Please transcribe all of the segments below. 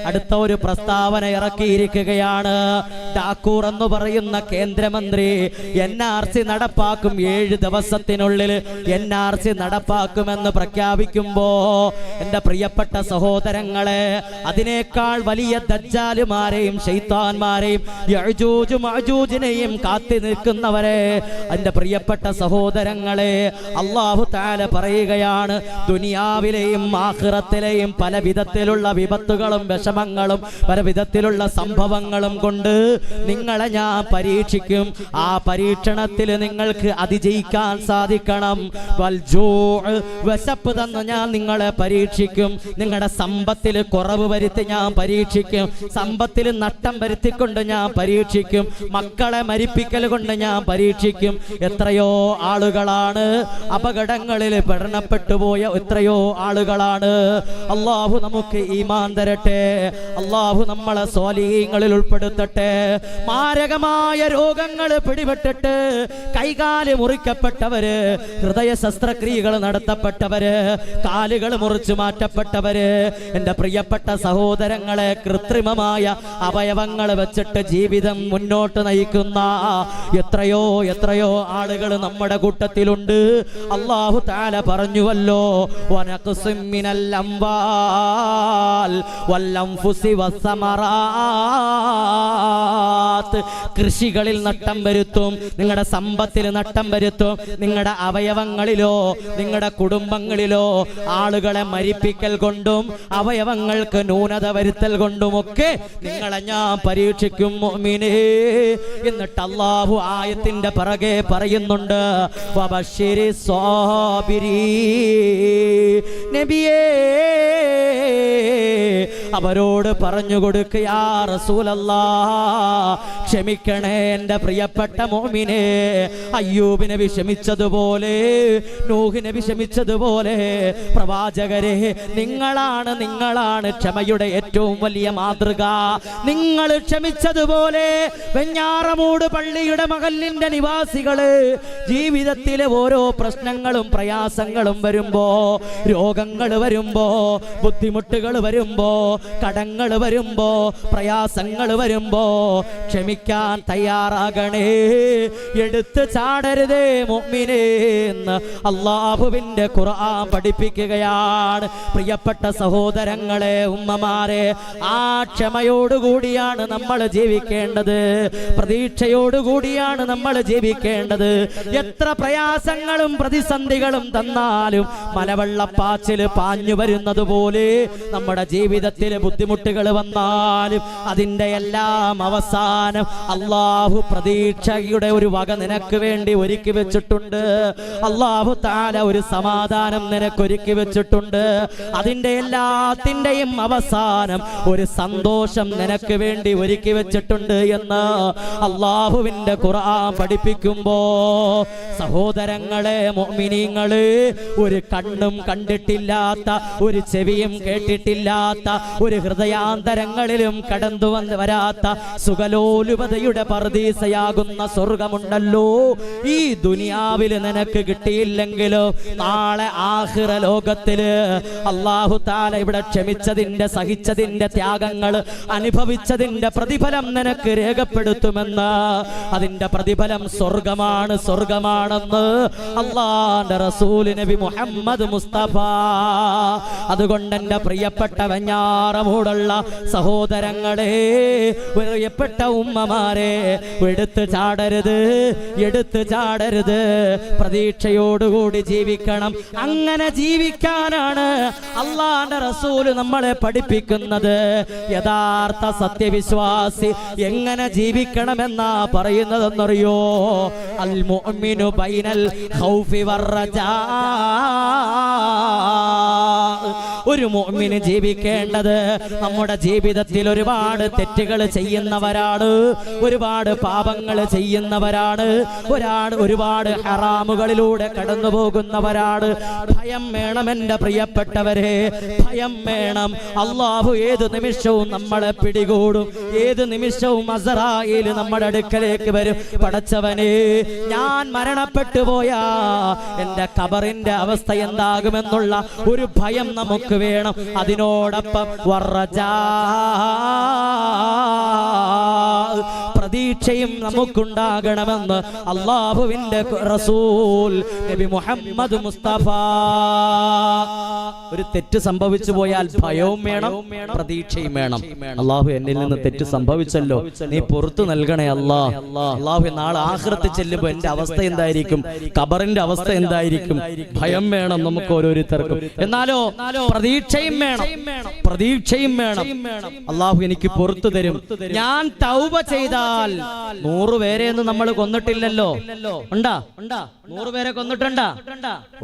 അടുത്ത ഒരു പ്രസ്താവന ഇറക്കിയിരിക്കുകയാണ്. ഠാക്കൂർ എന്ന് പറയുന്ന കേന്ദ്രമന്ത്രി NRC നടപ്പാക്കും, 7 ദിവസത്തിനുള്ളിൽ NRC നടപ്പാക്കുമെന്ന് പ്രഖ്യാപിക്കുമ്പോ എന്റെ പ്രിയപ്പെട്ട സഹോദരങ്ങളെ, അതിനേക്കാൾ വലിയ ദജ്ജാലുമാരെയും ശൈത്താന്മാരെയും യഅജൂജ് മഅജൂജിനെയും കാത്തു നിൽക്കുന്നവരെ എന്റെ പ്രിയപ്പെട്ട സഹോദരങ്ങളെ, അല്ലാഹു തആല പറയുകയാണ്, ദുനിയാവിലെയും ആഖിറത്തിലെയും പല വിധത്തിലുള്ള വിപത്തുകളും വിഷമങ്ങളും പല വിധത്തിലുള്ള സംഭവങ്ങളും കൊണ്ട് നിങ്ങളെ ഞാൻ പരീക്ഷിക്കും. ആ പരീക്ഷണത്തിൽ നിങ്ങൾക്ക് അതിജയിക്കാൻ സാധിക്കണം. വിശപ്പ് തന്ന് ഞാൻ നിങ്ങളെ പരീക്ഷിക്കും. നിങ്ങളുടെ സമ്പത്തിൽ കുറവ് വരുത്തി ഞാൻ പരീക്ഷിക്കും. സമ്പത്തിൽ നഷ്ടം വരുത്തിക്കൊണ്ട് ഞാൻ പരീക്ഷിക്കും. മക്കളെ മരിപ്പിക്കൽ കൊണ്ട് ഞാൻ പരീക്ഷിക്കും. എത്രയോ ആളുകളാണ് അപകടങ്ങളിൽ മരണപ്പെട്ടുപോയ, എത്രയോ ആളുകളാണ്. അല്ലാഹു നമുക്ക് ഈമാൻ തരട്ടെ. അല്ലാഹു നമ്മളെ സ്വാലിഹീങ്ങളിൽ ഉൾപ്പെടുത്തട്ടെ. മാരകമായ രോഗങ്ങൾ പിടിപെട്ടിട്ട് കൈകാല് മുറിക്കപ്പെട്ടവര്, ഹൃദയ ശസ്ത്രക്രിയകൾ നടത്തപ്പെട്ടവര്, കാലുകൾ മുറിച്ചു മാറ്റപ്പെട്ടവര്, എന്റെ പ്രിയപ്പെട്ട സഹോദരങ്ങളെ, കൃത്രിമമായ അവയവങ്ങൾ വെച്ചിട്ട് ജീവിതം മുന്നോട്ട് നയിക്കുന്ന എത്രയോ എത്രയോ ആളുകൾ നമ്മുടെ കൂട്ടത്തിലുണ്ട്. അല്ലാഹു തആല പറഞ്ഞുവല്ലോ, വനഖ്സിം മിനൽ അംവാൽ വൽ അൻഫുസി വസ്സമറാത്ത്. കൃഷികളിൽ നഷ്ടം വരുത്തും, നിങ്ങളുടെ സമ്പത്തിൽ നഷ്ടം വരുത്തും, നിങ്ങളുടെ അവയവങ്ങളിലോ നിങ്ങളുടെ കുടുംബങ്ങളിലോ ആളുകളെ മരിപ്പിക്കൽ കൊണ്ടും അവയവങ്ങൾക്ക് ന്യൂനത വരുത്തൽ കൊണ്ടുമൊക്കെ നിങ്ങളെ ഞാൻ പരീക്ഷിക്കും മുഅ്മിനേ. എന്നിട്ട് അല്ലാഹു ആയത്തിന്റെ പിറകെ പറയുന്നുണ്ട്, വബശ്ശിരി സ്വാബിരീൻ. നബിയേ, അവരോട് പറഞ്ഞു കൊടുക്കുക, യാ റസൂലല്ലാഹ്, ക്ഷമിക്കണേ എന്റെ പ്രിയപ്പെട്ട മുഅ്മിനേ. അയ്യൂബിനെ വിഷമിച്ചതുപോലെ, നൂഹിനെ വിഷമിച്ചതുപോലെ, പ്രവാചകരെ, നിങ്ങളാണ് ക്ഷമയുടെ ഏറ്റവും വലിയ മാതൃക. നിങ്ങൾ ക്ഷമിച്ചതുപോലെ വെഞ്ഞാറമൂട് പള്ളിയുടെ മഹല്ലിന്റെ നിവാസികള് ജീവിതത്തിലെ ഓരോ പ്രശ്നങ്ങളും പ്രയാസങ്ങളും വരുമ്പോ, രോഗങ്ങൾ വരുമ്പോ, ബുദ്ധിമുട്ടുകൾ വരുമ്പോ, കടങ്ങൾ വരുമ്പോ, പ്രയാസങ്ങൾ വരുമ്പോ ക്ഷമിക്കാൻ തയ്യാറാകണേ. എടുത്ത് ചാടരുതേ മുഅ്മിനേ എന്ന് അല്ലാഹുവിന്റെ ഖുർആൻ പഠിപ്പിക്കുകയാണ്. പ്രിയപ്പെട്ട സഹോദരങ്ങളെ, ഉമ്മമാരെ, ആ ക്ഷമയോടുകൂടിയാണ് നമ്മൾ ജീവിക്കേണ്ടത്. പ്രതീക്ഷയോടുകൂടിയാണ് നമ്മൾ ജീവിക്കേണ്ടത്. എത്ര പ്രയാസങ്ങളും പ്രതിസന്ധികളും തന്നാലും മലവെള്ളപ്പാച്ചിൽ പാഞ്ഞു വരുന്നത് പോലെ നമ്മുടെ ജീവിതത്തിൽ ബുദ്ധിമുട്ടുകൾ വന്നാലും അതിൻ്റെ എല്ലാം അവസാനം അല്ലാഹു പ്രതീക്ഷയുടെ ഒരു വക നിനക്ക് വേണ്ടി ഒരുക്കി വെച്ചിട്ടുണ്ട്. അല്ലാഹു തആല ഒരു സമാധാനം നിനക്ക് ഒരുക്കി വെച്ചിട്ടുണ്ട്. അതിൻ്റെ എല്ലാത്തിൻ്റെയും അവസാനം ഒരു സന്തോഷം നിനക്ക് വേണ്ടി ഒരുക്കി വെച്ചിട്ടുണ്ട് എന്ന് അല്ലാഹുവിൻ്റെ ഖുർആൻ പഠിപ്പിക്കുമ്പോ, സഹോദരങ്ങളെ, മുഅ്മിനീങ്ങളെ, ഒരു കണ്ണും കണ്ടിട്ടില്ലാത്ത, ഒരു ചെവിയും കേട്ടിട്ടില്ലാത്ത, ഒരു ഹൃദയാന്തരങ്ങളിലും കടന്നു വരാത്ത സുഖലോലുപതയുടെ പർദീസയാകുന്ന സ്വർഗമുണ്ടല്ലോ. ഈ ദുനിയാവിൽ നിനക്ക് കിട്ടിയില്ലെങ്കിലോ നാളെ ആഖിറ ലോകത്തില് അല്ലാഹു തആല ഇവിടെ ക്ഷമിച്ചതിന്റെ, സഹിച്ചതിന്റെ, ത്യാഗങ്ങൾ അനുഭവിച്ചതിന്റെ പ്രതിഫലം നിനക്ക് രേഖപ്പെടുത്തുമെന്ന്. അതിന്റെ പ്രതിഫലം സ്വർഗമാണ്, സ്വർഗമാണെന്ന് അല്ലാഹുവിന്റെ റസൂൽ നബി മുഹമ്മദ് മുസ്തഫ. അതുകൊണ്ട് എന്റെ പ്രിയപ്പെട്ട വെഞ്ഞാറമൂടുള്ള സഹോദരങ്ങളെ, പ്രിയപ്പെട്ട ഉമ്മമാരെ, എടുത്ത് ചാടരുത്, എടുത്ത് ചാടരുത്. പ്രതീക്ഷയോടുകൂടി ജീവിക്കണം. അങ്ങനെ ജീവിക്കാനാണ് അല്ലാഹുവിന്റെ റസൂൽ നമ്മളെ പഠിപ്പിക്കുന്നത്. യഥാർത്ഥ സത്യവിശ്വാസി എങ്ങനെ ജീവിക്കണമെന്നാ പറയുന്നതെന്നറിയോ? അൽ മുഅ്മിനു ബൈനൽ ഖൗഫി വറജാ. ഒരു മുഅ്മിന് ജീവിക്കേണ്ടത്, നമ്മുടെ ജീവിതത്തിൽ ഒരുപാട് തെറ്റുകൾ ചെയ്യുന്നവരാണ്, ഒരുപാട് പാപങ്ങൾ ചെയ്യുന്നവരാണ്, ഒരുപാട് ഹറാമുകളിലൂടെ കടന്നു പോകുന്നവരാണ്. ഭയം വേണം എന്റെ പ്രിയപ്പെട്ടവരെ, ഭയം വേണം. അല്ലാഹു ഏത് നിമിഷവും നമ്മളെ പിടികൂടും. ഏത് നിമിഷവും അസ്റായീൽ നമ്മുടെ അടുക്കലേക്ക് വരും. പടച്ചവനെ, ഞാൻ മരണപ്പെട്ടു പോയാ എന്റെ ഖബറിന്റെ അവസ്ഥ എന്താകുമെന്നുള്ള ഒരു ഭയം നമുക്ക് നമുക്ക് വേണം. അതിനോടൊപ്പം പ്രതീക്ഷയും നമുക്കുണ്ടാകണമെന്ന് അല്ലാഹുവിന്റെ റസൂൽ നബി മുഹമ്മദ് മുസ്തഫ. ഒരു തെറ്റ് സംഭവിച്ചു പോയാൽ ഭയവും വേണം, പ്രതീക്ഷയും വേണം. അല്ലാഹു എന്നിൽ നിന്ന് തെറ്റ് സംഭവിച്ചല്ലോ, നീ പുറത്തു നൽകണേ അല്ലാഹ്. അല്ലാഹു നാളെ ആഖിറത്ത് ചെല്ലുമ്പോൾ എന്റെ അവസ്ഥ എന്തായിരിക്കും, ഖബറിന്റെ അവസ്ഥ എന്തായിരിക്കും? ഭയം വേണം നമുക്ക് ഓരോരുത്തർക്കും. എന്നാലോ പ്രതീക്ഷയും വേണം, പ്രതീക്ഷയും വേണം. അല്ലാഹു എനിക്ക് പുറത്തു തരും. ഞാൻ തൗബ ചെയ്താൽ 100 പേരെ ഒന്നും നമ്മൾ കൊന്നിട്ടില്ലല്ലോ. ഉണ്ടാ 100 പേരെ കൊന്നിട്ടുണ്ടാ?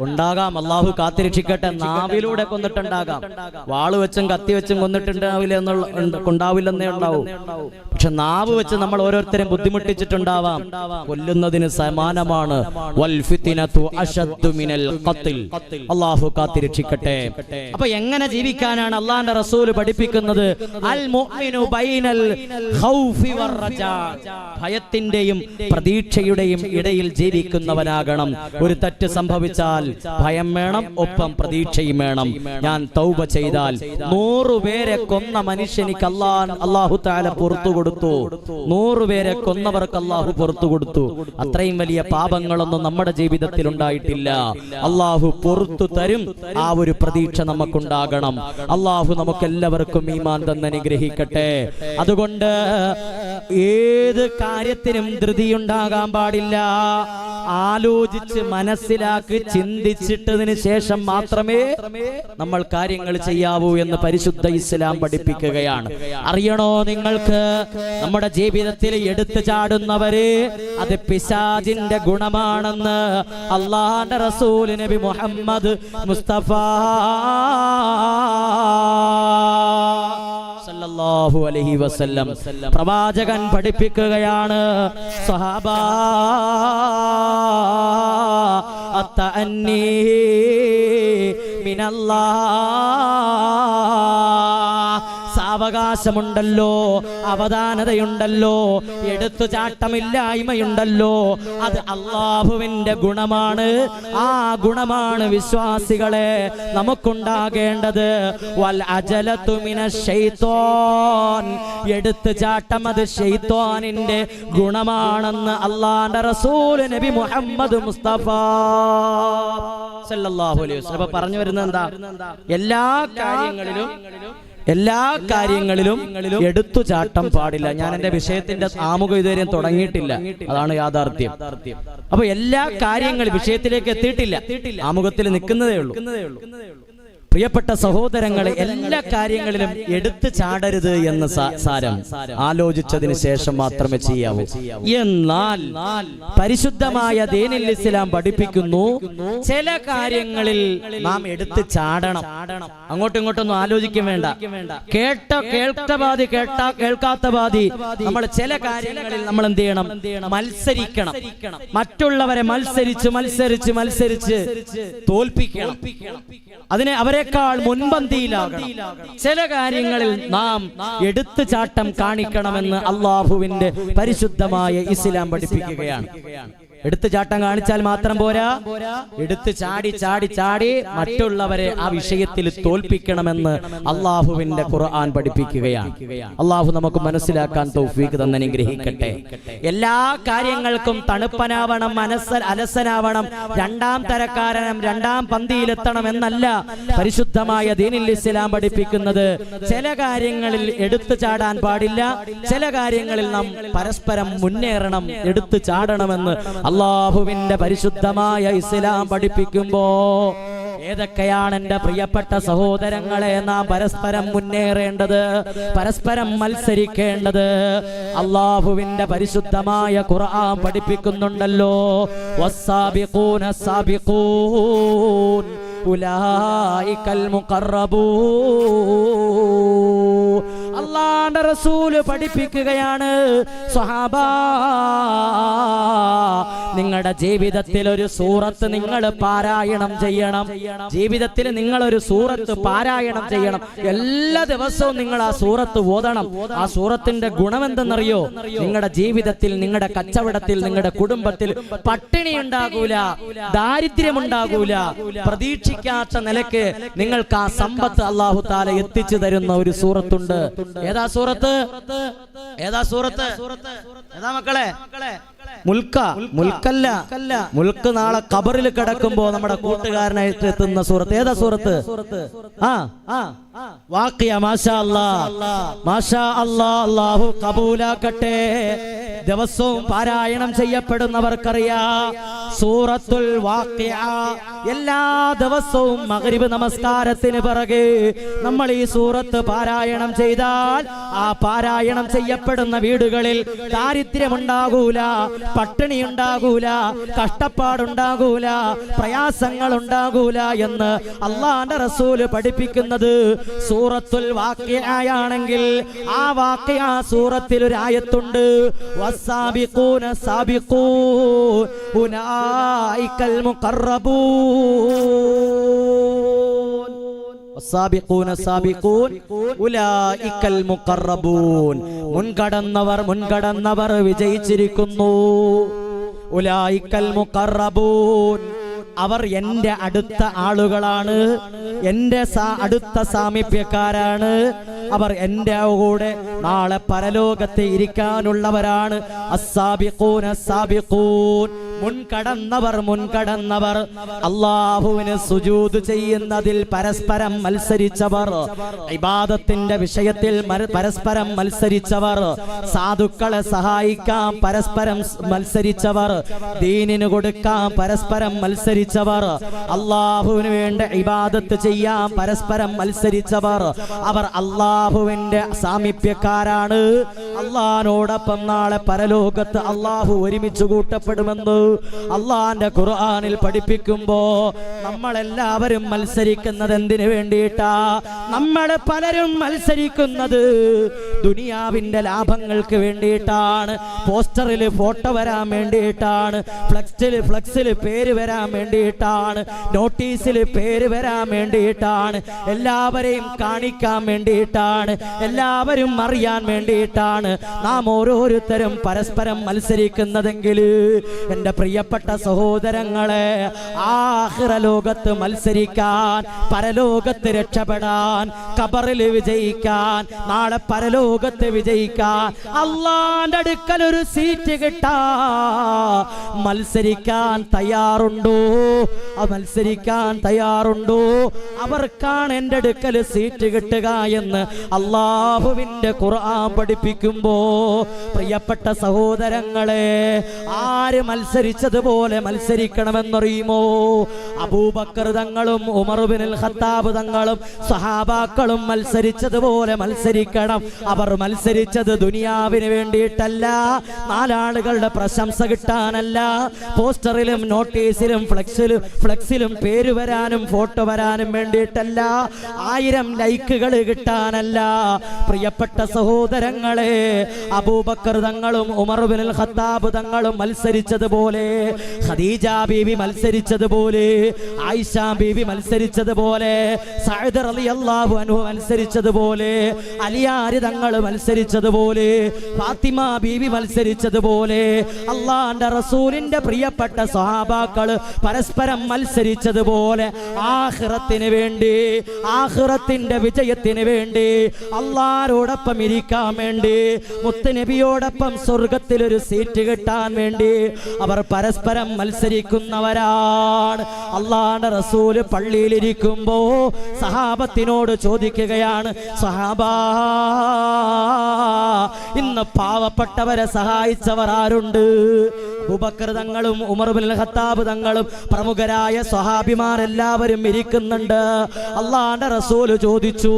ഉണ്ടാകാം. അല്ലാഹു കാത്തിരക്ഷിക്കട്ടെ. നാവിലൂടെ കൊന്നിട്ടുണ്ടാകാം. വാള് വെച്ചും കത്തി വെച്ചും കൊണ്ടാവില്ലെന്നേ ഉണ്ടാവൂ. പക്ഷെ നാവ് വെച്ച് നമ്മൾ ഓരോരുത്തരും ബുദ്ധിമുട്ടിച്ചിട്ടുണ്ടാവാം. കൊല്ലുന്നതിന് സമാനമാണ്. അല്ലാഹു കാത്തിരക്ഷിക്കട്ടെ. അപ്പൊ എങ്ങനെ ജീവിക്കാനാണ് അള്ളാന്റെ റസൂൽ പഠിപ്പിക്കുന്നത്? അൽ മുഅ്മിനു ബൈനൽ ഖൗഫി വറജാ, ഭയത്തിന്റെയും പ്രതീക്ഷയുടെയും ഇടയിൽ ജീവിക്കുന്നവനാകണം. ഒരു തെറ്റ് സംഭവിച്ചാൽ ഭയം വേണം, ഒപ്പം പ്രതീക്ഷയും വേണം. ഞാൻ തൗബ ചെയ്താൽ 100 പേരെ കൊന്ന മനുഷ്യനിക്ക് അല്ലാഹു തആല പുറത്തു കൊടുത്തു. 100 പേരെ കൊന്നവർക്ക് അല്ലാഹു പുറത്തു കൊടുത്തു. അത്രയും വലിയ പാപങ്ങളൊന്നും നമ്മുടെ ജീവിതത്തിൽ ഉണ്ടായിട്ടില്ല. അല്ലാഹു പുറത്തു തരും. ആ ഒരു പ്രതീക്ഷ നമുക്കുണ്ടാകണം. അല്ലാഹു നമുക്കെല്ലാവർക്കും ഈമാൻ തന്ന് അനുഗ്രഹിക്കട്ടെ. അതുകൊണ്ട് ഏത് കാര്യത്തിനും ധൃതിയുണ്ടാകാൻ പാടില്ല. ആലോചിച്ച് മനസ്സിലാക്കി ചിന്തിച്ചിട്ടതിന് ശേഷം മാത്രമേ നമ്മൾ കാര്യങ്ങൾ ചെയ്യാവൂ എന്ന് പരിശുദ്ധ ഇസ്ലാം പഠിപ്പിക്കുകയാണ്. അറിയണോ നിങ്ങൾക്ക്, നമ്മുടെ ജീവിതത്തിൽ എടുത്തു ചാടുന്നവര് അത് പിശാചിന്റെ ഗുണമാണെന്ന് അല്ലാഹുവിന്റെ റസൂൽ നബി മുഹമ്മദ് മുസ്തഫ സല്ലല്ലാഹു അലൈഹി വസല്ലം പ്രവാചകൻ പഠിപ്പിക്കുകയാണ്. സഹാബാ അത്തഅന്നി മിനല്ലാഹ്, സാവകാശമുണ്ടല്ലോ, അവധാനതയുണ്ടല്ലോ, എടുത്തുചാട്ടമില്ലായ്മയുണ്ടല്ലോ, അത് അല്ലാഹുവിന്റെ ഗുണമാണ്. ആ ഗുണമാണ് വിശ്വാസികളെ നമുക്കുണ്ടാകേണ്ടത്. വൽ അജലതു മിനശ് ശൈത്വാൻ, എടുത്തുചാട്ടം അത് ശൈത്വാനിന്റെ ഗുണമാണെന്ന് അല്ലാഹുവിന്റെ റസൂൽ നബി മുഹമ്മദ് മുസ്തഫ സല്ലല്ലാഹു അലൈഹി വസല്ലം പറഞ്ഞു വരുന്നത് എന്താ? എല്ലാ കാര്യങ്ങളിലും എടുത്തുചാട്ടം പാടില്ല. ഞാൻ എന്റെ വിഷയത്തിന്റെ ആമുഖം ഇതുവരെ തുടങ്ങിയിട്ടില്ല, അതാണ് യാഥാർത്ഥ്യം. അപ്പൊ എല്ലാ കാര്യങ്ങളും വിഷയത്തിലേക്ക് എത്തിയിട്ടില്ല, ആമുഖത്തിൽ നിൽക്കുന്നതേ ഉള്ളൂ. പ്രിയപ്പെട്ട സഹോദരങ്ങളെ, എല്ലാ കാര്യങ്ങളിലും എടുത്തു ചാടരുത് എന്ന് സാരം. ആലോചിച്ചതിന് ശേഷം മാത്രമേ ചെയ്യാവൂ. എന്നാൽ പരിശുദ്ധമായ ദീനുൽ ഇസ്ലാം പഠിപ്പിക്കുന്നു, ചില കാര്യങ്ങളിൽ നാം എടുത്തു ചാടണം. അങ്ങോട്ടും ഇങ്ങോട്ടൊന്നും ആലോചിക്കും വേണ്ട. കേൾക്കാത്ത പാതി നമ്മൾ ചില കാര്യങ്ങളിൽ നമ്മൾ എന്ത് ചെയ്യണം? മത്സരിക്കണം. മറ്റുള്ളവരെ മത്സരിച്ച് തോൽപ്പിക്കണം. അതിനെ അവരെക്കാൾ മുൻപന്തിയിലാകണം. ചില കാര്യങ്ങളിൽ നാം എടുത്തുചാട്ടം കാണിക്കണമെന്ന് അല്ലാഹുവിന്റെ പരിശുദ്ധമായ ഇസ്ലാം പഠിപ്പിക്കുകയാണ്. എടുത്തുചാട്ടം കാണിച്ചാൽ മാത്രം പോരാ, എടുത്ത് ചാടി മറ്റുള്ളവരെ ആ വിഷയത്തിൽ തോൽപ്പിക്കണമെന്ന് അല്ലാഹുവിന്റെ ഖുർആൻ പഠിപ്പിക്കുകയാണ്. അല്ലാഹു നമുക്ക് മനസ്സിലാക്കാൻ തൗഫീഖ് തന്ന് അനുഗ്രഹിക്കട്ടെ. എല്ലാ കാര്യങ്ങൾക്കും തണുപ്പനാവണം, അലസനാവണം, രണ്ടാം തരക്കാരനും രണ്ടാം പന്തിയിലെത്തണം എന്നല്ല പരിശുദ്ധമായ ദീനുൽ ഇസ്ലാം പഠിപ്പിക്കുന്നത്. ചില കാര്യങ്ങളിൽ എടുത്തു ചാടാൻ പാടില്ല, ചില കാര്യങ്ങളിൽ നാം പരസ്പരം മുന്നേറണം, എടുത്തു ചാടണമെന്ന് അല്ലാഹുവിന്റെ പരിശുദ്ധമായ ഇസ്ലാം പഠിപ്പിക്കുമ്പോ ഏതൊക്കെയാണ് എന്റെ പ്രിയപ്പെട്ട സഹോദരങ്ങളെ നാം പരസ്പരം മുന്നേറേണ്ടത്, പരസ്പരം മത്സരിക്കേണ്ടത്? അല്ലാഹുവിന്റെ പരിശുദ്ധമായ ഖുർആൻ പഠിപ്പിക്കുന്നുണ്ടല്ലോ, വസ്സാബിഖൂന സാബിഖൂൻ ഉലൈകൽ മുഖറബൂൻ. അല്ലാഹുവിന്റെ അല്ലാഹുവിന്റെ റസൂല് പഠിപ്പിക്കുകയാണ്, സ്വഹാബാ, നിങ്ങളുടെ ജീവിതത്തിൽ ഒരു സൂറത്ത് നിങ്ങൾ പാരായണം ചെയ്യണം. ജീവിതത്തിൽ നിങ്ങൾ ഒരു സൂറത്ത് പാരായണം ചെയ്യണം. എല്ലാ ദിവസവും നിങ്ങൾ ആ സൂറത്ത് ഓതണം. ആ സൂറത്തിന്റെ ഗുണം എന്തെന്നറിയോ? നിങ്ങളുടെ ജീവിതത്തിൽ, നിങ്ങളുടെ കച്ചവടത്തിൽ, നിങ്ങളുടെ കുടുംബത്തിൽ പട്ടിണി ഉണ്ടാകൂല, ദാരിദ്ര്യമുണ്ടാകൂല. പ്രതീക്ഷിക്കാത്ത നിലയ്ക്ക് നിങ്ങൾക്ക് ആ സമ്പത്ത് അല്ലാഹു തആല എത്തിച്ചു തരുന്ന ഒരു സൂറത്തുണ്ട്. ഏതാ സൂറത്ത്? ഏതാ സൂറത്ത്? ഏതാ മക്കളെ? മുൽക്കല്ല. മുൽക്ക് നാളെ ഖബറിൽ കിടക്കുമ്പോ നമ്മുടെ കൂട്ടുകാരനായിട്ട് എത്തുന്ന സൂറത്ത്. ഏതാ സൂറത്ത്? വാഖിയ. മാഷാ അല്ലാഹ്, മാഷാ അല്ലാഹ്. അല്ലാഹു കബൂലാക്കട്ടെ. ദിവസവും പാരായണം ചെയ്യപ്പെടുന്നവർക്കറിയാം സൂറത്തുൽ വാഖിയ. എല്ലാ ദിവസവും മഗ്രിബ് നമസ്കാരത്തിന് പിറകെ നമ്മൾ ഈ സൂറത്ത് പാരായണം ചെയ്താൽ ആ പാരായണം ചെയ്യപ്പെടുന്ന വീടുകളിൽ ദാരിദ്ര്യമുണ്ടാകൂല, പട്ടിണി ഉണ്ടാകൂല, കഷ്ടപ്പാടുണ്ടാകൂല, പ്രയാസങ്ങൾ ഉണ്ടാകൂല എന്ന് അല്ലാഹുവിന്റെ റസൂല് പഠിപ്പിക്കുന്നത് സൂറത്തുൽ വാഖിയയാണെങ്കിൽ ആ വാഖിയ സൂറത്തിൽ ഒരു ആയത്തുണ്ട്, വസ്സാബിഖൂന സാബിഖൂൻ ഉലൈകൽ മുഖറബൂൻ. വസ്സാബിഖൂന സാബിഖൂൻ ഉലൈകൽ മുഖറബൂൻ. മുൻകടന്നവർ വിജയിച്ചിരിക്കുന്നു. ഉലൈകൽ മുഖറബൂൻ, അവർ എൻ്റെ അടുത്ത ആളുകളാണ്, എൻ്റെ അടുത്ത സാമീപ്യക്കാരാണ്. അവർ എൻ്റെ കൂടെ നാളെ പരലോകത്ത് ഇരിക്കാനുള്ളവരാണ്. അസ്സാബിഖൂന സാബിഖൂൻ, മുൻകടന്നവർ, അല്ലാഹുവിന് സുജൂദ് ചെയ്യുന്നതിൽ പരസ്പരം മത്സരിച്ചവർ, ഇബാദത്തിന്റെ വിഷയത്തിൽ പരസ്പരം മത്സരിച്ചവർ, സാധുക്കളെ സഹായിക്കാൻ പരസ്പരം മത്സരിച്ചവർ, ദീനിന് കൊടുക്കാൻ പരസ്പരം മത്സരിച്ചവർ, അല്ലാഹുവിന് വേണ്ട ഇബാദത്ത് ചെയ്യാൻ പരസ്പരം മത്സരിച്ചവർ, അവർ അല്ലാഹുവിന്റെ സാമീപ്യക്കാരാണ്. അല്ലാഹുവിനോടൊപ്പം നാളെ പരലോകത്ത് അല്ലാഹു ഒരുമിച്ച് കൂട്ടപ്പെടുമെന്ന് അല്ലാഹുവിന്റെ ഖുർആനിൽ പഠിപ്പിക്കുമ്പോ നമ്മളെല്ലാവരും മത്സരിക്കുന്നത് എന്തിനു വേണ്ടിയിട്ടാ? നമ്മൾ പലരും മത്സരിക്കുന്നത് ദുനിയാവിന്റെ ലാഭങ്ങൾക്ക് വേണ്ടിയിട്ടാണ്. പോസ്റ്ററിൽ ഫോട്ടോ വരാൻ വേണ്ടിയിട്ടാണ്, ഫ്ലക്സിൽ പേര് വരാൻ വേണ്ടിയിട്ടാണ്, നോട്ടീസിൽ പേര് വരാൻ വേണ്ടിയിട്ടാണ്, എല്ലാവരെയും കാണിക്കാൻ വേണ്ടിയിട്ടാണ്, എല്ലാവരും അറിയാൻ വേണ്ടിയിട്ടാണ് നാം ഓരോരുത്തരും പരസ്പരം മത്സരിക്കുന്നതെങ്കിൽ എൻ്റെ പ്രിയപ്പെട്ട സഹോദരങ്ങളെ, ആഖിറ ലോകത്ത് മത്സരിക്കാൻ, പരലോകത്ത് രക്ഷപ്പെടാൻ, ഖബറിൽ വിജയിക്കാൻ, നാളെ പരലോകത്ത് വിജയിക്കാൻ, അല്ലാഹുവിന്റെ അടുക്കൽ ഒരു സീറ്റ് കിട്ടാൻ മത്സരിക്കാൻ തയ്യാറുണ്ടോ? മത്സരിക്കാൻ തയ്യാറുണ്ടോ? അവർക്കാണ് എൻ്റെ അടുക്കൽ സീറ്റ് കിട്ടുക എന്ന് അല്ലാഹുവിന്റെ ഖുർആൻ പഠിപ്പിക്കുമ്പോ പ്രിയപ്പെട്ട സഹോദരങ്ങളെ, ആര് മത്സരിച്ചതുപോലെ മത്സരിക്കണമെന്നറിയുമോ? അബൂബക്കർ തങ്ങളും ഉമർ ഇബ്നുൽ ഖത്താബ് തങ്ങളും സഹാബാക്കളും മത്സരിച്ചതുപോലെ മത്സരിക്കണം. അവർ മത്സരിച്ചത് ദുനിയാവിന് വേണ്ടിയിട്ടല്ല, നാലാളുകളുടെ പ്രശംസ കിട്ടാനല്ല, പോസ്റ്ററിലും നോട്ടീസിലും ഫ്ലക്സിലും പേര് വരാനും ഫോട്ടോ വരാനും വേണ്ടിയിട്ടല്ല, 1000 ലൈക്കുകൾ കിട്ടാനല്ല. പ്രിയപ്പെട്ട സഹോദരങ്ങളെ, അബൂബക്കർ തങ്ങളും ഉമർ ഇബ്നുൽ ഖത്താബ് തങ്ങളും മത്സരിച്ചതുപോലെ, ഖദീജ ബീവി മത്സരിച്ചതുപോലെ, ആയിഷ ബീവി മത്സരിച്ചതുപോലെ, സഅദ് റളിയല്ലാഹു അൻഹു മത്സരിച്ചതുപോലെ, അലിയാരി തങ്ങൾ മത്സരിച്ചതുപോലെ, ഫാത്തിമ ബീവി മത്സരിച്ചതുപോലെ, അല്ലാഹുവിന്റെ റസൂലിന്റെ പ്രിയപ്പെട്ട സ്വഹാബാക്കൾ പരസ്പരം മത്സരിച്ചതുപോലെ ആഖിറത്തിന് വേണ്ടി, ആഖിറത്തിന്റെ വിജയത്തിന് വേണ്ടി, അല്ലാഹുവോടൊപ്പം ഇരിക്കാൻ വേണ്ടി, മുത്തുനബിയോടൊപ്പം സ്വർഗത്തിൽ ഒരു സീറ്റ് കിട്ടാൻ വേണ്ടി അവർ പരസ്പരം മത്സരിക്കുന്നവരാണ്. അല്ലാഹുവിന്റെ റസൂല് പള്ളിയിലിരിക്കുമ്പോ സഹാബത്തിനോട് ചോദിക്കുകയാണ്, സഹാബാ, ഇന്ന് പാവപ്പെട്ടവരെ സഹായിച്ചവർ ആരുണ്ട്? അബൂബക്കർ തങ്ങളും ഉമർ ഇബ്നുൽ ഖത്താബ് തങ്ങളും പ്രമുഖരായ സ്വഹാബിമാർ എല്ലാവരും ഇരിക്കുന്നുണ്ട്. അല്ലാഹുവിന്റെ റസൂൽ ചോദിച്ചു,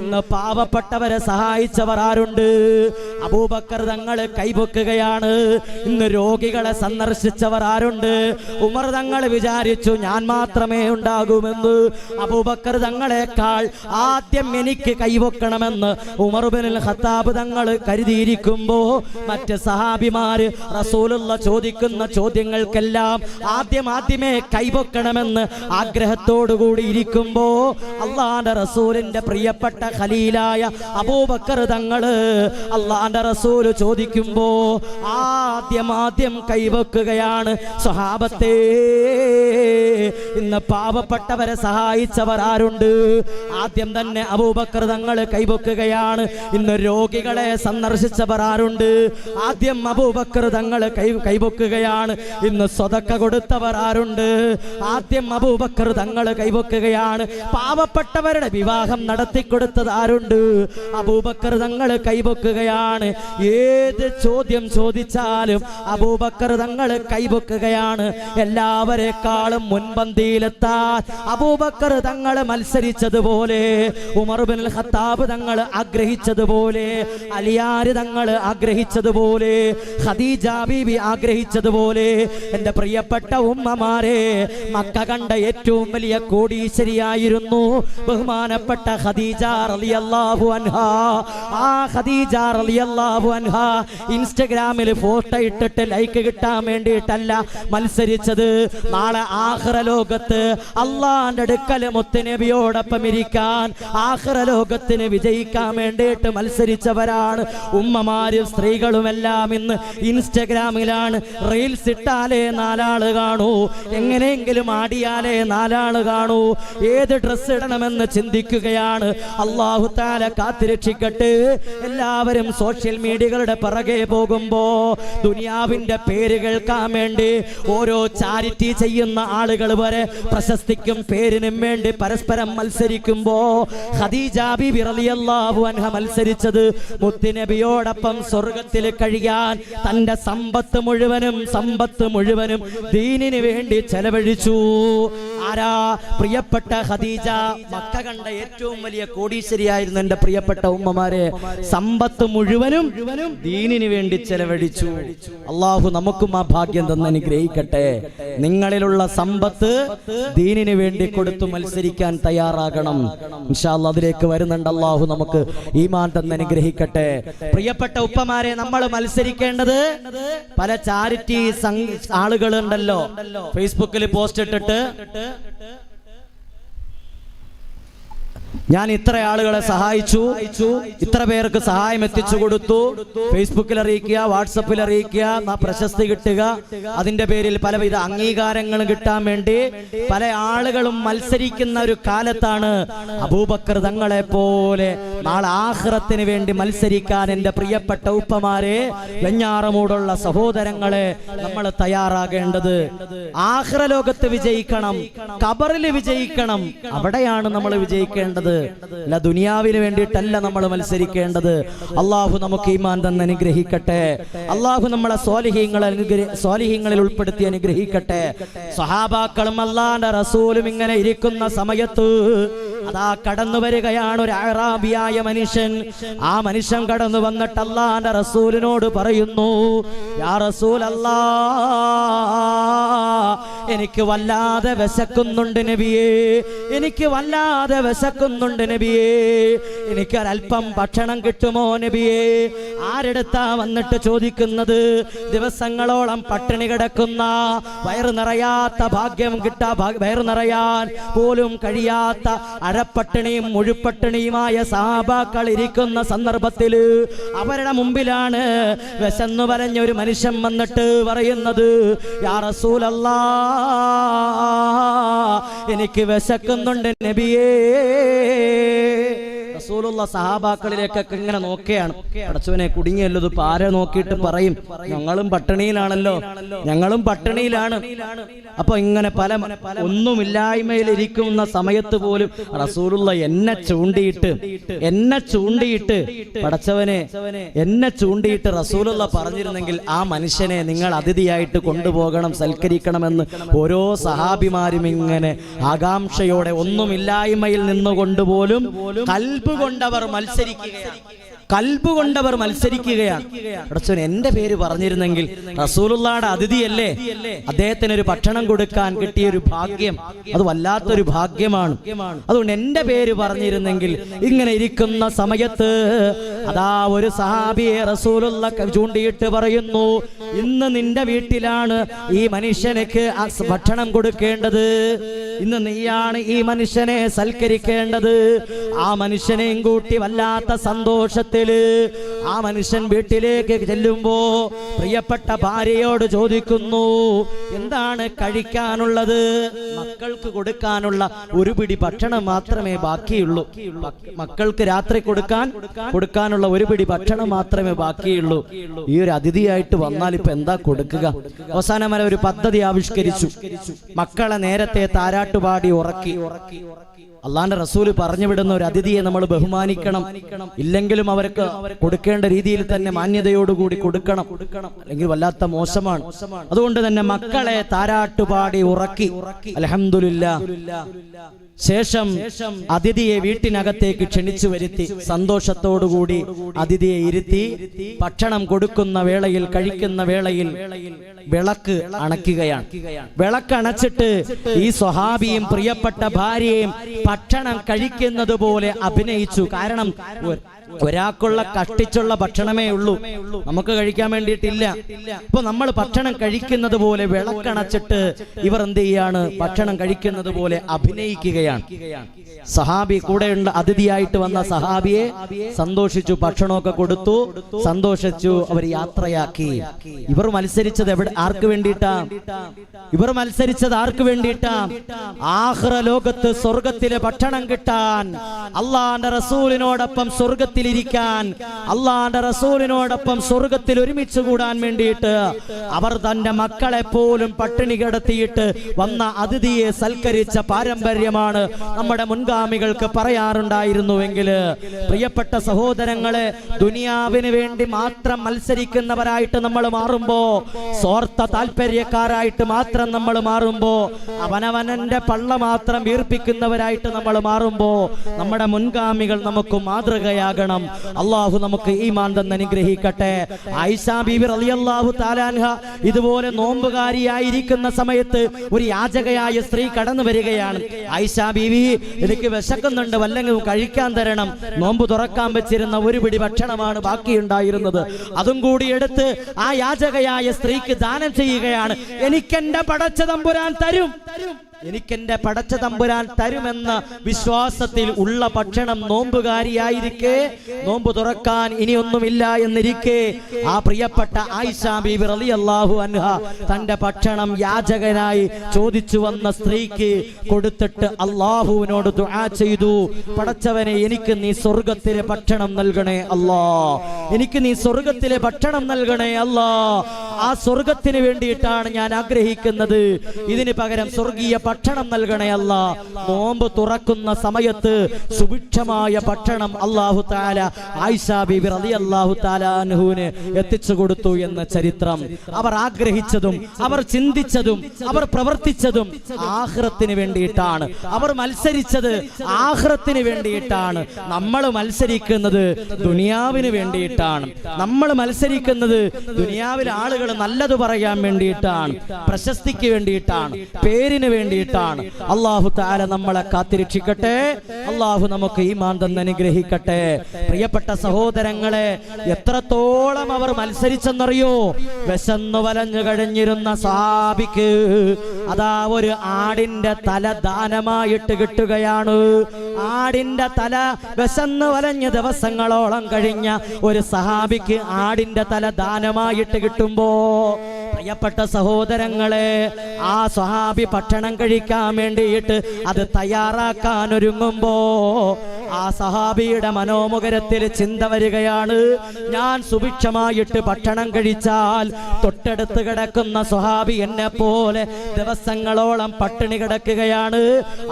ഇന്ന് പാവപ്പെട്ടവരെ സഹായിച്ചവർ ആരുണ്ട്? അബൂബക്കർ തങ്ങൾ കൈപൊക്കുകയാണ്. ഇന്ന് രോഗികളെ സന്ദർശിച്ചവർ ആരുണ്ട്? ഉമർ തങ്ങൾ വിചാരിച്ചു ഞാൻ മാത്രമേ ഉണ്ടാകുമെന്ന്. അബൂബക്കർ തങ്ങളെക്കാൾ ആദ്യം എനിക്ക് കൈവെക്കണമെന്ന് ഉമർ ഇബ്നുൽ ഖത്താബ് തങ്ങൾ കരുതിയിരിക്കുമ്പോ മറ്റ് സഹാബിമാര് റസൂലുള്ള ചോദിക്കുന്ന ചോദ്യങ്ങൾക്കെല്ലാം ആദ്യമേ കൈവെക്കണമെന്ന് ആഗ്രഹത്തോടുകൂടി ഇരിക്കുമ്പോ അള്ളാന്റെ റസൂലിന്റെ പ്രിയപ്പെട്ട ഖലീലായ അബൂബക്കർ തങ്ങള് അള്ളാന്റെ റസൂല് ചോദിക്കുമ്പോ ആദ്യം കൈവെക്കുകയാണ്. സ്വഹാബത്തെ, ഇന്ന് പാവപ്പെട്ടവരെ സഹായിച്ചവർ ആരുണ്ട്? ആദ്യം തന്നെ അബൂബക്കർ തങ്ങൾ കൈവെക്കുകയാണ്. ഇന്ന് രോഗികളെ സന്ദർശിച്ചവർ ആരുണ്ട്? ആദ്യം അബൂബക്കർ തങ്ങൾ കൈവെക്കുകയാണ്. ഇന്ന് സ്വതക്ക കൊടുത്തവർ ആരുണ്ട്? ആദ്യം അബൂബക്കർ തങ്ങൾ കൈവെക്കുകയാണ്. പാവപ്പെട്ടവരുടെ വിവാഹം നടത്തിക്കൊടുത്തത് ആരുണ്ട്? അബൂബക്കർ തങ്ങൾ കൈവെക്കുകയാണ്. ഏത് ചോദ്യം ചോദിച്ചാലും അബൂബക്കർ തങ്ങൾ കൈവെക്കുകയാണ്. എല്ലാവരെക്കാളും മുൻപന്തിയിലെത്താൻ അബൂബക്കർ തങ്ങൾ മത്സരിച്ചതുപോലെ, ഉമർ ഇബ്നുൽ ഖത്താബ് തങ്ങൾ ആഗ്രഹിച്ചതുപോലെ, അലിയാർ തങ്ങൾ ആഗ്രഹിച്ചതുപോലെ, ഖദീജ ബീബി ആഗ്രഹിച്ചതുപോലെ, എൻ്റെ പ്രിയപ്പെട്ട ഉമ്മമാരെ, മക്ക കണ്ട ഏറ്റവും വലിയ കോടീശ്വരിയായിരുന്നു ബഹുമാനപ്പെട്ട ഖദീജ റളിയല്ലാഹു അൻഹാ. ആ ഖദീജ റളിയല്ലാഹു അൻഹാ ഇൻസ്റ്റഗ്രാമിൽ ഫോട്ടോ ഇട്ടിട്ട് ലൈക്ക് കിട്ടാൻ വേണ്ടിയിട്ടല്ല മത്സരിച്ചത്. നാളെ ആഖിറ ലോകത്ത് അള്ളാന്റെ അടുക്കൽ മുത്തുനബിയോടൊപ്പം ഇരിക്കാൻ, ആഖിറ ലോകത്തിന് വിജയിക്കാൻ വേണ്ടിയിട്ട് മത്സരിച്ചവരാണ് ഉമ്മമാരും സ്ത്രീകളുമെല്ലാം. ഇന്ന് ഇൻസ്റ്റഗ്രാമിലാണ്. റീൽസ് ഇട്ടാലേ 4 ആള് കാണൂ, എങ്ങനെയെങ്കിലും ആടിയാലേ 4 ആള് കാണൂ. ഏത് ഡ്രസ് ഇടണമെന്ന് ചിന്തിക്കുകയാണ്. അല്ലാഹു തആല കാത്തിരക്ഷിക്കട്ടെ. എല്ലാവരും സോഷ്യൽ മീഡിയകളുടെ പിറകെ പോകുമ്പോ ദുനിയാവിന്റെ പേര് കേൾക്കാൻ വേണ്ടി ഓരോ ചാരിറ്റി ചെയ്യുന്ന ആളുകൾ വരെ പ്രശസ്തിക്കും പേരിനും വേണ്ടി പരസ്പരം മത്സരിക്കുമ്പോ ഖദീജ ബീബി റളിയല്ലാഹു അൻഹ മത്സരിച്ചത് മുത്തുനബിയോടൊപ്പം സ്വർഗത്തിൽ കഴിയാൻ തന്റെ സമ്പത്ത് മുഴുവനും ദീനിന് വേണ്ടി ചെലവഴിച്ചു. ആരാ? പ്രിയപ്പെട്ട ഖദീജ. മക്ക കണ്ട ഏറ്റവും വലിയ കോടീശ്വരിയായിരുന്നു എൻ്റെ പ്രിയപ്പെട്ട ഉമ്മമാരെ. സമ്പത്ത് മുഴുവനും ദീനിന് വേണ്ടി ചെലവഴിച്ചു. അള്ളാഹു നമുക്കും ആ ഭാഗ്യം തന്നെ അനുഗ്രഹിക്കട്ടെ. നിങ്ങളിലുള്ള സമ്പത്ത് ദീനിന് വേണ്ടി കൊടുത്തു മത്സരിക്കാൻ തയ്യാറാകണം. ഇൻഷാ അല്ലാഹ് അതിലേക്ക് വരുന്നുണ്ട്. അള്ളാഹു നമുക്ക് ഈമാൻ തന്നെ അനുഗ്രഹിക്കട്ടെ. പ്രിയപ്പെട്ട ഉപ്പമാരെ, നമ്മൾ മത്സരിക്കേണ്ടത് പല ചാരിറ്റി ആളുകളുണ്ടല്ലോ, ഫേസ്ബുക്കിൽ പോസ്റ്റ് ഇട്ടിട്ട് ഞാൻ ഇത്ര ആളുകളെ സഹായിച്ചു, ഇത്ര പേർക്ക് സഹായം എത്തിച്ചു കൊടുത്തു, ഫേസ്ബുക്കിൽ അറിയിക്കുക, വാട്സപ്പിൽ അറിയിക്കുക, പ്രശസ്തി കിട്ടുക, അതിന്റെ പേരിൽ പലവിധ അംഗീകാരങ്ങളും കിട്ടാൻ വേണ്ടി പല ആളുകളും മത്സരിക്കുന്ന ഒരു കാലത്താണ്. അബൂബക്കർ തങ്ങളെ പോലെ നാളെ ആഖിറത്തിന് വേണ്ടി മത്സരിക്കാൻ എൻ്റെ പ്രിയപ്പെട്ട ഉപ്പമാരെ, വെഞ്ഞാറമൂടുള്ള സഹോദരങ്ങളെ, നമ്മൾ തയ്യാറാകേണ്ടത്. ആഖിറ ലോകത്ത് വിജയിക്കണം, ഖബറിൽ വിജയിക്കണം. അവിടെയാണ് നമ്മൾ വിജയിക്കേണ്ടത്. അല്ല ദുനിയാവിന് വേണ്ടിയിട്ടല്ല നമ്മൾ മത്സരിക്കേണ്ടത്. അള്ളാഹു നമുക്ക് ഈമാൻ തന്നെ അനുഗ്രഹിക്കട്ടെ. അള്ളാഹു നമ്മളെ സ്വാലിഹീങ്ങളിൽ ഉൾപ്പെടുത്തി അനുഗ്രഹിക്കട്ടെ. സ്വഹാബാക്കളും അല്ലാഹുവിന്റെ റസൂലും ഇങ്ങനെ ഇരിക്കുന്ന സമയത്ത് അതാ കടന്നു വരികയാണ് ഒരു അറാബിയായ മനുഷ്യൻ. ആ മനുഷ്യൻ കടന്നു വന്നിട്ട് അല്ലാഹുവിന്റെ റസൂലിനോട് പറയുന്നു, യാ റസൂലല്ലാഹ്, എനിക്ക് വല്ലാതെ വിശക്കുന്നുണ്ട് നബിയേ, എനിക്ക് വല്ലാതെ വിശക്കുന്നുണ്ട് നബിയേ, എനിക്കൊരൽപ്പം ഭക്ഷണം കിട്ടുമോ നബിയേ? ആരെടുത്താ വന്നിട്ട് ചോദിക്കുന്നത്? ദിവസങ്ങളോളം പട്ടിണി കിടക്കുന്ന, വയറു നിറയാത്ത, ഭാഗ്യം വയറു നിറയാൻ പോലും കഴിയാത്ത അരപ്പട്ടിണിയും മുഴുപ്പട്ടിണിയുമായ സഹാബാക്കൾ ഇരിക്കുന്ന സന്ദർഭത്തിൽ അവരുടെ മുമ്പിലാണ് വിശന്നു വരഞ്ഞ ഒരു മനുഷ്യൻ വന്നിട്ട് പറയുന്നത്, യാ റസൂലല്ലാഹ്, എനിക്ക് വിശക്കുന്നുണ്ട് നബിയേ. റസൂലുള്ള സഹാബാക്കളിലേക്കൊക്കെ ഇങ്ങനെ നോക്കുകയാണ്. പടച്ചവനെ കുടുങ്ങിയല്ലോ, ഇത് ആരെ നോക്കിയിട്ട് പറയും, ഞങ്ങളും പട്ടിണിയിലാണല്ലോ, ഞങ്ങളും പട്ടിണിയിലാണ്. അപ്പൊ ഇങ്ങനെ പല ഒന്നുമില്ലായ്മയിൽ ഇരിക്കുന്ന സമയത്ത് പോലും റസൂലുള്ള എന്നെ ചൂണ്ടിയിട്ട് പടച്ചവനെ എന്നെ ചൂണ്ടിയിട്ട് റസൂലുള്ള പറഞ്ഞിരുന്നെങ്കിൽ ആ മനുഷ്യനെ നിങ്ങൾ അതിഥിയായിട്ട് കൊണ്ടുപോകണം, സൽക്കരിക്കണമെന്ന് ഓരോ സഹാബിമാരും ഇങ്ങനെ ആകാംക്ഷയോടെ, ഒന്നുമില്ലായ്മയിൽ നിന്നുകൊണ്ടുപോലും കൽബ് കൊണ്ടവർ മത്സരിക്കുകയാണ്. കൽബ് കൊണ്ടവർ മത്സരിക്കുകയാണ്. പടച്ചോൻ എന്റെ പേര് പറഞ്ഞിരുന്നെങ്കിൽ, റസൂലുള്ളാഹിയുടെ അതിഥിയല്ലേ, അദ്ദേഹത്തിന് ഒരു ഭക്ഷണം കൊടുക്കാൻ കിട്ടിയ ഒരു ഭാഗ്യം, അത് വല്ലാത്തൊരു ഭാഗ്യമാണ്. അതുകൊണ്ട് എന്റെ പേര് പറഞ്ഞിരുന്നെങ്കിൽ. ഇങ്ങനെ ഇരിക്കുന്ന സമയത്ത് അതാ ഒരു സഹാബിയെ റസൂലുള്ളാഹി ചൂണ്ടിയിട്ട് പറയുന്നു, ഇന്ന് നിന്റെ വീട്ടിലാണ് ഈ മനുഷ്യനക്ക് ഭക്ഷണം കൊടുക്കേണ്ടത്, ഇന്ന് നീയാണ് ഈ മനുഷ്യനെ സൽക്കരിക്കേണ്ടത്. ആ മനുഷ്യനെയും കൂട്ടി വല്ലാത്ത സന്തോഷത്തിൽ ആ മനുഷ്യൻ വീട്ടിലേക്ക് ചെല്ലുമ്പോ പ്രിയപ്പെട്ട ഭാര്യയോട് ചോദിക്കുന്നു, എന്താണ് കഴിക്കാനുള്ളത്? മക്കൾക്ക് കൊടുക്കാനുള്ള ഒരു പിടി ഭക്ഷണം മാത്രമേ ബാക്കിയുള്ളൂ. മക്കൾക്ക് രാത്രി കൊടുക്കാനുള്ള ഒരു പിടി ഭക്ഷണം മാത്രമേ ബാക്കിയുള്ളൂ. ഈ ഒരു അതിഥിയായിട്ട് വന്നാൽ ഇപ്പൊ എന്താ കൊടുക്കുക? അവസാനം വരെ ഒരു പദ്ധതി ആവിഷ്കരിച്ചു. മക്കളെ നേരത്തെ താരാട്ടുപാടി ഉറക്കി. അള്ളാന്റെ റസൂല് പറഞ്ഞു വിടുന്ന ഒരു അതിഥിയെ നമ്മൾ ബഹുമാനിക്കണം. ഇല്ലെങ്കിലും അവർക്ക് കൊടുക്കേണ്ട രീതിയിൽ തന്നെ മാന്യതയോടുകൂടി കൊടുക്കണം, അല്ലെങ്കിൽ വല്ലാത്ത മോശമാണ്. അതുകൊണ്ട് തന്നെ മക്കളെ താരാട്ടുപാടി ഉറക്കി. അൽഹംദുലില്ലാഹ്. ശേഷം അതിഥിയെ വീട്ടിനകത്തേക്ക് ക്ഷണിച്ചു വരുത്തി സന്തോഷത്തോടുകൂടി അതിഥിയെ ഇരുത്തി ഭക്ഷണം കൊടുക്കുന്ന വേളയിൽ, കഴിക്കുന്ന വേളയിൽ വിളക്ക് അണയ്ക്കുകയാണ്. വിളക്ക് അണച്ചിട്ട് ഈ സ്വഹാബിയും പ്രിയപ്പെട്ട ഭാര്യയും ഭക്ഷണം കഴിക്കുന്നത് പോലെ അഭിനയിച്ചു. കാരണം ഒരാൾക്കുള്ള കഷ്ടിച്ചുള്ള ഭക്ഷണമേ ഉള്ളൂ, നമുക്ക് കഴിക്കാൻ വേണ്ടിയിട്ടില്ല. ഇപ്പൊ നമ്മൾ ഭക്ഷണം കഴിക്കുന്നത് പോലെ വിളക്കണച്ചിട്ട് ഇവർ എന്ത് ചെയ്യാണ്? ഭക്ഷണം കഴിക്കുന്നത് പോലെ അഭിനയിക്കുകയാണ്. സഹാബി, കൂടെയുള്ള അതിഥിയായിട്ട് വന്ന സഹാബിയെ സന്തോഷിച്ചു, ഭക്ഷണമൊക്കെ കൊടുത്തു, സന്തോഷിച്ചു. അവർ യാത്രയാക്കി. ഇവർ മത്സരിച്ചത് ആർക്ക് വേണ്ടിയിട്ടാ? ഇവർ മത്സരിച്ചത് ആർക്ക് വേണ്ടിയിട്ടാ? ആഖിറ ലോകത്ത് സ്വർഗത്തിലെ ഭക്ഷണം കിട്ടാൻ, അള്ളാന്റെ റസൂലിനോടൊപ്പം സ്വർഗത്തിലിരിക്കാൻ, അള്ളാന്റെ റസൂലിനോടൊപ്പം സ്വർഗത്തിൽ ഒരുമിച്ച് കൂടാൻ വേണ്ടിയിട്ട് അവർ തന്റെ മക്കളെ പോലും പട്ടിണി കിടത്തിയിട്ട് വന്ന അതിഥിയെ സൽക്കരിച്ച പാരമ്പര്യമാണ് നമ്മുടെ മുൻഗാമികൾക്ക് പറയാറുണ്ടായിരുന്നുവെങ്കിൽ, പ്രിയപ്പെട്ട സഹോദരങ്ങളെ, ദുനിയാവിന് വേണ്ടി മാത്രം മത്സരിക്കുന്നവരായിട്ട് നമ്മൾ മാറുമ്പോ, സ്വാർത്ഥ താല്പര്യക്കാരായിട്ട് മാത്രം നമ്മൾ മാറുമ്പോ, അവനവനന്റെ പള്ള മാത്രം വീർപ്പിക്കുന്നവരായിട്ട് നമ്മൾ മാറുമ്പോ, നമ്മുടെ മുൻഗാമികൾ നമുക്ക് മാതൃകയാകണം. അള്ളാഹു നമുക്ക് ഈമാൻ തന്ന് അനുഗ്രഹിക്കട്ടെ. ആയിഷ ബീവി റളിയല്ലാഹു തആല അൻഹ ഇതുപോലെ നോമ്പുകാരിയായിരിക്കുന്ന സമയത്ത് ഒരു യാചകയായ സ്ത്രീ കടന്നു വരികയാണ്. ആയിഷ ബീവി, എനിക്ക് വിശക്കുന്നുണ്ട്, വല്ലതും കഴിക്കാൻ തരണം. നോമ്പ് തുറക്കാൻ വെച്ചിരുന്ന ഒരു പിടി ഭക്ഷണമാണ് ബാക്കിയുണ്ടായിരുന്നത്. അതും കൂടി എടുത്ത് ആ യാചകയായ സ്ത്രീക്ക് ദാനം ചെയ്യുകയാണ്. എനിക്കെന്റെ പടച്ച തമ്പുരാൻ തരും, എനിക്കെന്റെ പടച്ച തമ്പുരാൻ തരുമെന്ന വിശ്വാസത്തിൽ ഉള്ള ഭക്ഷണം നോമ്പുകാരിയായിരിക്കെ, നോമ്പ് തുറക്കാൻ ഇനിയൊന്നുമില്ല എന്നിരിക്കെ, ആ പ്രിയപ്പെട്ട ആയിഷ ബീബി റളിയല്ലാഹു അൻഹ തന്റെ ഭക്ഷണം യാചകനായി ചോദിച്ചു വന്ന സ്ത്രീക്ക് കൊടുത്തിട്ട് അള്ളാഹുവിനോട് ദുആ ചെയ്തു, പടച്ചവനെ, എനിക്ക് നീ സ്വർഗത്തിലെ ഭക്ഷണം നൽകണേ അല്ലാ, എനിക്ക് നീ സ്വർഗത്തിലെ ഭക്ഷണം നൽകണേ അല്ലാ. ആ സ്വർഗത്തിന് വേണ്ടിയിട്ടാണ് ഞാൻ ആഗ്രഹിക്കുന്നത്, ഇതിന് പകരം സ്വർഗീയ ഭക്ഷണം നൽകണേ അല്ലാ. നോമ്പ് തുറക്കുന്ന സമയത്ത് സുഭിക്ഷമായ ഭക്ഷണം അല്ലാഹു തആല ആയിഷ ബീബി റളിയല്ലാഹു തആല അൻഹുവിന് എത്തിച്ചു കൊടുത്തു എന്ന ചരിത്രം. അവർ ആഗ്രഹിച്ചതും അവർ ചിന്തിച്ചതും അവർ പ്രവർത്തിച്ചതും ആഖിറത്തിന് വേണ്ടിയിട്ടാണ്. അവർ മത്സരിച്ചത് ആഖിറത്തിന് വേണ്ടിയിട്ടാണ്. നമ്മൾ മത്സരിക്കുന്നത് ദുനിയാവിന് വേണ്ടിയിട്ടാണ്. നമ്മൾ മത്സരിക്കുന്നത് ദുനിയാവിലെ ആളുകൾ നല്ലത് പറയാൻ വേണ്ടിയിട്ടാണ്, പ്രശസ്തിക്ക് വേണ്ടിയിട്ടാണ്, പേരിന് വേണ്ടിയിട്ടാണ്. അല്ലാഹു തആല നമ്മളെ കാത്തിരക്ഷിക്കട്ടെ. അല്ലാഹു നമുക്ക് ഈമാൻ തന്ന് അനുഗ്രഹിക്കട്ടെ. പ്രിയപ്പെട്ട സഹോദരങ്ങളെ, എത്രത്തോളം അവർ മത്സരിച്ചെന്നറിയോ? വിശന്നു വലഞ്ഞു കഴിഞ്ഞിരുന്ന സഹാബിക്ക് അതാ ഒരു ആടിന്റെ തല ദാനമായിട്ട് കിട്ടുകയാണ്. ആടിന്റെ തല, വിശന്നു വലഞ്ഞ ദിവസങ്ങളോളം കഴിഞ്ഞ ഒരു സഹാബിക്ക് ആടിന്റെ തല ദാനമായിട്ട് കിട്ടുമ്പോ, പ്രിയപ്പെട്ട സഹോദരങ്ങളെ, ആ സ്വഹാബി ഭക്ഷണം കഴിക്കാൻ വേണ്ടിയിട്ട് അത് തയ്യാറാക്കാൻ ഒരുങ്ങുമ്പോ ആ സഹാബിയുടെ മനോമുഖരത്തിൽ ചിന്ത വരികയാണ്, ഞാൻ സുഭിക്ഷമായിട്ട് ഭക്ഷണം കഴിച്ചാൽ തൊട്ടടുത്ത് കിടക്കുന്ന സ്വഹാബി എന്നെ പോലെ ദിവസങ്ങളോളം പട്ടിണി കിടക്കുകയാണ്.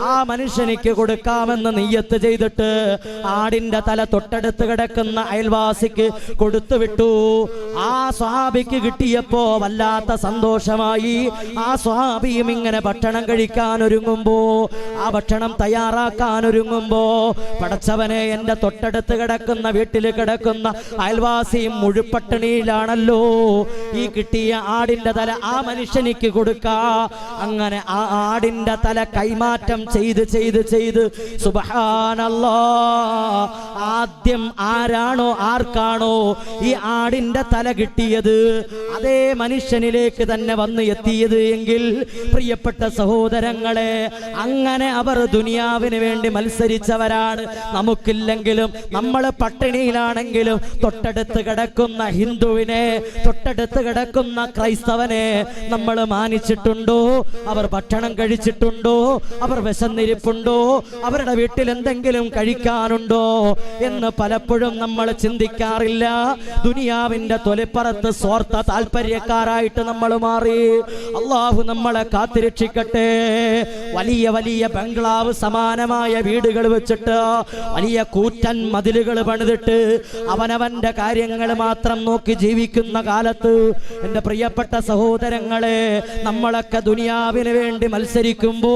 ആ മനുഷ്യനിക്ക് കൊടുക്കാമെന്ന് നിയ്യത്ത് ചെയ്തിട്ട് ആടിന്റെ തല തൊട്ടടുത്ത് കിടക്കുന്ന അയൽവാസിക്ക് കൊടുത്തു വിട്ടു. ആ സ്വഹാബിക്ക് കിട്ടിയപ്പോ വല്ലാത്ത സന്തോഷമായി. ആ സ്വഹാബിയും ഇങ്ങനെ ഭക്ഷണം കഴിക്കാൻ ഒരുങ്ങുമ്പോ, ആ ഭക്ഷണം തയ്യാറാക്കാൻ ഒരുങ്ങുമ്പോ, പടച്ചവനെ, എന്റെ തൊട്ടടുത്ത് കിടക്കുന്ന വീട്ടിൽ കിടക്കുന്ന അയൽവാസിയും മുഴുപട്ടിണിയിലാണല്ലോ, ഈ കിട്ടിയ ആടിന്റെ തല ആ മനുഷ്യനിക്ക് കൊടുക്കാ. അങ്ങനെ ആ ആടിന്റെ തല കൈമാറ്റം ചെയ്ത് ചെയ്ത് ചെയ്ത് സുബ്ഹാനല്ലാഹ്, ആദ്യം ആർക്കാണോ ഈ ആടിന്റെ തല കിട്ടിയത് അതേ മനുഷ്യനിലേക്ക് തന്നെ വന്ന് എത്തിയത് എങ്കിൽ പ്രിയപ്പെട്ട സഹോദരങ്ങളെ, അങ്ങനെ അവർ ദുനിയാവിന് വേണ്ടി മത്സരിച്ചവരാണ്. നമുക്കില്ലെങ്കിലും, നമ്മൾ പട്ടിണിയിലാണെങ്കിലും തൊട്ടടുത്ത് കിടക്കുന്ന ഹിന്ദുവിനെ, തൊട്ടടുത്ത് കിടക്കുന്ന ക്രൈസ്തവനെ നമ്മൾ മാനിച്ചിട്ടുണ്ടോ? അവർ ഭക്ഷണം കഴിച്ചിട്ടുണ്ടോ? അവർ വിശന്നിരിപ്പുണ്ടോ? അവരുടെ വീട്ടിൽ എന്തെങ്കിലും കഴിക്കാനുണ്ടോ എന്ന് പലപ്പോഴും നമ്മൾ ചിന്തിക്കാറില്ല. ദുനിയാവിന്റെ തൊലിപ്പുറത്ത് സ്വാർത്ഥ താല്പര്യക്കാരായിട്ട് നമ്മൾ മാറി. അള്ളാഹു നമ്മളെ കാത്തിരക്ഷിക്കട്ടെ. വലിയ വലിയ ബംഗ്ലാവ് സമാനമായ വീടുകൾ വെച്ചിട്ട്, വലിയ കൂറ്റൻ മതിലുകൾ പണിതിട്ട് അവനവന്റെ കാര്യങ്ങൾ മാത്രം നോക്കി ജീവിക്കുന്ന കാലത്ത് എൻ്റെ പ്രിയപ്പെട്ട സഹോദരങ്ങളെ, നമ്മളൊക്കെ ദുനിയാവിന് വേണ്ടി മത്സരിക്കുമ്പോ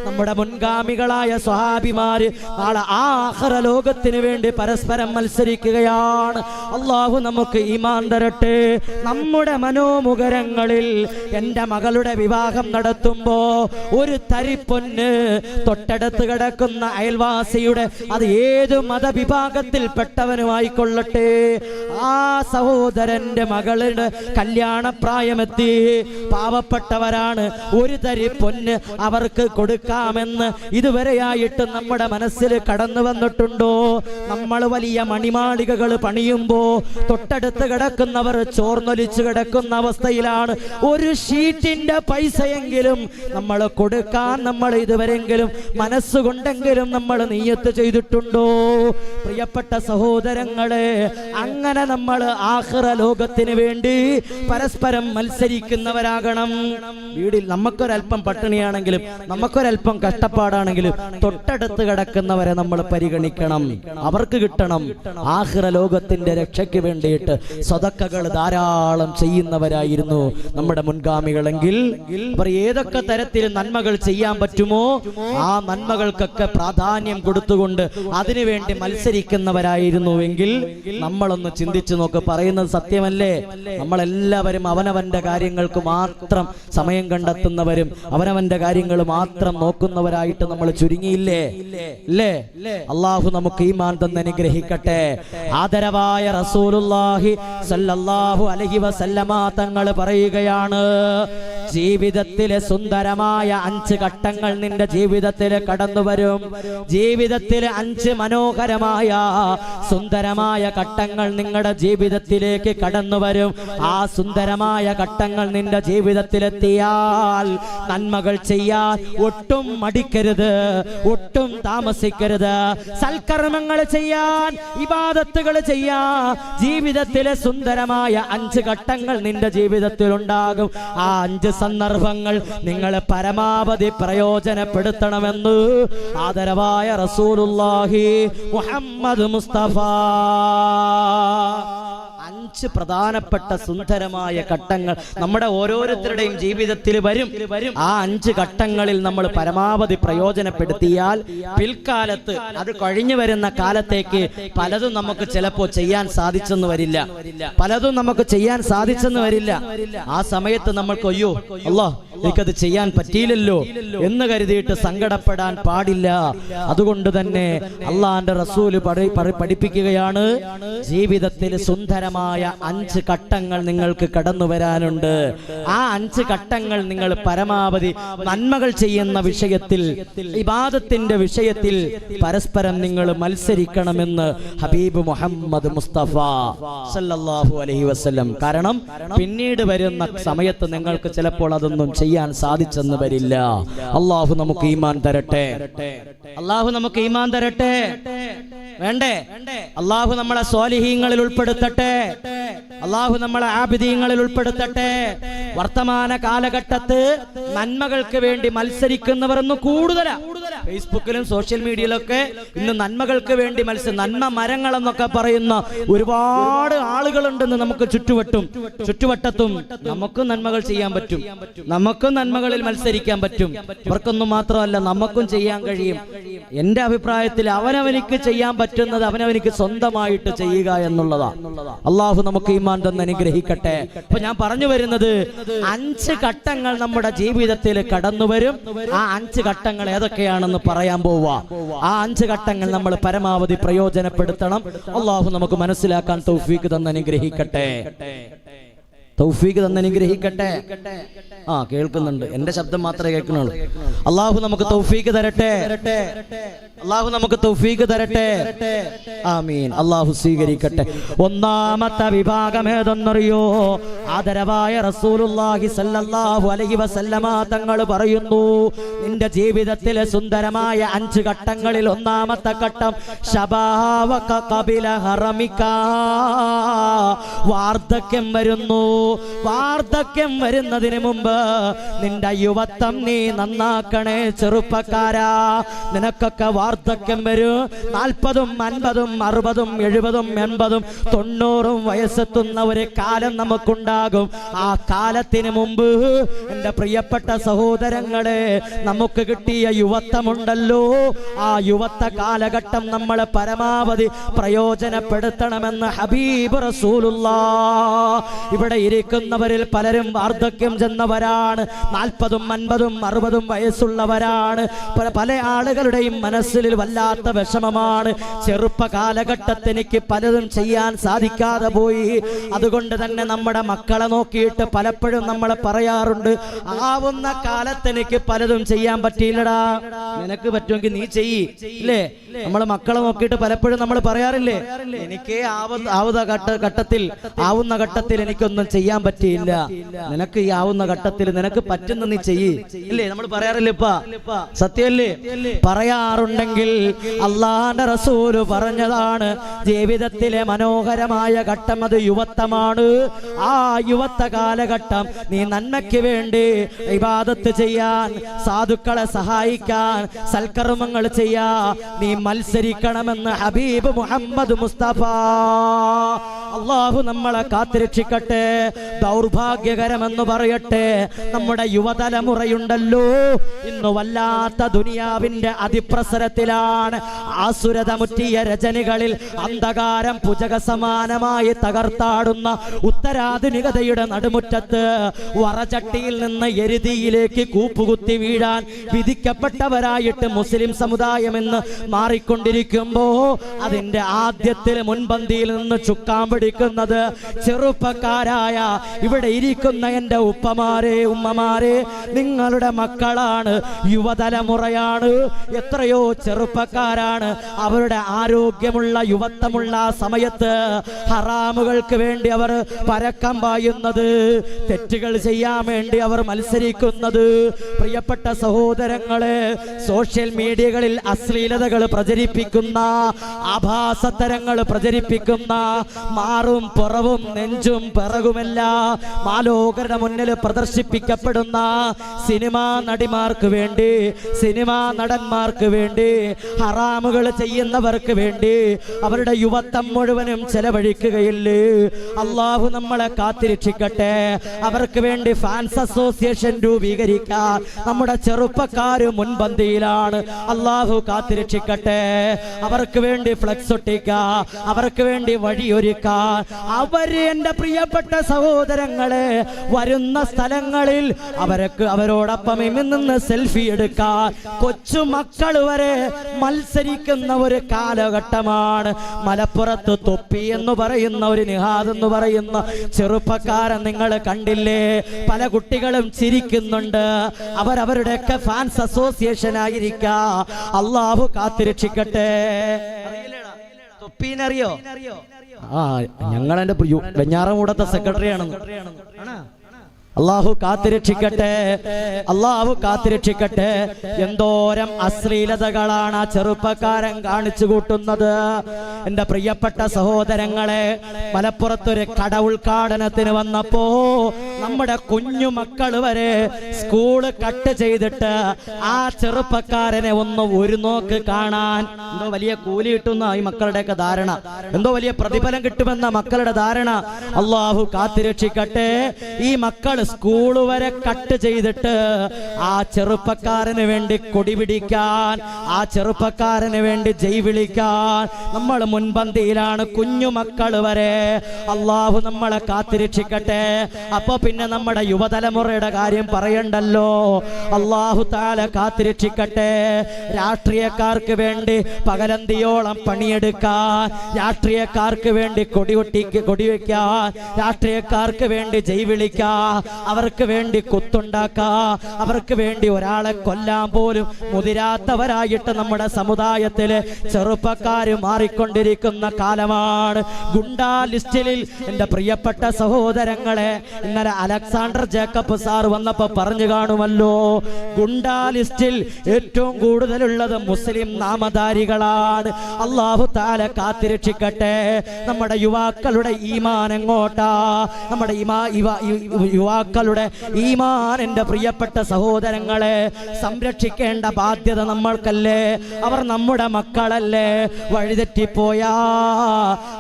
നമ്മുടെ മുൻഗാമികളായ സ്വഹാബിമാര് നാളെ ആഖിറ ലോകത്തിന് വേണ്ടി പരസ്പരം മത്സരിക്കുകയാണ്. അള്ളാഹു നമുക്ക് ഈമാൻ തരട്ടെ. നമ്മുടെ മനോമുഖരങ്ങളിൽ എൻ്റെ മകളുടെ വിവാഹം നടത്തുമ്പോ ഒരു തരിപ്പൊന്ന് തൊട്ടടുത്ത് കിടക്കുന്ന അയൽവാസിയുടെ, അത് ഏത് മതവിഭാഗത്തിൽപ്പെട്ടവനുമായിക്കൊള്ളട്ടെ, ആ സഹോദരന്റെ മകളുടെ കല്യാണപ്രായമെത്തി, പാവപ്പെട്ടവരാണ്, ഒരു തരി പൊന്ന് അവർക്ക് കൊടുക്കാമെന്ന് ഇതുവരെയായിട്ട് നമ്മുടെ മനസ്സിൽ കടന്നു വന്നിട്ടുണ്ടോ? നമ്മൾ വലിയ മണിമാളികകൾ പണിയുമ്പോ തൊട്ടടുത്ത് കിടക്കുന്നവർ ചോർന്നൊലിച്ച് കിടക്കുന്ന അവസ്ഥയിലാണ്. ഒരു ഷീറ്റിന്റെ പൈസയെങ്കിലും നമ്മൾ കൊടുക്കാൻ നമ്മൾ ഇതുവരെങ്കിലും മനസ്സുകൊണ്ടെങ്കിലും നമ്മൾ നിയ്യത്ത് ചെയ്തിട്ടുണ്ടോ? പ്രിയപ്പെട്ട സഹോദരങ്ങളെ, അങ്ങനെ നമ്മൾ ആഖിറ ലോകത്തിന് വേണ്ടി പരസ്പരം മത്സരിക്കുന്നവരാകണം. വീടിൽ നമുക്കൊരൽപ്പം പട്ടിണിയാണെങ്കിലും, നമുക്കൊരൽപ്പം കഷ്ടപ്പാടാണെങ്കിലും തൊട്ടടുത്ത് കിടക്കുന്നവരെ നമ്മൾ പരിഗണിക്കണം. അവർക്ക് കിട്ടണം. ആഖിറ ലോകത്തിന്റെ രക്ഷയ്ക്ക് വേണ്ടിയിട്ട് സദഖകൾ ധാരാളം ചെയ്യുന്നവരായിരുന്നു നമ്മുടെ മുൻഗാമികളെങ്കിൽ അവർ ഏതൊക്കെ തരത്തിൽ നന്മകൾ ചെയ്യാൻ പറ്റുമോ ആ നന്മകൾക്കൊക്കെ പ്രാധാന്യം കൊടുത്തുകൊണ്ട് അതിനുവേണ്ടി മത്സരിക്കുന്നവരായിരുന്നുവെങ്കിൽ നമ്മളൊന്ന് ചിന്തിച്ചു നോക്ക്. പറയുന്നത് സത്യമല്ലേ? നമ്മളെല്ലാവരും അവനവന്റെ കാര്യങ്ങൾക്ക് മാത്രം സമയം കണ്ടെത്തുന്നവരും അവനവന്റെ കാര്യങ്ങൾ മാത്രം നോക്കുന്നവരായിട്ട് നമ്മൾ ചുരുങ്ങിയില്ലേ? അല്ലേ? അള്ളാഹു നമുക്ക് ഈമാൻ തന്ന് അനുഗ്രഹിക്കട്ടെ. ആദരവായ റസൂലുള്ളാഹി സല്ലല്ലാഹു അലൈഹി വസല്ലമ തങ്ങൾ പറയുകയാണ്, ജീവിതത്തിലെ സുന്ദരമായ 5 ഘട്ടങ്ങൾ നിന്റെ ജീവിതത്തിൽ കടന്നു വരും. ജീവിതത്തിലെ 5 മനോഹരമായ സുന്ദരമായ ഘട്ടങ്ങൾ നിങ്ങളുടെ ജീവിതത്തിലേക്ക് കടന്നു വരും. ആ സുന്ദരമായ ഘട്ടങ്ങൾ നിന്റെ ജീവിതത്തിലെത്തിയാൽ നന്മകൾ ചെയ്യാൻ ഒട്ടും മടിക്കരുത്, ഒട്ടും താമസിക്കരുത്. സൽക്കർമ്മങ്ങൾ ചെയ്യാൻ, ഇബാദത്തുകൾ ചെയ്യാൻ ജീവിതത്തിലെ സുന്ദരമായ 5 ഘട്ടങ്ങൾ നിന്റെ ജീവിതത്തിൽ ഉണ്ടാകും. ആ 5 സന്ദർഭങ്ങൾ നിങ്ങൾ പരമാവധി പ്രയോജനപ്പെടുത്തണമെന്ന് ആദരവായ റസൂലുള്ളാഹി മുഹമ്മദ് മുസ്തഫ. 5 പ്രധാനപ്പെട്ട സുന്ദരമായ ഘട്ടങ്ങൾ നമ്മുടെ ഓരോരുത്തരുടെയും ജീവിതത്തിൽ വരും. ആ 5 ഘട്ടങ്ങളിൽ നമ്മൾ പരമാവധി പ്രയോജനപ്പെടുത്തിയാൽ പിൽക്കാലത്ത്, അത് കഴിഞ്ഞു വരുന്ന കാലത്തേക്ക് പലതും നമുക്ക് ചിലപ്പോൾ ചെയ്യാൻ സാധിച്ചെന്ന് വരില്ല, പലതും നമുക്ക് ചെയ്യാൻ സാധിച്ചെന്ന് വരില്ല. ആ സമയത്ത് നമ്മൾക്ക് അയ്യോ അല്ലാഹ് എനിക്കത് ചെയ്യാൻ പറ്റിയില്ലല്ലോ എന്ന് കരുതിയിട്ട് സങ്കടപ്പെടാൻ പാടില്ല. അതുകൊണ്ട് തന്നെ അള്ളാന്റെ റസൂല് പഠിപ്പിക്കുകയാണ്, ജീവിതത്തിൽ സുന്ദരമായ 5 ഘട്ടങ്ങൾ നിങ്ങൾക്ക് കടന്നു വരാനുണ്ട്. ആ 5 ഘട്ടങ്ങൾ നിങ്ങൾ പരമാവധി നന്മകൾ ചെയ്യുന്ന വിഷയത്തിൽ, ഇബാദത്തിന്റെ വിഷയത്തിൽ പരസ്പരം നിങ്ങൾ മത്സരിക്കണമെന്ന് ഹബീബ് മുഹമ്മദ് മുസ്തഫ സല്ലല്ലാഹു അലൈഹി വസല്ലം. കാരണം പിന്നീട് വരുന്ന സമയത്ത് നിങ്ങൾക്ക് ചിലപ്പോൾ അതൊന്നും ചെയ്യാൻ സാധിച്ചെന്ന് വരില്ല. അള്ളാഹു നമുക്ക് ഈമാൻ തരട്ടെ. അള്ളാഹു നമുക്ക് ഈമാൻ തരട്ടെ. വേണ്ടേ? അള്ളാഹു നമ്മളെ സ്വാലിഹീങ്ങളിൽ ഉൾപ്പെടുത്തട്ടെ. അള്ളാഹു നമ്മളെ ആബിദീങ്ങളിൽ ഉൾപ്പെടുത്തട്ടെ. വർത്തമാന കാലഘട്ടത്ത് നന്മകൾക്ക് വേണ്ടി മത്സരിക്കുന്നവർ ഒന്ന് കൂടുതലാ. ഫേസ്ബുക്കിലും സോഷ്യൽ മീഡിയയിലൊക്കെ ഇന്ന് നന്മകൾക്ക് വേണ്ടി നന്മ മരങ്ങൾ എന്നൊക്കെ പറയുന്ന ഒരുപാട് ആളുകളുണ്ടെന്ന് നമുക്ക് ചുറ്റുവട്ടത്തും നമുക്കും നന്മകൾ ചെയ്യാൻ പറ്റും, നമുക്കും നന്മകളിൽ മത്സരിക്കാൻ പറ്റും. അവർക്കൊന്നും മാത്രമല്ല, നമുക്കും ചെയ്യാൻ കഴിയും. എന്റെ അഭിപ്രായത്തിൽ അവനവനിക്ക് ചെയ്യാൻ പറ്റുന്നത് അവനവനിക്ക് സ്വന്തമായിട്ട് ചെയ്യുക എന്നുള്ളതാ. അള്ളാഹു നമുക്ക് ഈമാൻ തന്ന് അനുഗ്രഹിക്കട്ടെ. അപ്പൊ ഞാൻ പറഞ്ഞു വരുന്നത് 5 ഘട്ടങ്ങൾ നമ്മുടെ ജീവിതത്തിൽ കടന്നു വരും. ആ 5 ഘട്ടങ്ങൾ ഏതൊക്കെയാണെന്ന് പറയാൻ പോവാ. ആ 5 ഘട്ടങ്ങൾ നമ്മൾ പരമാവധി പ്രയോജനപ്പെടുത്തണം. അള്ളാഹു നമുക്ക് മനസ്സിലാക്കാൻ തൗഫീഖ് തന്ന് അനുഗ്രഹിക്കട്ടെ. കേൾക്കുന്നുണ്ട്, എന്റെ ശബ്ദം മാത്രമേ കേൾക്കുന്നുള്ളൂ. അള്ളാഹു നമുക്ക് തൗഫീഖ് തരട്ടെ. ആമീൻ. അള്ളാഹു സ്വീകരിക്കട്ടെ. ഒന്നാമത്തെ വിഭാഗം ഏതെന്നറിയോ? ആദരവായ റസൂലുള്ളാഹി സ്വല്ലല്ലാഹു അലൈഹി വസല്ലമ തങ്ങൾ പറയുന്നു, നിന്റെ ജീവിതത്തിലെ സുന്ദരമായ 5 ഘട്ടങ്ങളിൽ ഒന്നാമത്തെ ഘട്ടം ശബാവക ഖബില ഹറമിക. വാർദ്ധക്യം വരുന്നു. വാർദ്ധക്യം വരുന്നതിന് മുമ്പ് നിന്റെ യുവത്വം നീ നന്നാക്കണേ ചെറുപ്പക്കാരാ. നിനക്കൊക്കെ വാർദ്ധക്യം വരും. 40ഉം 50ഉം 60ഉം 70ഉം 80ഉം 90ഉം വയസ്സെത്തുന്ന ഒരു കാലം നമുക്കുണ്ടാകും. ആ കാലത്തിന് മുമ്പ് എൻ്റെ പ്രിയപ്പെട്ട സഹോദരങ്ങളെ, നമുക്ക് കിട്ടിയ യുവത്വമുണ്ടല്ലോ, ആ യുവത്വ കാലഘട്ടം നമ്മൾ പരമാവധി പ്രയോജനപ്പെടുത്തണമെന്ന് ഹബീബ് റസൂലുള്ളാഹ്. ഇവിടെ ഇരിക്കുന്നവരിൽ പലരും വാർദ്ധക്യം ചെന്നവരാണ്. 40ഉം 50ഉം 60ഉം വയസ്സുള്ളവരാണ്. പല ആളുകളുടെയും മനസ്സിൽ വല്ലാത്ത വിഷമമാണ്. ചെറുപ്പ കാലഘട്ടത്തിൽ എനിക്ക് പലതും ചെയ്യാൻ സാധിക്കാതെ പോയി. അതുകൊണ്ട് തന്നെ നമ്മുടെ മക്കളെ നോക്കിയിട്ട് പലപ്പോഴും നമ്മൾ പറയാറുണ്ട്, ആവുന്ന കാലത്ത് എനിക്ക് പലതും ചെയ്യാൻ പറ്റിയില്ലടാ, നിനക്ക് പറ്റുമെങ്കിൽ നീ ചെയ്യ്, ഇല്ലേ? നമ്മളെ മക്കളെ നോക്കിയിട്ട് പലപ്പോഴും നമ്മൾ പറയാറില്ലേ, എനിക്ക് ആവുന്ന ഘട്ടത്തിൽ എനിക്കൊന്നും ചെയ്യാൻ പറ്റിയില്ല, നിനക്ക് ഈ ആവുന്ന ഘട്ടത്തിൽ നിനക്ക് പറ്റുന്ന നീ ചെയ്യ്, ഇല്ലേ? നമ്മൾ പറയാറില്ലേ? സത്യമല്ലേ? പറയാറുണ്ടെങ്കിൽ അള്ളാഹുവിന്റെ റസൂല് പറഞ്ഞതാണ്, ജീവിതത്തിലെ മനോഹരമായ ഘട്ടം അത് യുവത്വമാണ്. ആ യുവത്വ കാലഘട്ടം നീ നന്മയ്ക്ക് വേണ്ടി ഇബാദത്ത് ചെയ്യാൻ, സാധുക്കളെ സഹായിക്കാൻ, സൽക്കർമ്മങ്ങൾ ചെയ്യാ നീ മത്സരിക്കണമെന്ന് ഹബീബ് മുഹമ്മദ് മുസ്തഫ. അള്ളാഹു നമ്മളെ കാത്തിരക്ഷിക്കട്ടെ. ദൗർഭാഗ്യകരമെന്ന് പറയട്ടെ, നമ്മുടെ യുവതലമുറയുണ്ടല്ലോ ഇന്ന് വല്ലാത്ത ദുനിയാവിന്റെ അതിപ്രസരത്തിലാണ്. ആസുരത മുറ്റിയ രചനകളിൽ അന്ധകാരം പുജക സമാനമായി തകർത്താടുന്ന ഉത്തരാധുനികതയുടെ നടുമുറ്റത്ത് വറചട്ടിയിൽ നിന്ന് എരുതിയിലേക്ക് കൂപ്പുകുത്തി വീഴാൻ വിധിക്കപ്പെട്ടവരായിട്ട് മുസ്ലിം സമുദായം എന്ന് മാറിക്കൊണ്ടിരിക്കുമ്പോ അതിന്റെ ആദ്യത്തിൽ മുൻപന്തിയിൽ നിന്ന് ചുക്കാൻ പിടിക്കുന്നത് ചെറുപ്പക്കാരായ ഇവിടെ ഇരിക്കുന്ന എൻ്റെ ഉപ്പമാരെ, ഉമ്മമാരെ, നിങ്ങളുടെ മക്കളാണ്, യുവതലമുറയാണ്. എത്രയോ ചെറുപ്പക്കാരാണ് അവരുടെ ആരോഗ്യമുള്ള യുവത്വമുള്ള സമയത്ത് ഹറാമുകൾക്ക് വേണ്ടി അവർ പരക്കം പായുന്നത്, തെറ്റുകൾ ചെയ്യാൻ വേണ്ടി അവർ മത്സരിക്കുന്നത്. പ്രിയപ്പെട്ട സഹോദരങ്ങളെ, സോഷ്യൽ മീഡിയകളിൽ അശ്ലീലതകൾ പ്രചരിപ്പിക്കുന്ന, ആഭാസത്തരങ്ങൾ പ്രചരിപ്പിക്കുന്ന, മാറും പുറവും നെഞ്ചും പിറകുമല്ല മാലോകരുടെ മുന്നിൽ പ്രദർശിപ്പിക്കപ്പെടുന്ന സിനിമാ നടിമാർക്ക് വേണ്ടി, സിനിമാ നടന്മാർക്ക് വേണ്ടി, ഹറാമുകൾ ചെയ്യുന്നവർക്ക് വേണ്ടി അവരുടെ യുവത്വം മുഴുവനും ചെലവഴിക്കുകയില്ലേ. അള്ളാഹു നമ്മളെ കാത്തിരക്ഷിക്കട്ടെ. അവർക്ക് വേണ്ടി ഫാൻസ് അസോസിയേഷൻ രൂപീകരിക്കാൻ നമ്മുടെ ചെറുപ്പക്കാർ മുൻപന്തിയിലാണ്. അള്ളാഹു കാത്തിരക്ഷിക്കട്ടെ. അവർക്ക് വേണ്ടി ഫ്ലെക്സ് ഒട്ടിക്കാൻ, അവർക്ക് വേണ്ടി വഴിയൊരുക്കാൻ, അവര് എൻ്റെ പ്രിയപ്പെട്ട സഹോദരങ്ങളെ വരുന്ന സ്ഥലങ്ങളിൽ അവരോടൊപ്പം നിന്ന് സെൽഫി എടുക്കാൻ കൊച്ചു മക്കൾ വരെ മത്സരിക്കുന്ന ഒരു കാലഘട്ടമാണ്. മലപ്പുറത്ത് തൊപ്പി എന്ന് പറയുന്ന ഒരു നിഹാദ് എന്ന് പറയുന്ന ചെറുപ്പക്കാരൻ നിങ്ങൾ കണ്ടില്ലേ? പല കുട്ടികളും ചിരിക്കുന്നുണ്ട്. അവരുടെയൊക്കെ ഫാൻസ് അസോസിയേഷൻ ആയിരിക്കാം. അള്ളാഹു കാത്തിരക്ഷിക്കട്ടെ. തൊപ്പീനറിയോ? ഞങ്ങളെന്റെ വെഞ്ഞാറമൂടത്തെ സെക്രട്ടറിയാണ്. അള്ളാഹു കാത്തിരക്ഷിക്കട്ടെ, അള്ളാഹു കാത്തിരക്ഷിക്കട്ടെ. എന്തോരം അശ്ലീലതകളാണ് ആ ചെറുപ്പക്കാരൻ കാണിച്ചു കൂട്ടുന്നത്. എന്റെ പ്രിയപ്പെട്ട സഹോദരങ്ങളെ, മലപ്പുറത്തൊരു കട ഉദ്ഘാടനത്തിന് വന്നപ്പോ നമ്മുടെ കുഞ്ഞു മക്കൾ വരെ സ്കൂള് കട്ട് ചെയ്തിട്ട് ആ ചെറുപ്പക്കാരനെ ഒന്ന് ഒരു നോക്ക് കാണാൻ, എന്തോ വലിയ കൂലി കിട്ടുന്ന ഈ മക്കളുടെയൊക്കെ ധാരണ, എന്തോ വലിയ പ്രതിഫലം കിട്ടുമെന്ന മക്കളുടെ ധാരണ. അള്ളാഹു കാത്തിരക്ഷിക്കട്ടെ. ഈ മക്കൾ സ്കൂള് വരെ കട്ട് ചെയ്തിട്ട് ആ ചെറുപ്പക്കാരന് വേണ്ടി കൊടി പിടിക്കാൻ, ആ ചെറുപ്പക്കാരന് വേണ്ടി ജയ് വിളിക്കാൻ നമ്മൾ മുൻപന്തിയിലാണ്, കുഞ്ഞു മക്കൾ വരെ. അള്ളാഹു നമ്മളെ കാത്തിരക്ഷിക്കട്ടെ. അപ്പൊ പിന്നെ നമ്മുടെ യുവതലമുറയുടെ കാര്യം പറയണ്ടല്ലോ. അള്ളാഹു തആല കാത്തിരക്ഷിക്കട്ടെ. രാഷ്ട്രീയക്കാർക്ക് വേണ്ടി പകലന്തിയോളം പണിയെടുക്കാൻ, രാഷ്ട്രീയക്കാർക്ക് വേണ്ടി കൊടിവെക്കാൻ, രാഷ്ട്രീയക്കാർക്ക് വേണ്ടി ജയ് വിളിക്കാൻ, അവർക്ക് വേണ്ടി കുത്തുണ്ടാക്കാൻ, അവർക്ക് വേണ്ടി ഒരാളെ കൊല്ലാൻ പോലും മുതിരാത്തവരായിട്ട് നമ്മുടെ സമുദായത്തിലെ ചെറുപ്പക്കാർ മാറിക്കൊണ്ടിരിക്കുന്ന കാലമാണ്. ഗുണ്ടാ ലിസ്റ്റിൽ എന്റെ പ്രിയപ്പെട്ട സഹോദരങ്ങളെ, ഇന്നലെ അലക്സാണ്ടർ ജേക്കബ് സാർ വന്നപ്പോ പറഞ്ഞു കാണുമല്ലോ, ഗുണ്ടാ ലിസ്റ്റിൽ ഏറ്റവും കൂടുതലുള്ളത് മുസ്ലിം നാമധാരികളാണ്. അല്ലാഹു തആല കാത്തിരക്ഷിക്കട്ടെ. നമ്മുടെ യുവാക്കളുടെ ഈമാൻ എങ്ങോട്ടാ? നമ്മുടെ യുവാക്കളുടെ ഈമാൻ എന്റെ പ്രിയപ്പെട്ട സഹോദരങ്ങളെ സംരക്ഷിക്കേണ്ട ബാധ്യത നമ്മൾക്കല്ലേ? അവർ നമ്മുടെ മക്കളല്ലേ? വഴിതെറ്റിപ്പോയാ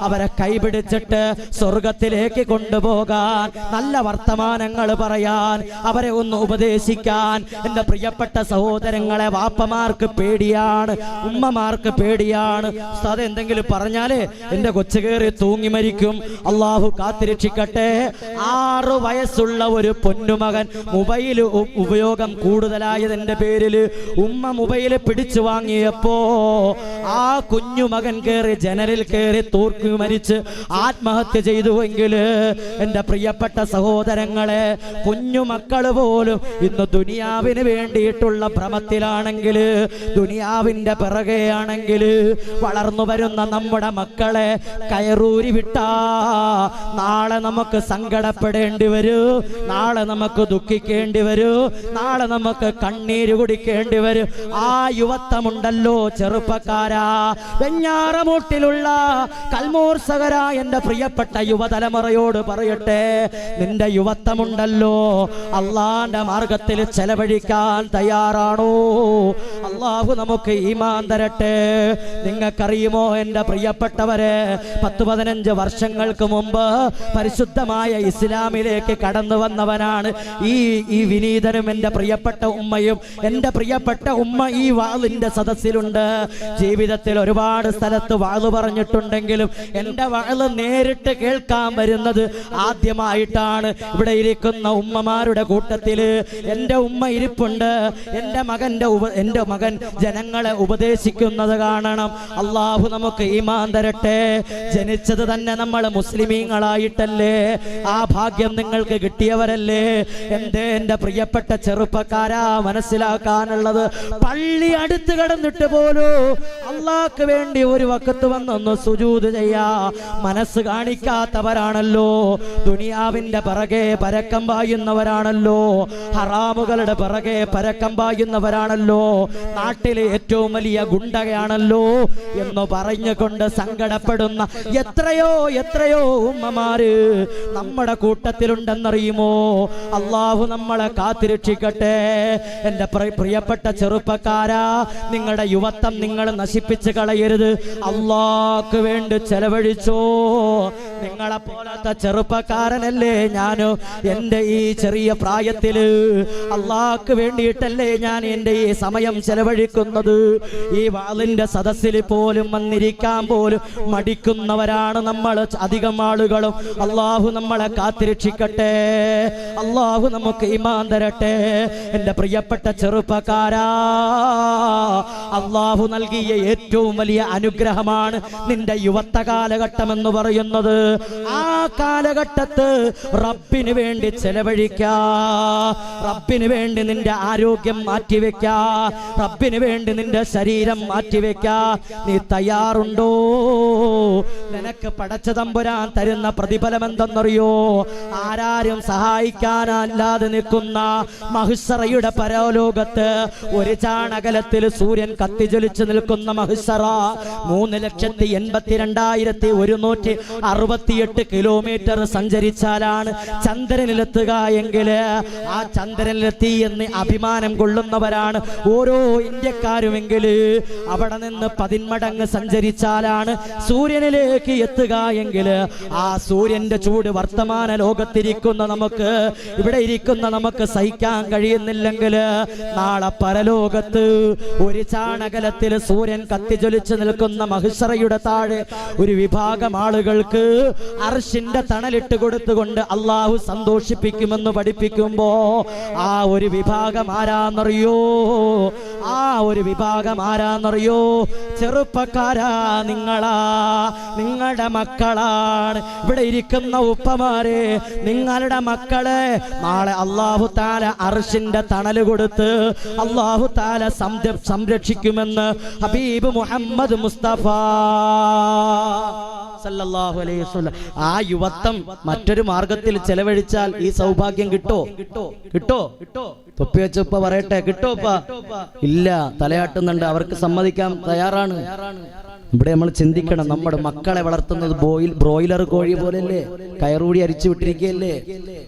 അവരെ കൈപിടിച്ചിട്ട് സ്വർഗത്തിലേക്ക് കൊണ്ടുപോകാൻ, നല്ല വർത്തമാനങ്ങൾ പറയാൻ, അവരെ ഒന്ന് ഉപദേശിക്കാൻ എന്റെ പ്രിയപ്പെട്ട സഹോദരങ്ങളെ വാപ്പമാർക്ക് പേടിയാണ്, ഉമ്മമാർക്ക് പേടിയാണ്. ഉസ്താദ് എന്തെങ്കിലും പറഞ്ഞാലേ എന്റെ കൊച്ചു കയറി തൂങ്ങി മരിക്കും. അള്ളാഹു കാത്തിരക്ഷിക്കട്ടെ. 6 വയസ്സുള്ള ഒരു പൊന്നുമകൻ മൊബൈൽ ഉപയോഗം കൂടുതലായതിന്റെ പേരിൽ ഉമ്മ മൊബൈൽ പിടിച്ചു വാങ്ങിയപ്പോ ആ കുഞ്ഞുമകൻ കയറി ജനലിൽ കയറി തൂർക്കി മരിച്ച് ആത്മഹത്യ ചെയ്തുവെങ്കിൽ എന്റെ പ്രിയപ്പെട്ട സഹോദരങ്ങളെ, കുഞ്ഞുമക്കള് പോലും ഇന്ന് ദുനിയാവിന് വേണ്ടിയിട്ടുള്ള ഭ്രമത്തിലാണെങ്കിൽ, ദുനിയാവിന്റെ പിറകെയാണെങ്കിൽ, വളർന്നു വരുന്ന നമ്മുടെ മക്കളെ കയറൂരി വിട്ടാ നാളെ നമുക്ക് സങ്കടപ്പെടേണ്ടി വരൂ, നാളെ നമുക്ക് ദുഃഖിക്കേണ്ടി വരൂ, നാളെ നമുക്ക് കണ്ണീര് കുടിക്കേണ്ടി വരും. ആ യുവത്വമുണ്ടല്ലോ ചെറുപ്പക്കാരാ, വെഞ്ഞാറമൂട്ടിലുള്ള കൽമൂർസകര എന്റെ പ്രിയപ്പെട്ട യുവതലമുറയോട് പറയട്ടെ, നിന്റെ യുവത്വമുണ്ടല്ലോ, അള്ളാന്റെ മാർഗത്തിൽ ചെലവഴിക്കാൻ തയ്യാറാണോ? അള്ളാഹു നമുക്ക് ഈമാൻ തരട്ടെ. നിങ്ങൾക്കറിയുമോ എന്റെ പ്രിയപ്പെട്ടവരെ, 10-15 വർഷങ്ങൾക്ക് മുമ്പ് പരിശുദ്ധമായ ഇസ്ലാമിലേക്ക് കടന്നു വന്നവനാണ് ഈ വിനീതനും എന്റെ പ്രിയപ്പെട്ട ഉമ്മയും. എന്റെ പ്രിയപ്പെട്ട ഉമ്മ ഈ വാളിന്റെ സദസ്സിലുണ്ട്. ജീവിതത്തിൽ ഒരുപാട് സ്ഥലത്ത് വാള് പറഞ്ഞിട്ടുണ്ടെങ്കിലും എന്റെ വാള് നേരിട്ട് കേൾക്കാൻ വരുന്നത് ആദ്യമായിട്ടാണ്. ഇവിടെ ഇരിക്കുന്ന ഉമ്മമാരുടെ കൂട്ടത്തില് എന്റെ ഉമ്മ ഇരിപ്പുണ്ട്. എന്റെ മകൻ ജനങ്ങളെ ഉപദേശിക്കുന്നത് കാണണം. അള്ളാഹു നമുക്ക് ഈമാൻ തരട്ടെ. ജനിച്ചത് തന്നെ നമ്മൾ മുസ്ലിമീങ്ങളായിട്ടല്ലേ? ആ ഭാഗ്യം നിങ്ങൾക്ക് കിട്ടിയവരല്ലേ? എന്റെ പ്രിയപ്പെട്ട ചെറുപ്പക്കാരാ, മനസ്സിലാക്കാനുള്ളത്, പള്ളി അടുത്ത് കടന്നിട്ട് പോലും അള്ളാഹ്ക്ക് വേണ്ടി ഒരു വക്കത്ത് വന്നൊന്ന് സുജൂദ് ചെയ്യാ മനസ്സ് കാണിക്കാത്തവരാണല്ലോ. ദുനിയാവിന്റെ പിറകെ പരക്കം പായുന്നവരാണല്ലോ. ഹറാമുകളുടെ പിറകെ പരക്കം പായുന്നവരാണല്ലോ. നാട്ടിലെ ഏറ്റവും വലിയ ഗുണ്ടയാണല്ലോ എന്ന് പറഞ്ഞുകൊണ്ട് സങ്കടപ്പെടുന്ന എത്രയോ ഉമ്മമാര് നമ്മുടെ കൂട്ടത്തിലുണ്ടെന്നറിയുമോ? അള്ളാഹു നമ്മളെ കാത്തിരക്ഷിക്കട്ടെ. എന്റെ പ്രിയപ്പെട്ട ചെറുപ്പക്കാരാ, നിങ്ങളുടെ യുവത്വം നിങ്ങൾ നശിപ്പിച്ച് കളയരുത്. അള്ളാഹ്ക്ക് വേണ്ടി ചെലവഴിച്ചോ. നിങ്ങളെ പോലത്തെ ചെറുപ്പക്കാരനല്ലേ ഞാനോ? എന്റെ ഈ ചെറിയ പ്രായത്തില് അള്ളാഹ്ക്ക് വേണ്ടിയിട്ടല്ലേ ഞാൻ എന്റെ ഈ സമയം ചെലവഴിക്കുന്നത്. ഈ വാളിന്റെ സദസ്സിൽ പോലും വന്നിരിക്കാൻ പോലും മടിക്കുന്നവരാണ് നമ്മൾ അധികം ആളുകളും. അള്ളാഹു നമ്മളെ കാത്തിരക്ഷിക്കട്ടെ. അള്ളാഹു നമുക്ക് ഈമാൻ തരട്ടെ. എന്റെ പ്രിയപ്പെട്ട ചെറുപ്പക്കാരാ, അള്ളാഹു നൽകിയ ഏറ്റവും വലിയ അനുഗ്രഹമാണ് നിന്റെ യുവത്വ കാലഘട്ടം എന്ന് പറയുന്നത്. ആ കാലഘട്ടത്ത് റബ്ബിന് വേണ്ടി ചെലവഴിക്കാ, റബ്ബിന് വേണ്ടി നിന്റെ ആരോഗ്യം മാറ്റിവെക്കാ, റബ്ബിന് വേണ്ടി നിന്റെ ശരീരം മാറ്റിവെക്കാ. നീ തയ്യാറുണ്ടോ? നിനക്ക് പടച്ച തമ്പുരാൻ തരുന്ന പ്രതിഫലം എന്തെന്നറിയോ? ആരാരും സഹായം സഹായിക്കാനല്ലാതെ നിൽക്കുന്ന മഹ്ശറയുടെ പരലോകത്ത് ഒരു ചാണകലത്തിൽ സൂര്യൻ കത്തിജ്വലിച്ച് നിൽക്കുന്ന മഹ്ശറ 3,82,168 കിലോമീറ്റർ സഞ്ചരിച്ചാലാണ് ചന്ദ്രനിലെത്തുക എങ്കിൽ ആ ചന്ദ്രനിലെത്തി എന്ന് അഭിമാനം കൊള്ളുന്നവരാണ് ഓരോ ഇന്ത്യക്കാരുമെങ്കിൽ അവിടെ നിന്ന് 10 മടങ്ങ് സഞ്ചരിച്ചാലാണ് സൂര്യനിലേക്ക് എത്തുക എങ്കിൽ ആ സൂര്യന്റെ ചൂട് വർത്തമാന ലോകത്തിരിക്കുന്ന നമുക്ക്, ഇവിടെ ഇരിക്കുന്ന നമുക്ക് സഹിക്കാൻ കഴിയുന്നില്ലെങ്കിൽ നാളെ പരലോകത്ത് ഒരു ചാണകലത്തിൽ സൂര്യൻ കത്തിജ്വലിച്ച് നിൽക്കുന്ന മഹ്ശറയുടെ താഴെ ഒരു വിഭാഗം ആളുകൾക്ക് അർശിന്റെ തണലിട്ട് കൊടുത്തുകൊണ്ട് അള്ളാഹു സന്തോഷിപ്പിക്കുമെന്ന് പഠിപ്പിക്കുമ്പോ ആ ഒരു വിഭാഗം ആരാന്നറിയോ? ആ ഒരു വിഭാഗം ആരാന്നറിയോ? ചെറുപ്പക്കാരാ, നിങ്ങളുടെ മക്കളാണ്. ഇവിടെ ഇരിക്കുന്ന ഉപ്പമാരെ, നിങ്ങളുടെ മക്കളെ നാളെ അല്ലാഹു തആല അർശിന്റെ തണല് കൊടുത്ത് അല്ലാഹു തആല സംരക്ഷിക്കുമെന്ന് ഹബീബ് മുഹമ്മദ് മുസ്തഫ സല്ലല്ലാഹു അലൈഹി വസല്ലം. ആ യുവത്വം മറ്റൊരു മാർഗത്തിൽ ചെലവഴിച്ചാൽ ഈ സൗഭാഗ്യം കിട്ടോ? തൊപ്പി വെച്ചപ്പ പറയട്ടെ, കിട്ടോപ്പ? ഇല്ല, തലയാട്ടുന്നുണ്ട്. അവർക്ക് സമ്മതിക്കാൻ തയ്യാറാണ്. ഇവിടെ നമ്മൾ ചിന്തിക്കണം, നമ്മുടെ മക്കളെ വളർത്തുന്നത് ബ്രോയിലർ കോഴി പോലെയല്ലേ? കയറൂടി അരിച്ചു വിട്ടിരിക്കുകയല്ലേ?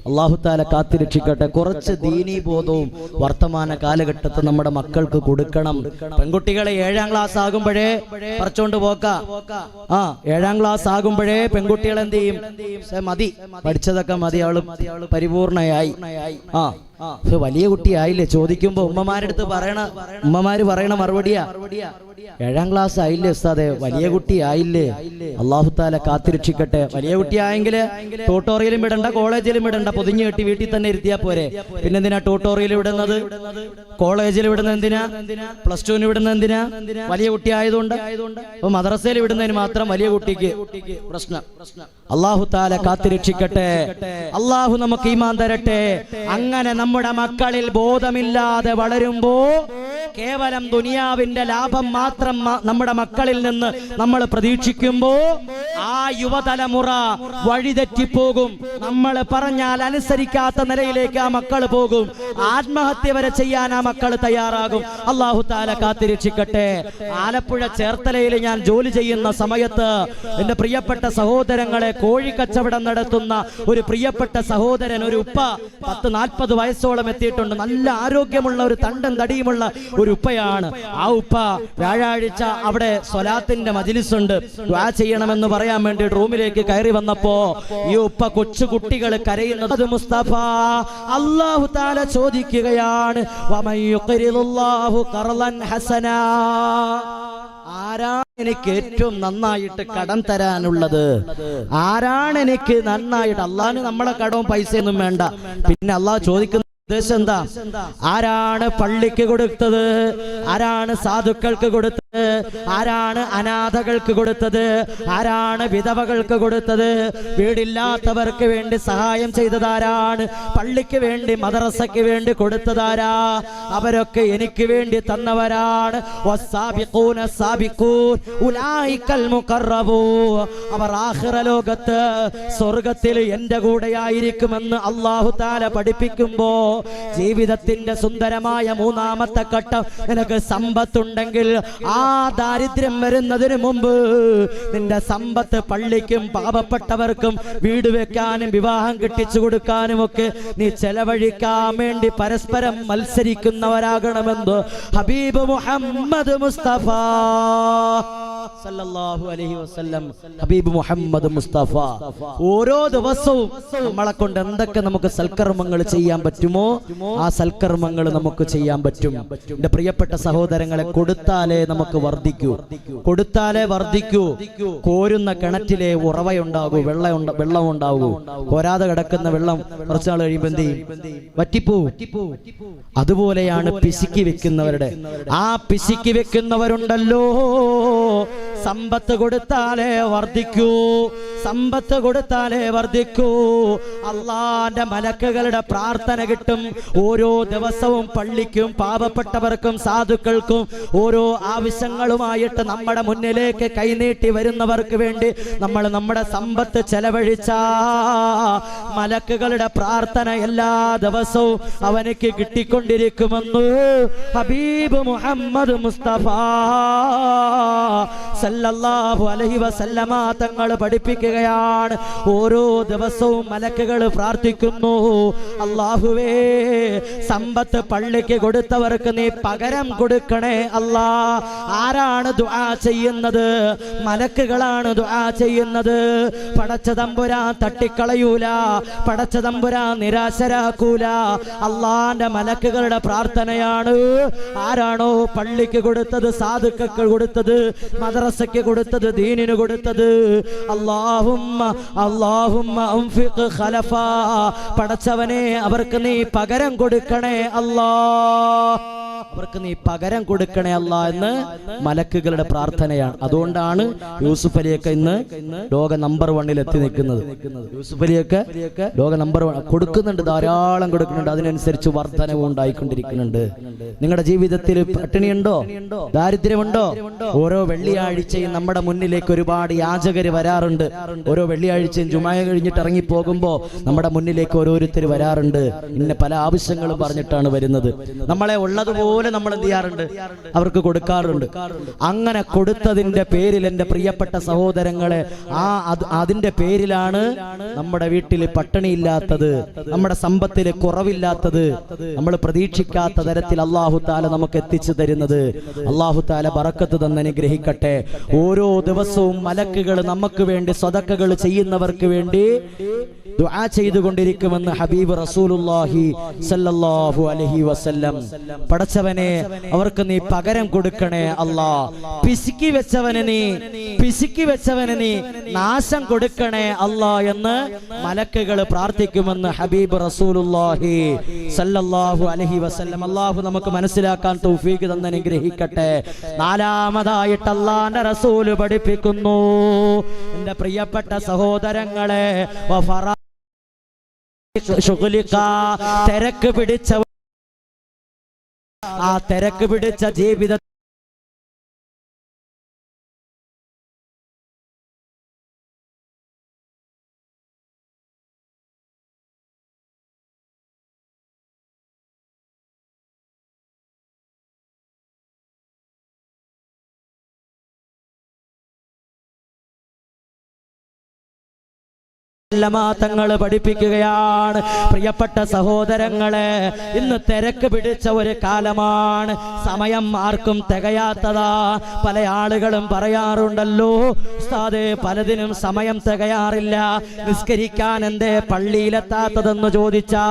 അല്ലാഹു തആല കാത്തുരക്ഷിക്കട്ടെ. കുറച്ച് ദീനീ ബോധവും വർത്തമാന കാലഘട്ടത്തിൽ നമ്മുടെ മക്കൾക്ക് കൊടുക്കണം. പെൺകുട്ടികളെ 7ാം ക്ലാസ് ആകുമ്പോഴേ പറിച്ചോണ്ട് പോക്ക. 7ാം ക്ലാസ് ആകുമ്പോഴേ പെൺകുട്ടികൾ എന്ത് ചെയ്യും? മതി, പഠിച്ചതൊക്കെ മതി, അവള് പരിപൂർണയായി. വലിയ കുട്ടിയായില്ലേ? ചോദിക്കുമ്പോ ഉമ്മമാര് പറയണ മറുപടിയാ, 7ാം ക്ലാസ് ആയില്ലേ ഉസ്താദെ, വലിയ കുട്ടിയായില്ലേ? അല്ലാഹു തആല കാത്തുരക്ഷിക്കട്ടെ. വലിയ കുട്ടിയായെങ്കിൽ ട്യൂട്ടോറിയലും വിടണ്ട, കോളേജിലും വിടണ്ട, പൊതിഞ്ഞു കെട്ടി വീട്ടിൽ തന്നെ ഇരുത്തിയാ പോരെ. പിന്നെന്തിനാ ട്യൂട്ടോറിയൽ വിടുന്നത്? കോളേജിൽ വിടുന്നത് എന്തിനാ? +2 വിടുന്നത് എന്തിനാ? വലിയ കുട്ടി ആയതുകൊണ്ട്. അപ്പൊ മദ്രസയിൽ വിടുന്നതിന് മാത്രം വലിയ കുട്ടിക്ക് പ്രശ്നം. അല്ലാഹു തആല കാത്തുരക്ഷിക്കട്ടെ. അല്ലാഹു നമുക്ക് ഈമാൻ തരട്ടെ. അങ്ങനെ നമ്മുടെ മക്കളിൽ ബോധമില്ലാതെ വളരുമ്പോ കേവലം ദുനിയാവിന്റെ ലാഭം മാത്രം നമ്മുടെ മക്കളിൽ നിന്ന് നമ്മൾ പ്രതീക്ഷിക്കുമ്പോ ആ യുവതലമുറ വഴിതെറ്റിപ്പോകും. നമ്മൾ പറഞ്ഞാൽ അനുസരിക്കാത്ത നിലയിലേക്ക് ആ മക്കൾ പോകും. ആത്മഹത്യ വരെ ചെയ്യാൻ ആ മക്കൾ തയ്യാറാകും. അല്ലാഹു തആല കാത്തുരക്ഷിക്കട്ടെ. ആലപ്പുഴ ചേർത്തലയിൽ ഞാൻ ജോലി ചെയ്യുന്ന സമയത്ത് എന്റെ പ്രിയപ്പെട്ട സഹോദരങ്ങളെ, കോഴിക്കച്ചവടം നടത്തുന്ന ഒരു പ്രിയപ്പെട്ട സഹോദരൻ, ഒരു ഉപ്പ, 10-40 വയസ്സോളം എത്തിയിട്ടുണ്ട്. നല്ല ആരോഗ്യമുള്ള ഒരു തണ്ടൻ തടിയുമുള്ള ഒരു ഉപ്പയാണ്. ആ ഉപ്പ വ്യാഴാഴ്ച അവിടെ സ്വലാത്തിന്റെ മജ്ലിസുണ്ട്, ദുആ ചെയ്യണമെന്ന് പറയാൻ വേണ്ടി റൂമിലേക്ക് കയറി വന്നപ്പോ ഈ ഉപ്പ കൊച്ചു കുട്ടികൾ കരയുന്നത് മുസ്തഫ അല്ലാഹു തആല ചോദിക്കുകയാണ്, വമയ്യുഖ്രിലുല്ലാഹു ഖർളൻ ഹസനാ, ആരാണ് എനിക്ക് ഏറ്റവും നന്നായിട്ട് കടം തരാനുള്ളത്? ആരാണ് എനിക്ക് നന്നായിട്ട്? അള്ളാഹുവിന് നമ്മളെ കടവും പൈസയൊന്നും വേണ്ട. പിന്നെ അള്ളാഹു ചോദിക്കുന്ന ഉദ്ദേശം എന്താ? ആരാണ് പള്ളിക്ക് കൊടുത്തത്? ആരാണ് സാധുക്കൾക്ക് കൊടുത്തത്? ആരാണ് അനാഥകൾക്ക് കൊടുത്തത്? ആരാണ് വിധവകൾക്ക് കൊടുത്തത്? വീടില്ലാത്തവർക്ക് വേണ്ടി സഹായം ചെയ്തതാരാണ്? പള്ളിക്ക് വേണ്ടി, മദ്രസയ്ക്ക് വേണ്ടി കൊടുത്തതാരാ? അവരൊക്കെ എനിക്ക് വേണ്ടി തന്നവരാണ്. അവർ ആഖിറ ലോകത്ത് സ്വർഗത്തിൽ എന്റെ കൂടെയായിരിക്കുമെന്ന് അല്ലാഹു തആല പഠിപ്പിക്കുമ്പോ ജീവിതത്തിന്റെ സുന്ദരമായ 3ാമത്തെ ഘട്ടം, നിനക്ക് സമ്പത്തുണ്ടെങ്കിൽ ആ ദാരിദ്ര്യം വരുന്നതിന് മുമ്പ് നിന്റെ സമ്പത്ത് പള്ളിക്കും പാവപ്പെട്ടവർക്കും വീട് വെക്കാനും വിവാഹം കെട്ടിച്ചു കൊടുക്കാനും ഒക്കെ നീ ചെലവഴിക്കാൻ വേണ്ടി പരസ്പരം മത്സരിക്കുന്നവരാകണമെന്ന് ഹബീബ് മുഹമ്മദ് മുസ്തഫ സല്ലല്ലാഹു അലൈഹി വസല്ലം. ഹബീബ് മുഹമ്മദ് മുസ്തഫ ഓരോ ദിവസവും നമ്മളെ കൊണ്ട് എന്തൊക്കെ നമുക്ക് സൽക്കർമ്മങ്ങൾ ചെയ്യാൻ പറ്റുമോ ആ സൽക്കർമ്മങ്ങൾ നമുക്ക് ചെയ്യാൻ പറ്റും. എന്റെ പ്രിയപ്പെട്ട സഹോദരങ്ങളെ, കൊടുത്താലേ നമുക്ക് വർദ്ധിക്കൂ, കൊടുത്താലേ വർദ്ധിക്കൂ. കോരുന്ന കിണറ്റിലെ ഉറവയുണ്ടാകൂ, വെള്ളം ഉണ്ടാകൂ. കോരാതെ കിടക്കുന്ന വെള്ളം കുറച്ചാൾ കഴിയുമ്പോൾ എന്ത് ചെയ്യും? വറ്റിപ്പോവും. അതുപോലെയാണ് പിശുക്കി വെക്കുന്നവരുടെ. ആ പിശുക്കി വെക്കുന്നവരുണ്ടല്ലോ, സമ്പത്ത് കൊടുത്താലേ വർദ്ധിക്കൂ, സമ്പത്ത് കൊടുത്താലേ വർദ്ധിക്കൂ. അള്ളാന്റെ മലക്കുകളുടെ പ്രാർത്ഥന കിട്ടും. ഓരോ ദിവസവും പള്ളിക്കും പാവപ്പെട്ടവർക്കും സാധുക്കൾക്കും ഓരോ ആവശ്യങ്ങളുമായിട്ട് നമ്മുടെ മുന്നിലേക്ക് കൈനീട്ടി വരുന്നവർക്ക് വേണ്ടി നമ്മൾ നമ്മുടെ സമ്പത്ത് ചെലവഴിച്ച മലക്കുകളുടെ പ്രാർത്ഥന എല്ലാ ദിവസവും അവനക്ക് കിട്ടിക്കൊണ്ടിരിക്കുമെന്ന് ഹബീബ് മുഹമ്മദ് മുസ്തഫ സല്ലല്ലാഹു അലൈഹി വസല്ലമ തങ്ങൾ പഠിപ്പിക്കുകയാണ്. ഓരോ ദിവസവും മലക്കുകൾ പ്രാർത്ഥിക്കുന്നു, അല്ലാഹുവേ സമ്പത്ത് പള്ളിക്ക് കൊടുത്തവർക്ക് നീ പകരം കൊടുക്കണേ അല്ലാ. ആരാണ് ദുആ ചെയ്യുന്നത്? മലക്കുകളാണ് ദുആ ചെയ്യുന്നത്. പടച്ച തമ്പുരാൻ തട്ടിക്കളയൂല, പടച്ച തമ്പുരാൻ നിരാശരാക്കൂല. അള്ളാന്റെ മലക്കുകളുടെ പ്രാർത്ഥനയാണ്. ആരാണോ പള്ളിക്ക് കൊടുത്തത്, സാധുക്കൾക്ക് കൊടുത്തത്, മദ്രസയ്ക്ക് കൊടുത്തത്, ദീനിന് കൊടുത്തത്, അല്ലാഹുമ്മ അൻഫിഖ് ഖലഫാ, പടച്ചവനെ അവർക്ക് നീ പകരം കൊടുക്കണേ അല്ലാ, അവർക്ക് നീ പകരം കൊടുക്കണേ അല്ലാ എന്ന് മലക്കുകളുടെ പ്രാർത്ഥനയാണ്. അതുകൊണ്ടാണ് യൂസുഫ് അലിയൊക്കെ ഇന്ന് ലോക നമ്പർ 1 എത്തി നിൽക്കുന്നത്. യൂസുഫ് അലിയൊക്കെ ലോക നമ്പർ 1 കൊടുക്കുന്നുണ്ട്, ധാരാളം കൊടുക്കുന്നുണ്ട്. അതിനനുസരിച്ച് വർധനവും ഉണ്ടായിക്കൊണ്ടിരിക്കുന്നുണ്ട്. നിങ്ങളുടെ ജീവിതത്തിൽ പട്ടിണിയുണ്ടോ, ദാരിദ്ര്യമുണ്ടോ? ഓരോ വെള്ളിയാഴ്ചയും നമ്മുടെ മുന്നിലേക്ക് ഒരുപാട് യാചകര് വരാറുണ്ട്. ഓരോ വെള്ളിയാഴ്ചയും ജുമാ കഴിഞ്ഞിട്ട് ഇറങ്ങി പോകുമ്പോ നമ്മുടെ മുന്നിലേക്ക് ഓരോരുത്തർ വരാറുണ്ട്. ഇന്ന പല ആവശ്യങ്ങളും പറഞ്ഞിട്ടാണ് വരുന്നത്. നമ്മളെ ഉള്ളതുപോലെ നമ്മൾ എന്ത് ചെയ്യാറുണ്ട്? അവർക്ക് കൊടുക്കാറുണ്ട്. അങ്ങനെ കൊടുത്തതിന്റെ പേരിൽ എൻ്റെ പ്രിയപ്പെട്ട സഹോദരങ്ങളെ, അതിന്റെ പേരിലാണ് നമ്മുടെ വീട്ടിൽ പട്ടിണിയില്ലാത്തത്, നമ്മുടെ സമ്പത്തിൽ കുറവില്ലാത്തത്, നമ്മൾ പ്രതീക്ഷിക്കാത്ത തരത്തിൽ അല്ലാഹു തആല നമുക്ക് എത്തിച്ചു തരുന്നത്. അല്ലാഹു തആല ബറക്കത്ത് തന്ന് അനുഗ്രഹിക്കട്ടെ. ഓരോ ദിവസവും മലക്കുകൾ നമുക്ക് വേണ്ടി സദഖകൾ ചെയ്യുന്നവർക്ക് വേണ്ടി ദുആ ചെയ്തുകൊണ്ടിരിക്കുമെന്ന് ഹബീബ് റസൂലുള്ളാഹി സല്ലല്ലാഹു അലൈഹി വസല്ലം. പടച്ചവനെ അവർക്ക് നീ പകരം കൊടുക്കണേ അല്ലാ. പിശുക്കി വെച്ചവന് നീ നാശം കൊടുക്കണേ അല്ലാ എന്ന് മലക്കുകൾ പ്രാർത്ഥിക്കുമെന്ന് ഹബീബ് റസൂലുള്ളാഹി സല്ലല്ലാഹു അലൈഹി വസല്ലം. അല്ലാഹു നമുക്ക് മനസ്സിലാക്കാൻ തൗഫീഖ് തന്ന് അനുഗ്രഹിക്കട്ടെ. നാലാമതായിട്ട് അല്ലാഹുവിന്റെ റസൂൽ പഠിപ്പിക്കുന്നു, എൻ്റെ പ്രിയപ്പെട്ട സഹോദരങ്ങളെ, തിരക്ക് പിടിച്ച ആ തിരക്ക് പിടിച്ച ജീവിത തങ്ങൾ പഠിപ്പിക്കുകയാണ്. പ്രിയപ്പെട്ട സഹോദരങ്ങളെ, ഇന്ന് തിരക്ക് പിടിച്ച ഒരു കാലമാണ്. സമയം ആർക്കും തികയാത്തതാ. പല ആളുകളും പറയാറുണ്ടല്ലോ, ഉസ്താദേ പലതിനും സമയം തികയാറില്ല, നിസ്കരിക്കാൻ എന്തേ പള്ളിയിലെത്താത്തതെന്ന് ചോദിച്ചാ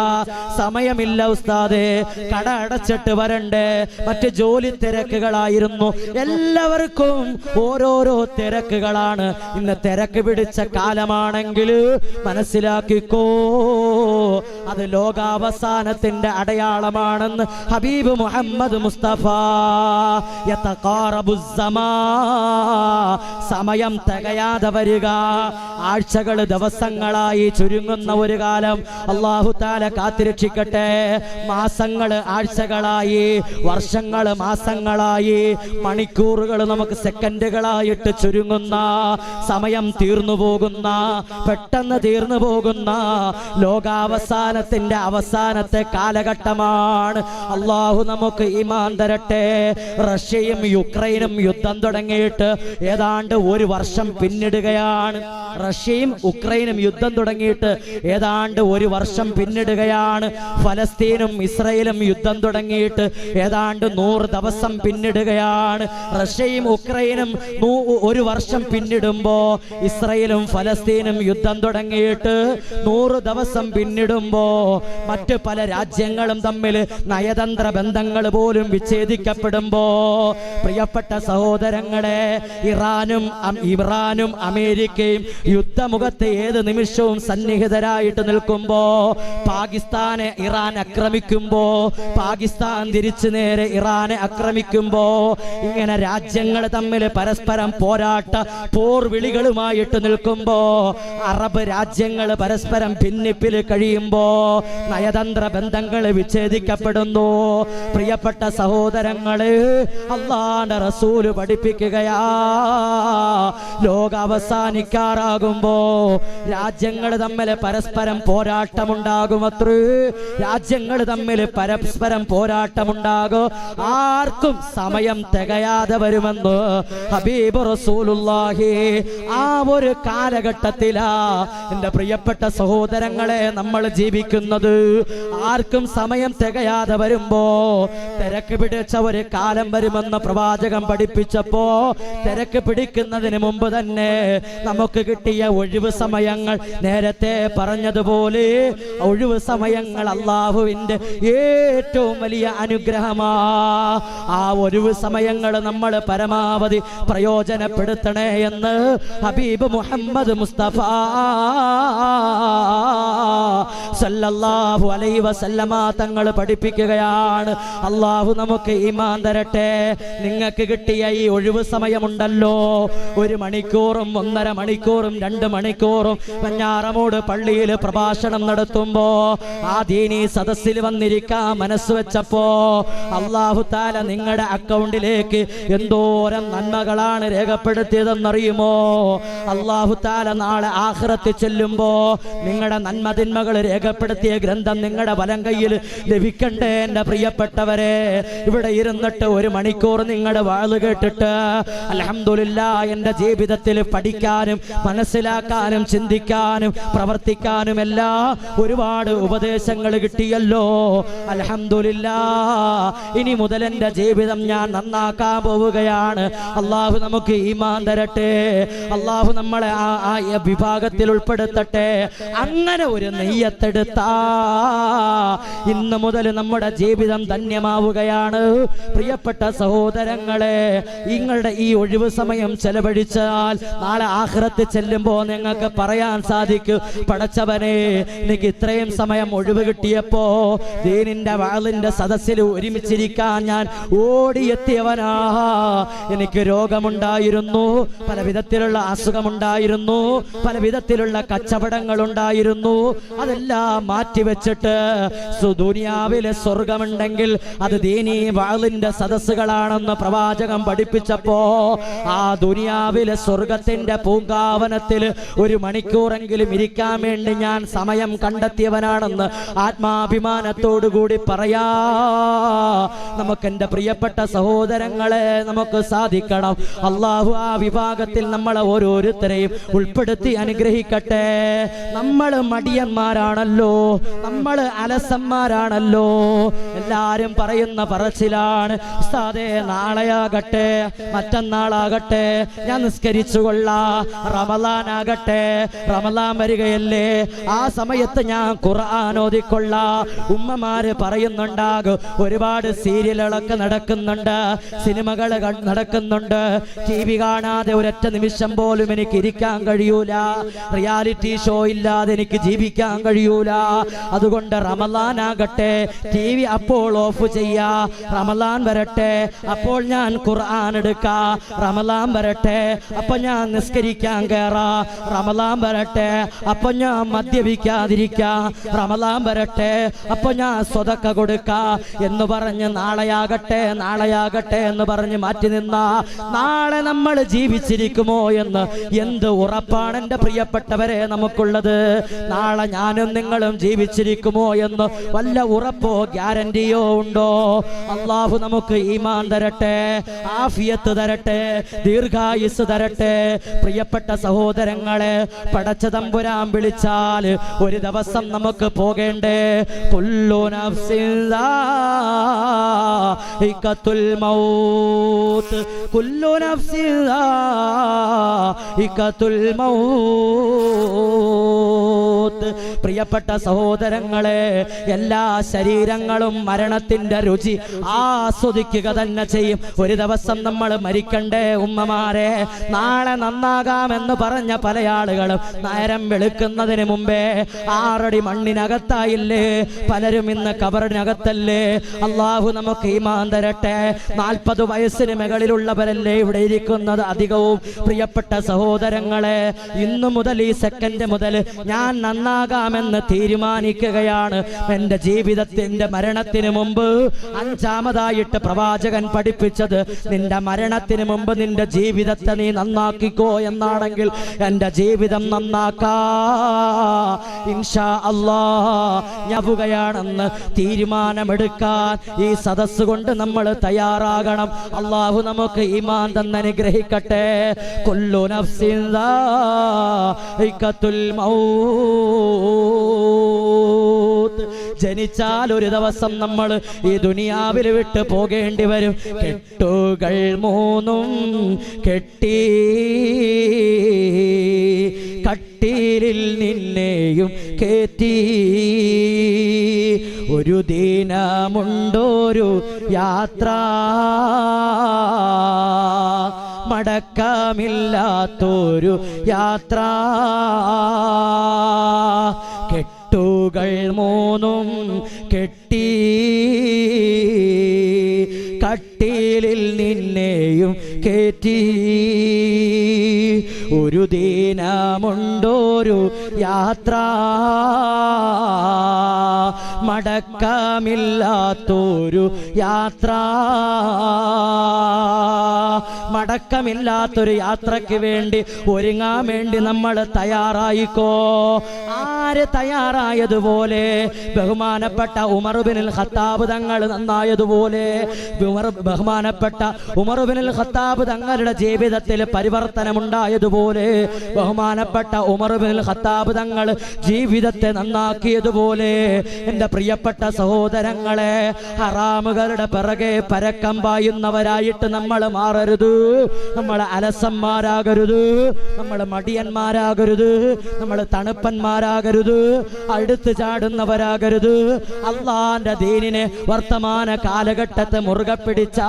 സമയമില്ല ഉസ്താദേ, കട അടച്ചിട്ട് വരണ്ടേ, മറ്റ് ജോലി തിരക്കുകളായിരുന്നു. എല്ലാവർക്കും ഓരോരോ തിരക്കുകളാണ്. ഇന്ന് തിരക്ക് പിടിച്ച കാലമാണെങ്കിൽ മനസ്സിലാക്കിക്കോ, അത് ലോകാവസാനത്തിന്റെ അടയാളമാണെന്ന് ഹബീബ് മുഹമ്മദ് മുസ്തഫ. സമയം തികയാതെ വരിക, ആഴ്ചകൾ ദിവസങ്ങളായി ചുരുങ്ങുന്ന ഒരു കാലം അല്ലാഹു തആല കാത്തിരക്ഷിക്കട്ടെ. മാസങ്ങൾ ആഴ്ചകളായി, വർഷങ്ങൾ മാസങ്ങളായി, മണിക്കൂറുകൾ നമുക്ക് സെക്കൻഡുകളായിട്ട് ചുരുങ്ങുന്ന, സമയം തീർന്നു പോകുന്ന, പെട്ടെന്ന് തീർന്നു പോകുന്ന ലോകാവസാനത്തിന്റെ അവസാനത്തെ കാലഘട്ടമാണ്. അല്ലാഹു നമുക്ക് ഈമാൻ തരട്ടെ. റഷ്യയും യുക്രൈനും യുദ്ധം തുടങ്ങിയിട്ട് ഏതാണ്ട് ഒരു വർഷം പിന്നിടുകയാണ്. റഷ്യയും ഉക്രൈനും യുദ്ധം തുടങ്ങിയിട്ട് ഏതാണ്ട് ഒരു വർഷം പിന്നിടുകയാണ്. ഫലസ്തീനും ഇസ്രയേലും യുദ്ധം തുടങ്ങിയിട്ട് ഏതാണ്ട് 100 ദിവസം പിന്നിടുകയാണ്. റഷ്യയും ഉക്രൈനും ഒരു വർഷം പിന്നിടുമ്പോ ഇസ്രയേലും ഫലസ്തീനും യുദ്ധം തുടങ്ങിയിട്ട് 100 ദിവസം പിന്നിടും. പിന്നിടുമ്പോ മറ്റ് പല രാജ്യങ്ങളും തമ്മിൽ നയതന്ത്ര ബന്ധങ്ങൾ പോലും വിച്ഛേദിക്കപ്പെടുമ്പോ പ്രിയപ്പെട്ട സഹോദരങ്ങളെ, ഇറാനും അമേരിക്കയും യുദ്ധമുഖത്ത് ഏത് നിമിഷവും സന്നിഹിതരായിട്ട് നിൽക്കുമ്പോ, പാകിസ്ഥാനെ ഇറാൻ ആക്രമിക്കുമ്പോ, പാകിസ്ഥാൻ തിരിച്ചു നേരെ ഇറാനെ ആക്രമിക്കുമ്പോ, ഇങ്ങനെ രാജ്യങ്ങൾ തമ്മിൽ പരസ്പരം പോർവിളികളുമായിട്ട് നിൽക്കുമ്പോ, അറബ് രാജ്യങ്ങൾ പരസ്പരം ഭിന്നിപ്പിൽ കഴിയുമ്പോ നയതന്ത്ര ബന്ധങ്ങൾ വിച്ഛേദിക്കപ്പെടുന്നു. പ്രിയപ്പെട്ട സഹോദരങ്ങള്, അല്ലാഹുവിന്റെ റസൂല് പഠിപ്പിക്കുകയാ, ലോക അവസാനിക്കാറാകുമ്പോ രാജ്യങ്ങൾ തമ്മിൽ പരസ്പരം പോരാട്ടമുണ്ടാകുമത്രേ. രാജ്യങ്ങൾ തമ്മിൽ പരസ്പരം പോരാട്ടമുണ്ടാകും. ആർക്കും സമയം തികയാതെ വരുമെന്ന് ഹബീബ് റസൂലുള്ളാഹി. ആ ഒരു കാലഘട്ടത്തിലാ എൻ്റെ പ്രിയപ്പെട്ട സഹോദരങ്ങളെ നമ്മൾ ജീവിക്കുന്നത്. ആർക്കും സമയം തികയാതെ വരുമ്പോ തിരക്ക് പിടിച്ച ഒരു കാലം വരുമെന്ന് പ്രവാചകൻ പഠിപ്പിച്ചപ്പോ, തിരക്ക് പിടിക്കുന്നതിന് മുമ്പ് തന്നെ നമുക്ക് കിട്ടിയ ഒഴിവ് സമയങ്ങൾ, നേരത്തെ പറഞ്ഞതുപോലെ ഒഴിവ് സമയങ്ങൾ അല്ലാഹുവിൻ്റെ ഏറ്റവും വലിയ അനുഗ്രഹമാ. ആ ഒഴിവ് സമയങ്ങൾ നമ്മൾ പരമാവധി പ്രയോജനപ്പെടുത്തണേ എന്ന് ഹബീബ് മുഹമ്മദ് മുസ്തഫ സല്ലല്ലാഹു അലൈഹി വസല്ലമ തങ്ങൾ പഠിപ്പിക്കുകയാണ്. അല്ലാഹു നമുക്ക് ഈമാൻ തരട്ടെ. നിങ്ങൾക്ക് കിട്ടിയ ഈ ഒഴിവ് സമയമുണ്ടല്ലോ, 1 മണിക്കൂറും 1.5 മണിക്കൂറും 2 മണിക്കൂറും വെഞ്ഞാറമൂട് പള്ളിയിൽ പ്രഭാഷണം നടത്തുമ്പോ ആ ദീനീ സദസ്സിൽ വന്നിരിക്കാൻ മനസ്സ് വെച്ചപ്പോ അല്ലാഹു തആല നിങ്ങളുടെ അക്കൗണ്ടിലേക്ക് എന്തോരം നന്മകളാണ് രേഖപ്പെടുത്തിയതെന്നറിയുമോ? അല്ലാഹു തആല നാളെ ആഖിറത്തിൽ ചെല്ലുമ്പോ നിങ്ങളുടെ നന്മതിന്മകൾ രേഖപ്പെടുത്തിയ ഗ്രന്ഥം നിങ്ങളുടെ വലം കയ്യിൽ ലഭിക്കണ്ടേ? എൻ്റെ പ്രിയപ്പെട്ടവരെ, ഇവിടെ ഇരുന്നിട്ട് 1 മണിക്കൂർ നിങ്ങളുടെ വാള് കേട്ടിട്ട് അൽഹംദുലില്ലാഹ് എൻ്റെ ജീവിതത്തിൽ പഠിക്കാനും മനസ്സിലാക്കാനും ചിന്തിക്കാനും പ്രവർത്തിക്കാനും എല്ലാം ഒരുപാട് ഉപദേശങ്ങൾ കിട്ടിയല്ലോ. അൽഹംദുലില്ലാഹ്, ഇനി മുതൽ എൻ്റെ ജീവിതം ഞാൻ നന്നാക്കാൻ പോവുകയാണ്. അല്ലാഹു നമുക്ക് ഈമാൻ തരട്ടെ. അല്ലാഹു നമ്മളെ ആ വിഭാഗത്തിൽ ഉൾപ്പെടുത്തട്ടെ. അങ്ങനെ ഒരു നെയ്യത്തെടുത്താ ഇന്ന് മുതൽ നമ്മുടെ ജീവിതം ധന്യമാവുകയാണ്. പ്രിയപ്പെട്ട സഹോദരങ്ങളെ, നിങ്ങളുടെ ഈ ഒഴിവ് സമയം ചെലവഴിച്ചാൽ നാളെ ആഖിറത്തിൽ ചെല്ലുമ്പോൾ നിങ്ങൾക്ക് പറയാൻ സാധിക്കും, പടച്ചവനെ എനിക്ക് ഇത്രയും സമയം ഒഴിവ് കിട്ടിയപ്പോ ദീനിന്റെ വാളിന്റെ സദസ്സിൽ ഒരുമിച്ചിരിക്കാൻ ഞാൻ ഓടിയെത്തിയവനാ. എനിക്ക് രോഗമുണ്ടായിരുന്നു, പല വിധത്തിലുള്ള അസുഖമുണ്ടായിരുന്നു, പല വിധത്തിലുള്ള കച്ചവടങ്ങൾ ഉണ്ടായിരുന്നു. അതെല്ലാം മാറ്റിവെച്ചിട്ട് ദുനിയാവിലെ സ്വർഗമുണ്ടെങ്കിൽ അത് ദീനീ വാളിന്റെ സദസ്സുകളാണെന്ന് പ്രവാചകൻ പഠിപ്പിച്ചപ്പോ ആ ദുനിയാവിലെ സ്വർഗത്തിന്റെ പൂങ്കാവനത്തിൽ 1 മണിക്കൂറെങ്കിലും ഇരിക്കാൻ വേണ്ടി ഞാൻ സമയം കണ്ടെത്തിയവനാണെന്ന് ആത്മാഭിമാനത്തോടുകൂടി പറയാ നമുക്ക്. എൻ്റെ പ്രിയപ്പെട്ട സഹോദരങ്ങളെ, നമുക്ക് സാധിക്കണം. അല്ലാഹു ആ വിഭാഗത്തിൽ നമ്മളെ ഓരോരുത്തരെയും ഉൾപ്പെടുത്തി അനുഗ്രഹിക്കട്ടെ. നമ്മൾ മടിയന്മാരാണല്ലോ, നമ്മൾ അലസന്മാരാണല്ലോ. എല്ലാരും പറയുന്ന പറച്ചിലാണ്, ഉസ്താദേ നാളെയാകട്ടെ മറ്റന്നാളാകട്ടെ ഞാൻ നിസ്കരിച്ചു കൊള്ളാം, റമളാനാകട്ടെ, റമളാൻ വരികയല്ലേ ആ സമയത്ത് ഞാൻ ഖുർആൻ ഓതിക്കൊള്ളാം. ഉമ്മമാര് പറയുന്നുണ്ടാകും, ഒരുപാട് സീരിയലുകളൊക്കെ നടക്കുന്നുണ്ട്, സിനിമകൾ നടക്കുന്നുണ്ട്, TV കാണാതെ ഒരൊറ്റ നിമിഷം പോലും എനിക്ക് ഇരിക്കാൻ കഴിയൂല, റിയാലിറ്റി ഷോ ഇല്ലാതെ എനിക്ക് ജീവിക്കാൻ കഴിയൂല. അതുകൊണ്ട് റമളാനാകട്ടെ TV അപ്പോൾ ഓഫ് ചെയ്യാ, റമളാൻ വരട്ടെ അപ്പോൾ ഞാൻ ഖുർആൻ എടുക്കാ, റമളാൻ വരട്ടെ അപ്പൊ ഞാൻ നിസ്കരിക്കാൻ കയറാ, റമളാൻ വരട്ടെ അപ്പൊ ഞാൻ മദ്യപിക്കാതിരിക്കാ, റമളാൻ വരട്ടെ അപ്പൊ ഞാൻ സ്വതക്ക കൊടുക്കാ എന്ന് പറഞ്ഞ് നാളെയാകട്ടെ നാളെയാകട്ടെ എന്ന് പറഞ്ഞ് മാറ്റി നിന്നാ നാളെ നമ്മൾ ജീവിച്ചിരിക്കുമോ എന്ന് എന്ത് ഉറപ്പാണ് എൻ്റെ പ്രിയപ്പെട്ടവരെ നമുക്കുള്ളത്? നാളെ ഞാനും നിങ്ങളും ജീവിച്ചിരിക്കുമോ എന്ന് വല്ല ഉറപ്പോ ഗ്യാരണ്ടിയോ ഉണ്ടോ? അല്ലാഹു നമുക്ക് ഈമാൻ തരട്ടെ, ആഫിയത്ത് തരട്ടെ, ദീർഘായുസ് തരട്ടെ. പ്രിയപ്പെട്ട സഹോദരങ്ങളെ, പടച്ച തമ്പുരാൻ വിളിച്ചാൽ ഒരു ദിവസം നമുക്ക് പോകേണ്ടേ? കുല്ലു നഫ്സിൻ ദാഇഖത്തുൽ മൗത്ത്, കുല്ലു നഫ്സിൻ ദാഇഖത്തുൽ മൗത്ത്. പ്രിയപ്പെട്ട സഹോദരങ്ങളെ, എല്ലാ ശരീരങ്ങളും മരണത്തിന്റെ രുചി ആസ്വദിക്കുക തന്നെ ചെയ്യും. ഒരു ദിവസം നമ്മൾ മരിക്കണ്ടേ ഉമ്മമാരെ? നാളെ നന്നാകാമെന്ന് പറഞ്ഞ പല ആളുകളും നേരം വെളുക്കുന്നതിന് മുമ്പേ 6 അടി മണ്ണിനകത്തായില്ലേ? പലരും ഇന്ന് കബറിനകത്തല്ലേ? അള്ളാഹു നമുക്ക് ഈമാൻ തരട്ടെ. 40 വയസ്സിന് മുകളിലുള്ളവരല്ലേ ഇവിടെ ഇരിക്കുന്നത് അധികവും. പ്രിയപ്പെട്ട സഹോദരങ്ങളെ, ഇന്നു മുതൽ ഈ സെക്കൻഡ് മുതൽ ഞാൻ നന്നാകാമെന്ന് തീരുമാനിക്കുകയാണ്. എൻ്റെ ജീവിതത്തിന്റെ മരണത്തിന് മുമ്പ് 5ാമതായിട്ട് പ്രവാചകൻ പഠിപ്പിച്ചത്, നിന്റെ മരണത്തിന് മുമ്പ് നിന്റെ ജീവിതത്തെ നീ നന്നാക്കിക്കോ എന്നാണെങ്കിൽ എൻ്റെ ജീവിതം നന്നാക്കാ ഇൻഷാ അല്ലാഹ് ഞാവുകയാണെന്ന് തീരുമാനമെടുക്കാൻ ഈ സദസ്സ് കൊണ്ട് നമ്മൾ തയ്യാറാകണം. അള്ളാഹു നമുക്ക് ഈമാൻ തന്ന് അനുഗ്രഹിക്കട്ടെ. കുല്ലു നഫ്സിൻ ദാഇഖത്തുൽ മൗത്ത്. ജനിച്ചാൽ ഒരു ദിവസം നമ്മൾ ഈ ദുനിയാവിൽ വിട്ട് പോകേണ്ടി വരും. കെട്ടുകൾ 3 കെട്ടി കട്ടിലിൽ നിന്നെയും കേറ്റി, ഒരു ദിനമുണ്ടൊരു യാത്ര, മടക്കമില്ലാത്തൊരു യാത്ര. കെട്ടുകൾ 3 കെട്ടി കട്ടിലിൽ നിന്നെയും കേറ്റി, ഒരു ദിനമുണ്ടൊരു യാത്ര, മടക്കമില്ലാത്തൊരു യാത്ര. മടക്കമില്ലാത്തൊരു യാത്രയ്ക്ക് വേണ്ടി ഒരുങ്ങാൻ വേണ്ടി നമ്മൾ തയ്യാറായിക്കോ. ആര് തയ്യാറായതുപോലെ? ബഹുമാനപ്പെട്ട ഉമർ ഇബ്നുൽ ഖത്താബ് തങ്ങൾ നന്നായതുപോലെ, ബഹുമാനപ്പെട്ട ഉമർ ഇബ്നുൽ ഖത്താബ് തങ്ങളുടെ ജീവിതത്തിൽ പരിവർത്തനമുണ്ടായതുപോലെ, ബഹുമാനപ്പെട്ട ഉമർ ഇബ്നുൽ ഖത്താബ് തങ്ങൾ ജീവിതത്തെ നന്നാക്കിയതുപോലെ, എൻ്റെ പ്രിയപ്പെട്ട സഹോദരങ്ങളെ, ഹറാമുകളുടെ പിറകെ പരക്കം പായുന്നവരായിട്ട് നമ്മൾ മാറരുത്. നമ്മൾ അലസന്മാരാകരുത്, നമ്മൾ മടിയന്മാരാകരുത്, നമ്മൾ തണുപ്പന്മാരാകരുത്, അടുത്ത് ചാടുന്നവരാകരുത്. അള്ളാന്റെ ദീനിനെ വർത്തമാന കാലഘട്ടത്തെ മുറുകെ പിടിച്ച,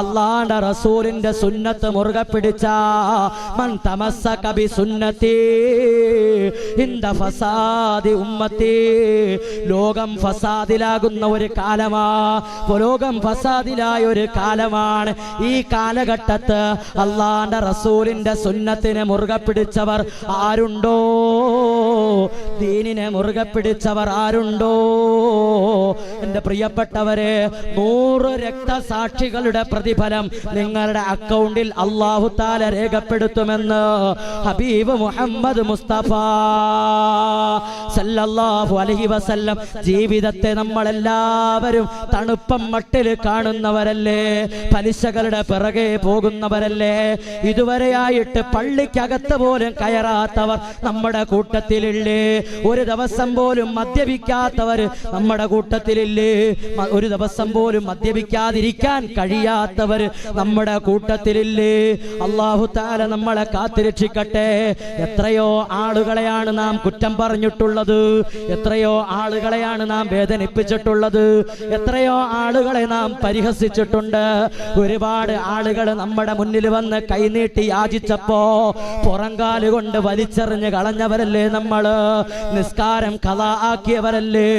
അള്ളാന്റെ റസൂലിന്റെ സുന്നത്ത് മുറുകെ പിടിച്ച, മൻ തമസ്സക ബി സുന്നത്തി ഇൻദ ഫസാദി ഉമ്മത്തി. ലോകം ഫസാദിലാകുന്ന ഒരു കാലമാ, ലോകം ഫസാദിലായ ഒരു കാലമാണ്. ഈ കാലഘട്ടത്ത് അള്ളാന്റെ റസൂലിന്റെ സുന്നത്തിനെ മുറുകെ പിടിച്ചവർ ആരുണ്ടോ? ദീനിനെ മുറുകെ പിടിച്ചവർ ആരുണ്ടോ? എൻ്റെ പ്രിയപ്പെട്ടവരെ, 100 രക്തസാക്ഷികളുടെ പ്രതിഫലം നിങ്ങളുടെ അക്കൗണ്ടിൽ അല്ലാഹു തആല രേഖപ്പെടുത്തുമെന്ന് ഹബീബ് മുഹമ്മദ് മുസ്തഫ സല്ലല്ലാഹു അലൈഹി വസല്ലം. ജീവിതത്തെ നമ്മളെല്ലാവരും തണുപ്പം മട്ടിൽ കാണുന്നവരല്ലേ? പലിശകളുടെ പിറകെ പോകുന്നവരല്ലേ? ഇതുവരെയായിട്ട് പള്ളിക്കകത്ത് പോലും കയറാത്തവർ നമ്മുടെ കൂട്ടത്തിലില്ലേ? ഒരു ദിവസം പോലും മദ്യപിക്കാത്തവർ നമ്മുടെ കൂട്ടത്തിലില്ലേ? ഒരു ദിവസം പോലും മദ്യപിക്കാതിരിക്കാൻ കഴിയാത്തവർ നമ്മുടെ കൂട്ടത്തിലില്ലേ? അല്ലാഹു തആല നമ്മളെ കാത്തുരക്ഷിക്കട്ടെ. എത്രയോ ആളുകളെയാണ് നാം കുറ്റം പറഞ്ഞിട്ടുള്ളത്, എത്രയോ ആളുകളെയാണ് നാം വേദനിപ്പിച്ചിട്ടുള്ളത്, എത്രയോ ആളുകളെ നാം പരിഹസിച്ചിട്ടുണ്ട്. ഒരുപാട് ആളുകൾ നമ്മുടെ മുന്നിൽ വന്ന് കൈനീട്ടി യാചിച്ചപ്പോ പുറങ്കാല് കൊണ്ട് വലിച്ചെറിഞ്ഞ് കളഞ്ഞവരല്ലേ നമ്മള്? നിസ്കാരം ഖളാ ആക്കിയവരല്ലേ?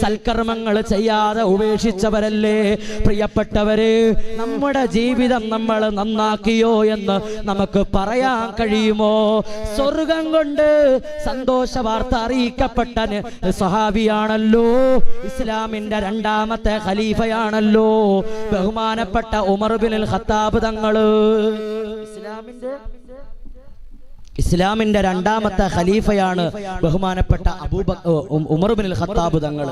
സൽക്കർമ്മങ്ങൾ ചെയ്യാതെ ഉപേക്ഷിച്ചവരല്ലേ? പ്രിയപ്പെട്ടവരെ, നമ്മുടെ ജീവിതം നമ്മൾ നന്നാക്കിയോ എന്ന് നമുക്ക് പറയാൻ കഴിയുമോ? സ്വർഗം കൊണ്ട് സന്തോഷ വാർത്ത അറിയിക്കപ്പെട്ട സ്വഹാബിയാണല്ലോ, ഇസ്ലാമിന്റെ 2ാമത്തെ ഖലീഫയാണല്ലോ ബഹുമാനപ്പെട്ട ഉമർ ഇബ്നുൽ ഖത്താബ് തങ്ങള്. ഇസ്ലാമിന്റെ 2ാമത്തെ ഖലീഫയാണ് ബഹുമാനപ്പെട്ട ഉമർ ഇബ്നുൽ ഖത്താബ് തങ്ങൾ.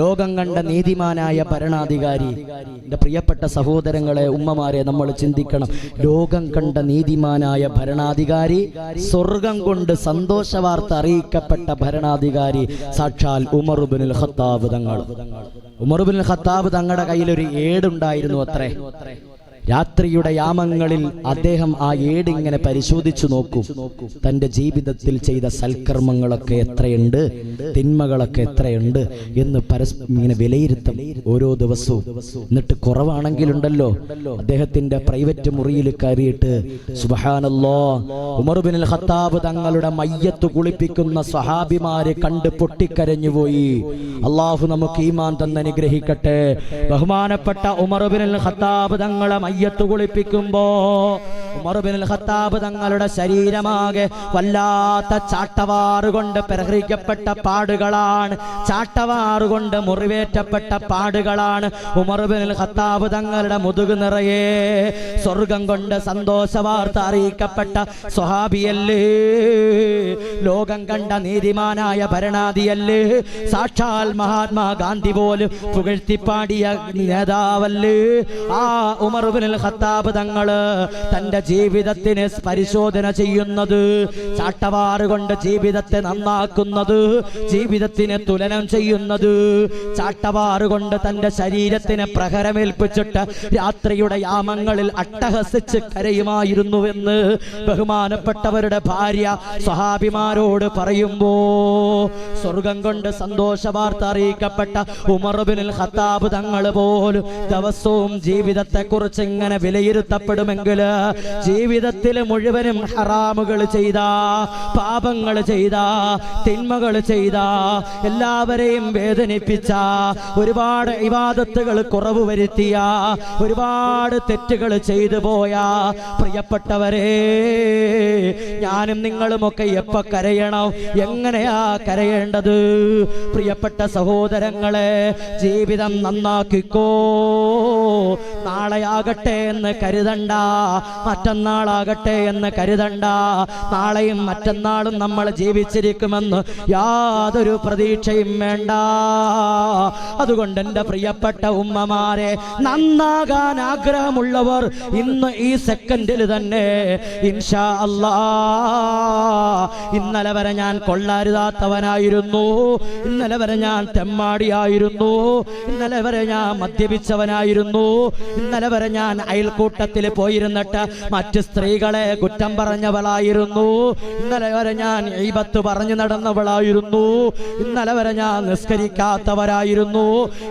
ലോകം കണ്ട നീതിമാനായ ഭരണാധികാരി. എൻ്റെ പ്രിയപ്പെട്ട സഹോദരങ്ങളെ, ഉമ്മമാരെ, നമ്മൾ ചിന്തിക്കണം. ലോകം കണ്ട നീതിമാനായ ഭരണാധികാരി, സ്വർഗം കൊണ്ട് സന്തോഷ വാർത്ത അറിയിക്കപ്പെട്ട ഭരണാധികാരി സാക്ഷാൽ ഉമർ ഇബ്നുൽ ഖത്താബ് തങ്ങൾ. ഉമർ ഇബ്നുൽ ഖത്താബ് തങ്ങളുടെ കയ്യിൽ ഒരു ഏടുണ്ടായിരുന്നു അത്രേ. രാത്രിയുടെ യാമങ്ങളിൽ അദ്ദേഹം ആ ഏടിങ്ങനെ പരിശോധിച്ചു നോക്കും. തൻ്റെ ജീവിതത്തിൽ ചെയ്ത സൽക്കർമ്മങ്ങളൊക്കെ എത്രയുണ്ട്, തിന്മകളൊക്കെ എത്രയുണ്ട് എന്ന് ഇങ്ങനെ വിലയിരുത്തും ഓരോ ദിവസവും. എന്നിട്ട് കുറവാണെങ്കിലുണ്ടല്ലോ അദ്ദേഹത്തിന്റെ പ്രൈവറ്റ് മുറിയിൽ കയറിയിട്ട് സുബ്ഹാനല്ലാഹ്, ഉമർ ഇബ്നുൽ ഖത്താബ് തങ്ങളുടെ മയ്യത്ത് കുളിപ്പിക്കുന്ന സ്വഹാബിമാരെ കണ്ട് പൊട്ടിക്കരഞ്ഞുപോയി. അള്ളാഹു നമുക്ക് ഈമാൻ തന്ന് അനുഗ്രഹിക്കട്ടെ. ബഹുമാനപ്പെട്ട ഉമർ ഇബ്നുൽ ഖത്താബ് തങ്ങളെ മയ്യത്ത് കുളിപ്പിക്കുമ്പോ ഉമർ ഇബ്നുൽ ഖത്താബ് തങ്ങളുടെ ശരീരമാകെ വല്ലാത്ത ചാട്ടവാറുകൊണ്ട് പ്രഹരിക്കപ്പെട്ട പാടുകളാണ്, ചാട്ടവാറുകൊണ്ട് മുറിവേറ്റപ്പെട്ട പാടുകളാണ്. ഉമർ ഇബ്നുൽ ഖത്താബ് തങ്ങളുടെ മുതുക് നിറയെ സ്വർഗം കൊണ്ട് സന്തോഷ വാർത്ത അറിയിക്കപ്പെട്ട സ്വഹാബിയല്ലേ, ലോകം കണ്ട നീതിമാനായ ഭരണാധിയല്ലേ, സാക്ഷാൽ മഹാത്മാഗാന്ധി പോലും പുകഴ്ത്തിപ്പാടിയ നേതാവല്ലേ. ആ ഉമർ ഇബ്നുൽ ഖത്താബ് തങ്ങള് തന്റെ ജീവിതത്തിന് പരിശോധന ചെയ്യുന്നത്, ചാട്ടവാറ് കൊണ്ട് ജീവിതത്തെ നന്നാക്കുന്നത്, ജീവിതത്തിനെ തുലനം ചെയ്യുന്നത്, ചാട്ടവാറ് കൊണ്ട് തന്റെ ശരീരത്തിന് പ്രഹരമേൽപ്പിച്ചിട്ട് രാത്രിയുടെ യാമങ്ങളിൽ അട്ടഹസിച്ച് കരയുമായിരുന്നുവെന്ന് ബഹുമാനപ്പെട്ടവരുടെ ഭാര്യ സ്വഹാബിമാരോട് പറയുമ്പോ സ്വർഗം കൊണ്ട് സന്തോഷ വാർത്ത അറിയിക്കപ്പെട്ട ഉമർ ഇബ്നുൽ ഖത്താബ് തങ്ങൾ പോലും ദിവസവും ജീവിതത്തെ കുറിച്ച് ഇങ്ങനെ വിലയിരുത്തപ്പെടുമെങ്കിൽ ജീവിതത്തിൽ മുഴുവനും ഹറാമുകൾ ചെയ്ത, പാപങ്ങൾ ചെയ്ത, തിന്മകൾ ചെയ്ത, എല്ലാവരെയും വേദനിപ്പിച്ച, ഒരുപാട് ഇബാദത്തുകൾ കുറവ് വരുത്തിയ, ഒരുപാട് തെറ്റുകൾ ചെയ്തു പോയ പ്രിയപ്പെട്ടവരെ, ഞാനും നിങ്ങളുമൊക്കെ എപ്പോ കരയണം, എങ്ങനെയാ കരയേണ്ടത്? പ്രിയപ്പെട്ട സഹോദരങ്ങളെ, ജീവിതം നന്നാക്കിക്കോ. നാളെയാകട്ടെ എന്ന് കരുതണ്ട, മറ്റന്നാളാകട്ടെ എന്ന് കരുതണ്ട. നാളെയും മറ്റന്നാളും നമ്മൾ ജീവിച്ചിരിക്കുമെന്ന് യാതൊരു പ്രതീക്ഷയും വേണ്ട. അതുകൊണ്ട് എൻ്റെ പ്രിയപ്പെട്ട ഉമ്മമാരെ, നന്നാകാൻ ആഗ്രഹമുള്ളവർ ഇന്ന് ഈ സെക്കൻഡിൽ തന്നെ ഇൻഷാ അല്ലാഹ്. ഇന്നലെ വരെ ഞാൻ കൊള്ളരുതാത്തവനായിരുന്നു, ഇന്നലെ വരെ ഞാൻ തെമ്മാടിയായിരുന്നു, ഇന്നലെ വരെ ഞാൻ മദ്യപിച്ചവനായിരുന്നു, ഇന്നലെ വരെ ഞാൻ അയൽക്കൂട്ടത്തിൽ പോയിരുന്നിട്ട് മറ്റ് സ്ത്രീകളെ കുറ്റം പറഞ്ഞവളായിരുന്നു, ഇന്നലെ വരെ ഞാൻ ഈബത്ത് പറഞ്ഞു നടന്നവളായിരുന്നു, ഇന്നലെ വരെ ഞാൻ നിസ്കരിക്കാത്തവരായിരുന്നു,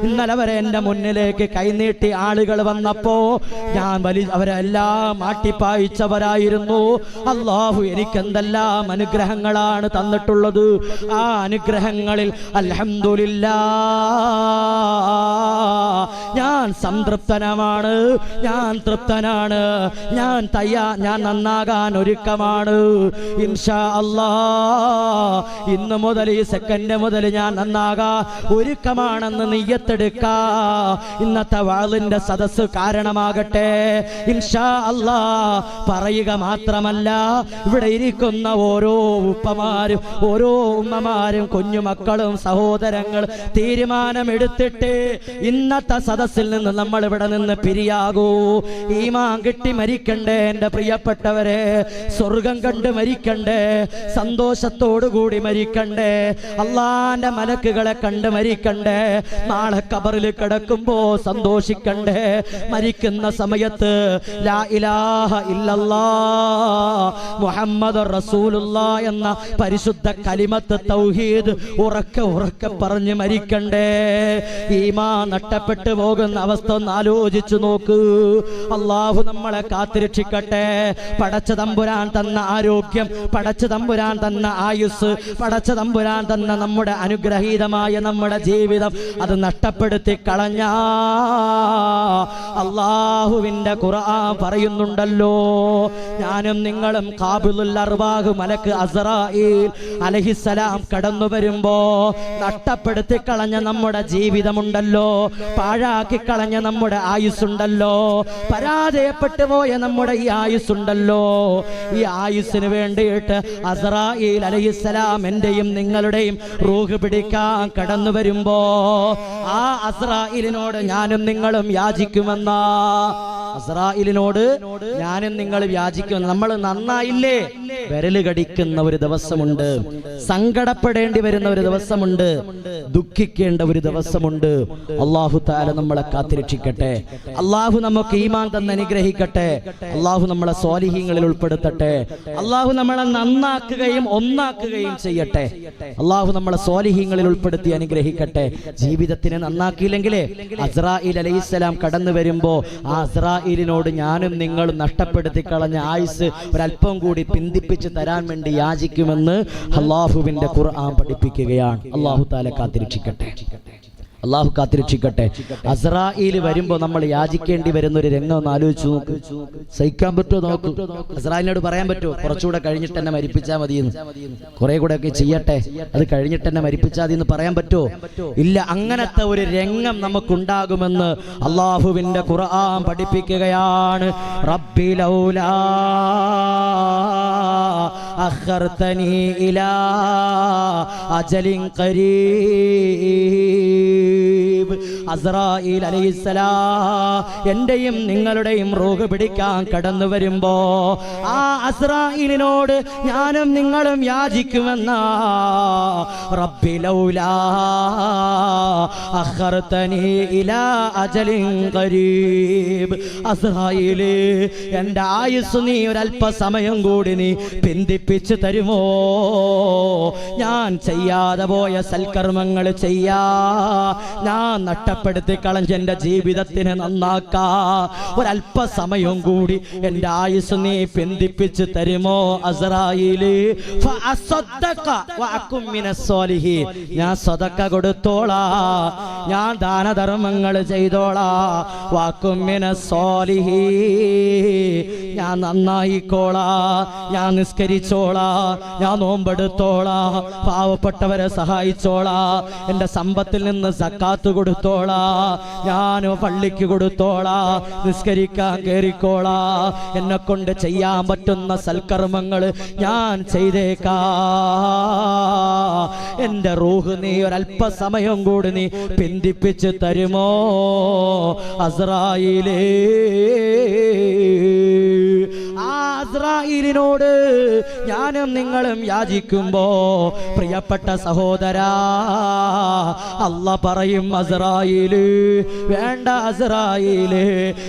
ഇന്നലെ വരെ എൻ്റെ മുന്നിലേക്ക് കൈനീട്ടി ആളുകൾ വന്നപ്പോ ഞാൻ അവരെല്ലാം മാട്ടിപ്പായിച്ചവരായിരുന്നു. അല്ലാഹു എനിക്കെന്തെല്ലാം അനുഗ്രഹങ്ങളാണ് തന്നിട്ടുള്ളത്. ആ അനുഗ്രഹങ്ങളിൽ അൽഹംദുലില്ലാഹ് ഞാൻ സംതൃപ്തനാണ്, ഞാൻ തൃപ്തനാണ്, ഞാൻ നന്നാകാൻ ഒരുക്കമാണ്. ഇൻഷാ അല്ലാഹ് ഇന്ന് മുതൽ, ഈ സെക്കൻഡ് മുതൽ ഞാൻ നന്നാകാൻ ഒരുക്കമാണെന്ന് നിയ്യത്തെടുക്കാ. ഇന്നത്തെ വാളിന്റെ സദസ്സ് കാരണമാകട്ടെ. ഇൻഷാ അല്ലാഹ് പറയുക മാത്രമല്ല, ഇവിടെ ഇരിക്കുന്ന ഓരോ ഉപ്പമാരും ഓരോ ഉമ്മമാരും കുഞ്ഞുമക്കളും സഹോദരങ്ങൾ തീരുമാനമെടുത്തിട്ട് ഇന്നത്തെ സദസ്സിൽ നിന്ന് നമ്മൾ ഇവിടെ നിന്ന് പിരിയാകൂ. ഈമാൻ കിട്ടി മരിക്കണ്ടേ എൻ്റെ പ്രിയപ്പെട്ടവരെ, സ്വർഗം കണ്ട് മരിക്കണ്ടേ, സന്തോഷത്തോടുകൂടി മരിക്കണ്ടേ, അള്ളാന്റെ മലക്കുകളെ കണ്ട് മരിക്കണ്ടേ, നാളെ ഖബറിൽ കിടക്കുമ്പോ സന്തോഷിക്കണ്ടേ. മരിക്കുന്ന സമയത്ത് ലാ ഇലാഹ ഇല്ലല്ലാഹ് മുഹമ്മദുർ റസൂലുള്ളാഹ് എന്ന പരിശുദ്ധ കലിമത്ത് തൗഹീദ് ഉറക്കെ ഉറക്കെ പറഞ്ഞ് മരിക്കണ്ടേ. ഈമാൻ നഷ്ടപ്പെട്ടു പോകുന്ന അവസ്ഥ ഒന്ന് ആലോചിച്ചു നോക്ക്. അള്ളാഹു നമ്മളെ കാത്തുരക്ഷിക്കട്ടെ. പടച്ച തമ്പുരാൻ തന്ന ആരോഗ്യം, പടച്ച തമ്പുരാൻ തന്ന ആയുസ്, പടച്ച തമ്പുരാൻ തന്ന നമ്മുടെ അനുഗ്രഹീതമായ നമ്മുടെ ജീവിതം അത് നഷ്ടപ്പെടുത്തി കളഞ്ഞ അള്ളാഹുവിന്റെ ഖുർആൻ പറയുന്നുണ്ടല്ലോ, ഞാനും നിങ്ങളും ഖാബിലുൽ അർവാഹ് മലക്ക് അസ്റായീൽ അലൈഹിസ്സലാം കടന്നു വരുമ്പോ നഷ്ടപ്പെടുത്തി കളഞ്ഞ നമ്മുടെ ജീവിതമുണ്ടല്ലോ, പാഴാക്കി കളഞ്ഞ നമ്മുടെ ആയുസ്സുണ്ടല്ലോ, പരാജയപ്പെട്ടു പോയ നമ്മുടെ ഈ ആയുസ്സുണ്ടല്ലോ, ഈ ആയുസ്സിന് വേണ്ടിയിട്ട് അസ്റായീൽ അലൈഹിസ്സലാം എന്റെയും നിങ്ങളുടെയും റൂഹ് പിടിക്കാൻ കടന്നു വരുമ്പോ ആ അസ്റായീലിനോട് ഞാനും നിങ്ങളും യാചിക്കുമെന്നാ അസ്രായിലിനോട് ഞാനും നിങ്ങൾ യാചിക്കുന്നു. നമ്മൾ നന്നായില്ലേ, വിരല് കടിക്കുന്ന ഒരു ദിവസമുണ്ട്, സങ്കടപ്പെടേണ്ടി വരുന്ന ഒരു ദിവസമുണ്ട്, ദുഃഖിക്കേണ്ട ഒരു ദിവസമുണ്ട്. അല്ലാഹു തആല നമ്മളെ കാത്തിരക്ഷിക്കട്ടെ. അല്ലാഹു നമുക്ക് ഈമാൻ തന്ന് അനുഗ്രഹിക്കട്ടെ. അല്ലാഹു നമ്മളെ സ്വാലിഹീങ്ങളിൽ ഉൾപ്പെടുത്തട്ടെ. അല്ലാഹു നമ്മളെ നന്നാക്കുകയും ഒന്നാക്കുകയും ചെയ്യട്ടെ. അല്ലാഹു നമ്മളെ സ്വാലിഹീങ്ങളിൽ ഉൾപ്പെടുത്തി അനുഗ്രഹിക്കട്ടെ. ജീവിതത്തിനെ നന്നാക്കിയില്ലെങ്കിലേ അസ്രായിൽ അലൈഹിസ്സലാം കടന്നു വരുമ്പോ ആ അസ്രായിലിനോട് ഞാനും നിങ്ങളും നഷ്ടപ്പെടുത്തി കളഞ്ഞ ആയുസ് ഒരല്പം കൂടി പിന്തിപ്പിച്ച് തരാൻ വേണ്ടി യാചിക്കുമെന്ന് അല്ലാഹുവിന്റെ ഖുർആൻ പഠിപ്പിക്കുകയാണ്. അല്ലാഹു തആല കാത്തിരക്ഷിക്കട്ടെ. അള്ളാഹു കാത്തിരക്ഷിക്കട്ടെ. അസ്രായിൽ വരുമ്പോ നമ്മൾ യാചിക്കേണ്ടി വരുന്ന ഒരു രംഗം ഒന്ന് ആലോചിച്ചു നോക്ക്. സഹിക്കാൻ പറ്റുമോ നോക്കൂ. അസ്രായിലിനോട് പറയാൻ പറ്റുമോ കുറച്ചുകൂടെ കഴിഞ്ഞിട്ട് എന്നെ മരിപ്പിച്ചാൽ മതിയെന്ന്, കുറെ കൂടെ ഒക്കെ ചെയ്യട്ടെ, അത് കഴിഞ്ഞിട്ട് എന്നെ മരിപ്പിച്ചാൽ മതി എന്ന് പറയാൻ പറ്റുമോ? ഇല്ല. അങ്ങനത്തെ ഒരു രംഗം നമുക്കുണ്ടാകുമെന്ന് അള്ളാഹുവിന്റെ ഖുർആൻ പഠിപ്പിക്കുകയാണ്. റബ്ബി ലൗലാ അഖർതനി ഇലാ അജലിൻ ഖരീബ്. അസ്രായീൽ അലൈഹിസ്സലാം എന്റെയും നിങ്ങളുടെയും റൂഹ് പിടിക്കാൻ കടന്നു വരുമ്പോ ആ അസ്രായീലിനോട് ഞാനും നിങ്ങളും യാചിക്കുമെന്ന റബ്ബി ലൗലാ അഖർതനി ഇലാ അജലിൻ ഖരീബ്. അസ്രായീലേ, എന്റെ ആയുസ് നീ ഒരല്പ സമയം കൂടി നീ പിന്തിപ്പിച്ച് തരുമോ? ഞാൻ ചെയ്യാതെ പോയ സൽക്കർമ്മങ്ങൾ ചെയ്യാ, ഞാൻ നഷ്ടപ്പെടുത്തി കളഞ്ഞ എന്റെ ജീവിതത്തിനെ നന്നാക്കാ ഒരല്പ സമയം കൂടി എന്റെ ആയുസ് നീ പിന്തിപ്പിച്ച് തരുമോ അസ്രായീലേ? ഞാൻ സദഖ കൊടുത്തോളാ, ഞാൻ ദാനധർമ്മങ്ങൾ ചെയ്തോളാ. വാക്കുമിനസ്സാലിഹീ, ഞാൻ നന്നായിക്കോളാ, ഞാൻ നിസ്കരിച്ചോളാ, ഞാൻ നോമ്പെടുത്തോളാ, പാവപ്പെട്ടവരെ സഹായിച്ചോളാ, എന്റെ സമ്പത്തിൽ നിന്ന് സക്കാത്ത് കൊടുത്തോളാ, ഞാൻ പള്ളിക്ക് കൊടുത്തോളാ, നിസ്കരിക്കാൻ കേറിക്കോളാ, എന്നെ കൊണ്ട് ചെയ്യാൻ പറ്റുന്ന സൽക്കർമ്മങ്ങൾ ഞാൻ ചെയ്തേക്കാ. എന്റെ റൂഹ് നീ ഒരല്പ സമയം കൂടി നീ പിന്തിപ്പിച്ച് തരുമോ അസ്രായീലേ? അസ്രായീലിനോട് ഞാനും നിങ്ങളും യാചിക്കുമ്പോ പ്രിയപ്പെട്ട സഹോദരാ, അല്ലാഹ് പറയും അസ്രായീല് വേണ്ട, അസ്രായീല്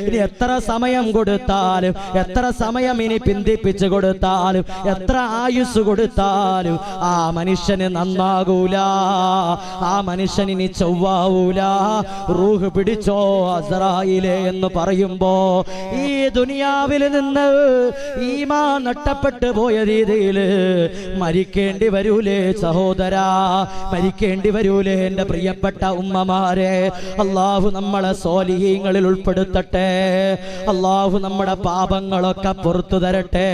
ഇനി എത്ര സമയം കൊടുത്താലും, എത്ര സമയം ഇനി പിന്തിപ്പിച്ച് കൊടുത്താലും, എത്ര ആയുസ് കൊടുത്താലും ആ മനുഷ്യന് നന്നാകൂല, ആ മനുഷ്യൻ ഇനി ചൊവ്വാവൂല. റൂഹ് പിടിച്ചോ അസ്രായീലേ എന്ന് പറയുമ്പോ ഈ ദുനിയാവിൽ നിന്ന് ഈമാൻ നഷ്ടപ്പെട്ടു പോയ രീതിയിൽ മരിക്കേണ്ടി വരൂലേ സഹോദരാ? മരിക്കേണ്ടി വരൂലേ എന്റെ പ്രിയപ്പെട്ട ഉമ്മമാരെ? അല്ലാഹു നമ്മളെ സ്വാലിഹീങ്ങളിൽ ഉൾപ്പെടുത്തട്ടെ. അല്ലാഹു നമ്മുടെ പാപങ്ങളൊക്കെ പുറത്തു തരട്ടെ.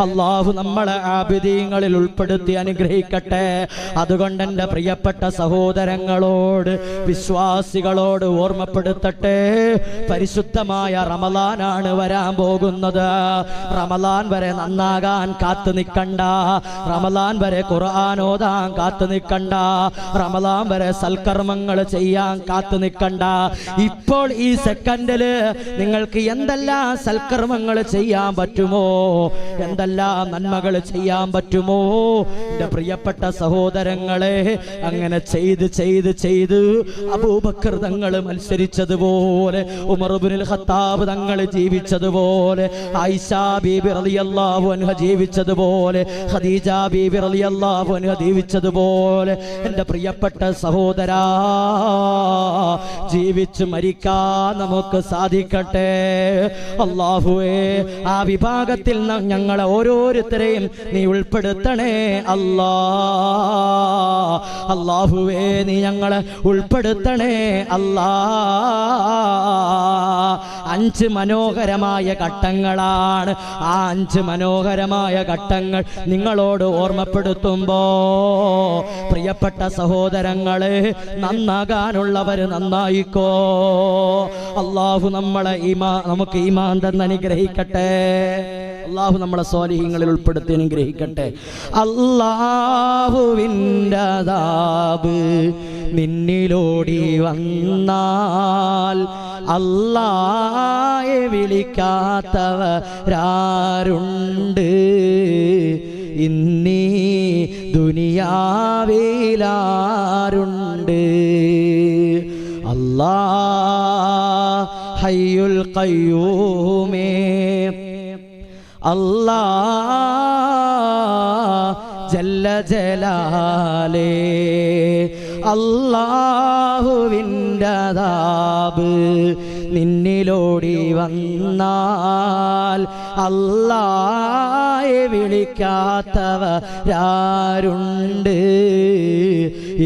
അല്ലാഹു നമ്മളെ ആബിദീങ്ങളിൽ ഉൾപ്പെടുത്തി അനുഗ്രഹിക്കട്ടെ. അതുകൊണ്ട് എൻ്റെ പ്രിയപ്പെട്ട സഹോദരങ്ങളോട്, വിശ്വാസികളോട് ഓർമ്മപ്പെടുത്തട്ടെ, പരിശുദ്ധമായ റമളാനാണ് വരാൻ പോകുന്നത്. റമളാൻ വരെ നന്നാകാൻ കാത്തു നിൽക്കണ്ട, റമളാൻ വരെ ഖുർആൻ ഓതാൻ കാത്തു നിൽക്കണ്ട, റമളാൻ വരെ സൽക്കർമ്മങ്ങൾ ചെയ്യാൻ കാത്തു നിൽക്കണ്ട. ഇപ്പോൾ ഈ സെക്കൻഡില് നിങ്ങൾക്ക് എന്തെല്ലാം സൽക്കർമ്മങ്ങൾ ചെയ്യാൻ പറ്റുമോ, എന്തെല്ലാം നന്മകൾ ചെയ്യാൻ പറ്റുമോ എൻ്റെ പ്രിയപ്പെട്ട സഹോദരങ്ങളെ, അങ്ങനെ ചെയ്ത് ചെയ്ത് ചെയ്ത് അബൂബക്കർ തങ്ങൾ മത്സരിച്ചതുപോലെ, ഉമർ ഇബ്നുൽ ഖത്താബ് തങ്ങൾ ജീവിച്ചതുപോലെ, ആയിഷ ബീബി റളിയല്ലാഹു അൻഹ ജീവിച്ചതുപോലെ, ഖദീജ ബീബി റളിയല്ലാഹു അൻഹ ജീവിച്ചതുപോലെ എൻ്റെ പ്രിയപ്പെട്ട സഹോദരാ, ജീവിച്ച് മരിക്കാൻ നമുക്ക് സാധിക്കട്ടെ. അല്ലാഹുവേ, ആ വിഭാഗത്തിൽ ഞങ്ങളെ ഓരോരുത്തരെയും നീ ഉൾപ്പെടുത്തണേ അല്ലാ. അല്ലാഹുവേ, നീ ഞങ്ങളെ ഉൾപ്പെടുത്തണേ അല്ലാ. 5 മനോഹരമായ ഘട്ടങ്ങളാണ്. ആ 5 മനോഹരമായ ഘട്ടങ്ങൾ നിങ്ങളോട് ഓർമ്മപ്പെടുത്തുമ്പോ പ്രിയപ്പെട്ട സഹോദരങ്ങളെ, നന്നാകാനുള്ളവർ നന്നായിക്കോ. അല്ലാഹു നമ്മളെ നമുക്ക് ഈമാൻ തന്ന് അനുഗ്രഹിക്കട്ടെ. അല്ലാഹു നമ്മളെ സ്വാലിഹീങ്ങളിൽ ഉൾപ്പെടുത്തി അനുഗ്രഹിക്കട്ടെ. അല്ലാഹുവിൻ്റെ അദാബ് നിന്നിലോടി വന്നാൽ അല്ലാഹയെ വിളിക്കാത്തവരാരുണ്ട് ഇന്നീ ദുനിയാവിലാരുണ്ട് അല്ലാഹ് ഹയ്യുൽ ഖയ്യൂമേ അല്ലാഹ് ജല്ല ജലാലേ അല്ലാഹുവിൻ്റെ അദാബ് നിന്നിലോടി വന്നാൽ അല്ലാഹയെ വിളിക്കാത്തവരാരുണ്ട്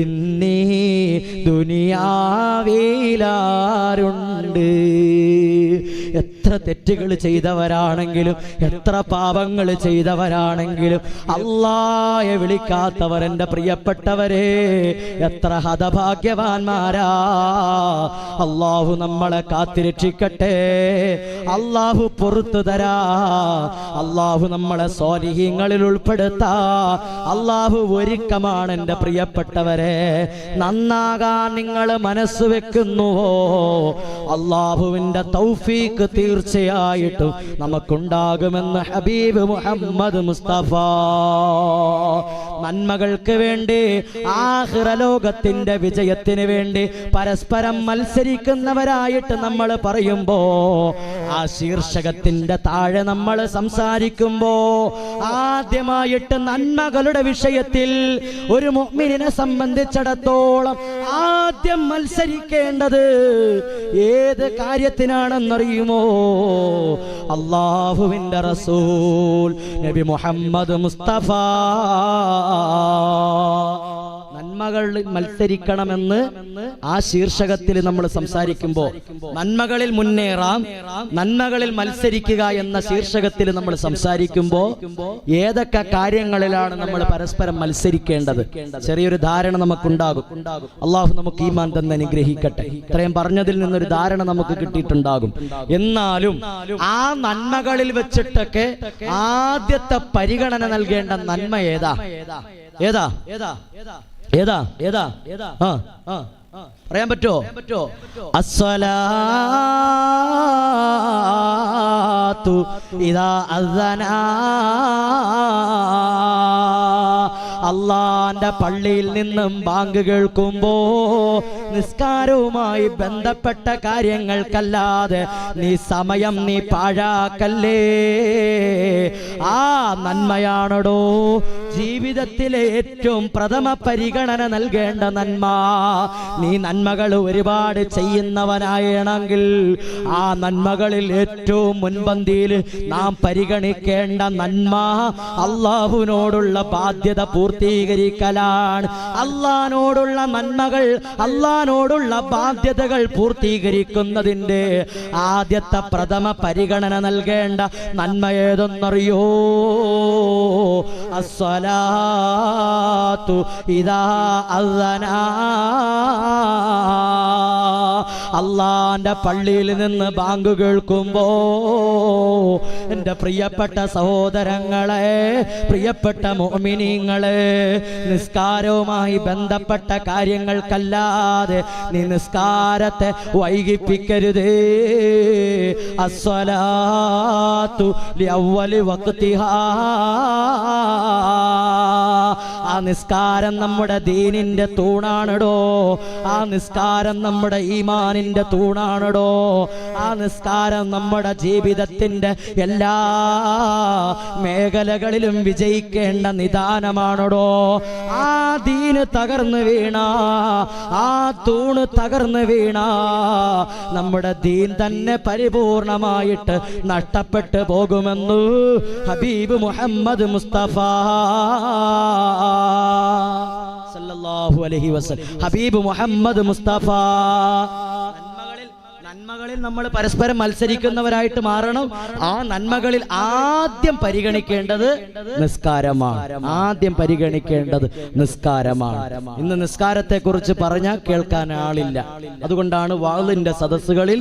ഇന്നീ ദുനിയാവിലാരുണ്ട് എത്ര തെറ്റുകൾ ചെയ്തവരാണെങ്കിലും എത്ര പാപങ്ങൾ ചെയ്തവരാണെങ്കിലും അല്ലാഹയെ വിളിക്കാത്തവർ എൻ്റെ പ്രിയപ്പെട്ടവരെ എത്ര ഹതഭാഗ്യവാന്മാരാ അല്ലാഹു നമ്മളെ കാത്തിരക്ഷിക്കട്ടെ അല്ലാഹു പുറത്തു തരാ അല്ലാഹു നമ്മളെ സ്വാലിഹീങ്ങളിൽ ഉൾപ്പെടുത്താ അല്ലാഹു ഒരുക്കമാണ് എൻ്റെ പ്രിയപ്പെട്ടവരെ നന്നാകാൻ നിങ്ങൾ മനസ്സ് വെക്കുന്നുവോ അല്ലാഹുവിൻ്റെ തൗഫീഖ് തീർച്ചയായിട്ടും നമുക്കുണ്ടാകുമെന്ന് ഹബീബ് മുഹമ്മദ് മുസ്തഫ നന്മകൾക്ക് വേണ്ടി ആഖിറ ലോകത്തിന്റെ വിജയത്തിന് വേണ്ടി പരസ്പരം മത്സരിക്കുന്നവരായിട്ട് നമ്മൾ പറയുമ്പോ ആ ശീർഷകത്തിന്റെ താഴെ നമ്മൾ സംസാരിക്കുമ്പോ ആദ്യമായിട്ട് നന്മകളുടെ വിഷയത്തിൽ ഒരു മുഅ്മിനിനെ സംബന്ധിച്ചിടത്തോളം ആദ്യം മത്സരിക്കേണ്ടത് ഏത് കാര്യത്തിനാണെന്നറിയുമോ അല്ലാഹുവിൻ്റെ റസൂൽ നബി മുഹമ്മദ് മുസ്തഫ നന്മകളിൽ മത്സരിക്കണമെന്ന് ആ ശീർഷകത്തിൽ നമ്മൾ സംസാരിക്കുമ്പോൾ നന്മകളിൽ മുന്നേറാം നന്മകളിൽ മത്സരിക്കുക എന്ന ശീർഷകത്തിൽ നമ്മൾ സംസാരിക്കുമ്പോൾ ഏതൊക്കെ കാര്യങ്ങളിലാണ് നമ്മൾ പരസ്പരം മത്സരിക്കേണ്ടത് ചെറിയൊരു ധാരണ നമുക്കുണ്ടാകും അള്ളാഹു നമുക്ക് ഈമാൻ തന്നെ അനുഗ്രഹിക്കട്ടെ ഇത്രയും പറഞ്ഞതിൽ നിന്നൊരു ധാരണ നമുക്ക് കിട്ടിയിട്ടുണ്ടാകും എന്നാലും ആ നന്മകളിൽ വെച്ചിട്ടൊക്കെ ആദ്യത്തെ പരിഗണന നൽകേണ്ട നന്മ ഏതാ ഏതാ ഏതാ ഏതാ ഏതാ ഏതാ പറയാൻ പറ്റോ അസ്സലാത്തു ഇദാ അസ്സനാ അള്ളാന്റെ പള്ളിയിൽ നിന്നും ബാങ്ക് കേൾക്കുമ്പോ നിസ്കാരവുമായി ബന്ധപ്പെട്ട കാര്യങ്ങൾക്കല്ലാതെ നീ സമയം നീ പാഴാക്കല്ലേ ആ നന്മയാണടോ ജീവിതത്തിലെ ഏറ്റവും പ്രഥമ പരിഗണന നൽകേണ്ട നന്മ നീ നന്മകൾ ഒരുപാട് ചെയ്യുന്നവനായണമെങ്കിൽ ആ നന്മകളിൽ ഏറ്റവും മുൻപന്തിയിൽ നാം പരിഗണിക്കേണ്ട നന്മ അള്ളാഹുവിനോടുള്ള ബാധ്യത പൂർത്തീകരിക്കലാണ് അള്ളാഹിനോടുള്ള നന്മകൾ അള്ളാഹിനോടുള്ള ബാധ്യതകൾ പൂർത്തീകരിക്കുന്നതിൻ്റെ ആദ്യത്തെ പ്രഥമ പരിഗണന നൽകേണ്ട നന്മ ഏതെന്നറിയോ അസ്സലാത്തു ഇദാ അസ്സനാ അള്ളാന്റെ പള്ളിയിൽ നിന്ന് ബാങ്ക് കേൾക്കുമ്പോ എൻ്റെ പ്രിയപ്പെട്ട സഹോദരങ്ങളെ പ്രിയപ്പെട്ട മുഅ്മിനീങ്ങളെ നിസ്കാരവുമായി ബന്ധപ്പെട്ട കാര്യങ്ങൾക്കല്ലാതെ നീ നിസ്കാരത്തെ വൈകിപ്പിക്കരുതേ അസ്സലാത്തു ലിഅവ്വലി വഖ്തിഹാ ആ നിസ്കാരം നമ്മുടെ ദീനിന്റെ തൂണാണടോ ആ നിസ്കാരം നമ്മുടെ ഈമാനിന്റെ തൂണാണടോ ആ നിസ്കാരം നമ്മുടെ ജീവിതത്തിന്റെ എല്ലാ മേഖലകളിലും വിജയിക്കേണ്ട നിദാനമാണടോ ആ ദീന് തകർന്നു വീണ ആ തൂണ് തകർന്നു വീണ നമ്മുടെ ദീൻ തന്നെ പരിപൂർണമായിട്ട് നഷ്ടപ്പെട്ടു പോകുമെന്ന് ഹബീബ് മുഹമ്മദ് മുസ്തഫ സല്ലല്ലാഹു അലൈഹി വസല്ലം ഹബീബ് മുഹമ്മദ് മുസ്തഫ നന്മകളിൽ നമ്മൾ പരസ്പരം മത്സരിക്കുന്നവരായിട്ട് മാറണം ആ നന്മകളിൽ ആദ്യം പരിഗണിക്കേണ്ടത് നിസ്കാരമാണ് ആദ്യം പരിഗണിക്കേണ്ടത് നിസ്കാരമാണ് ഇന്ന് നിസ്കാരത്തെ കുറിച്ച് പറഞ്ഞാൽ കേൾക്കാൻ ആളില്ല അതുകൊണ്ടാണ് വാളിന്റെ സദസ്സുകളിൽ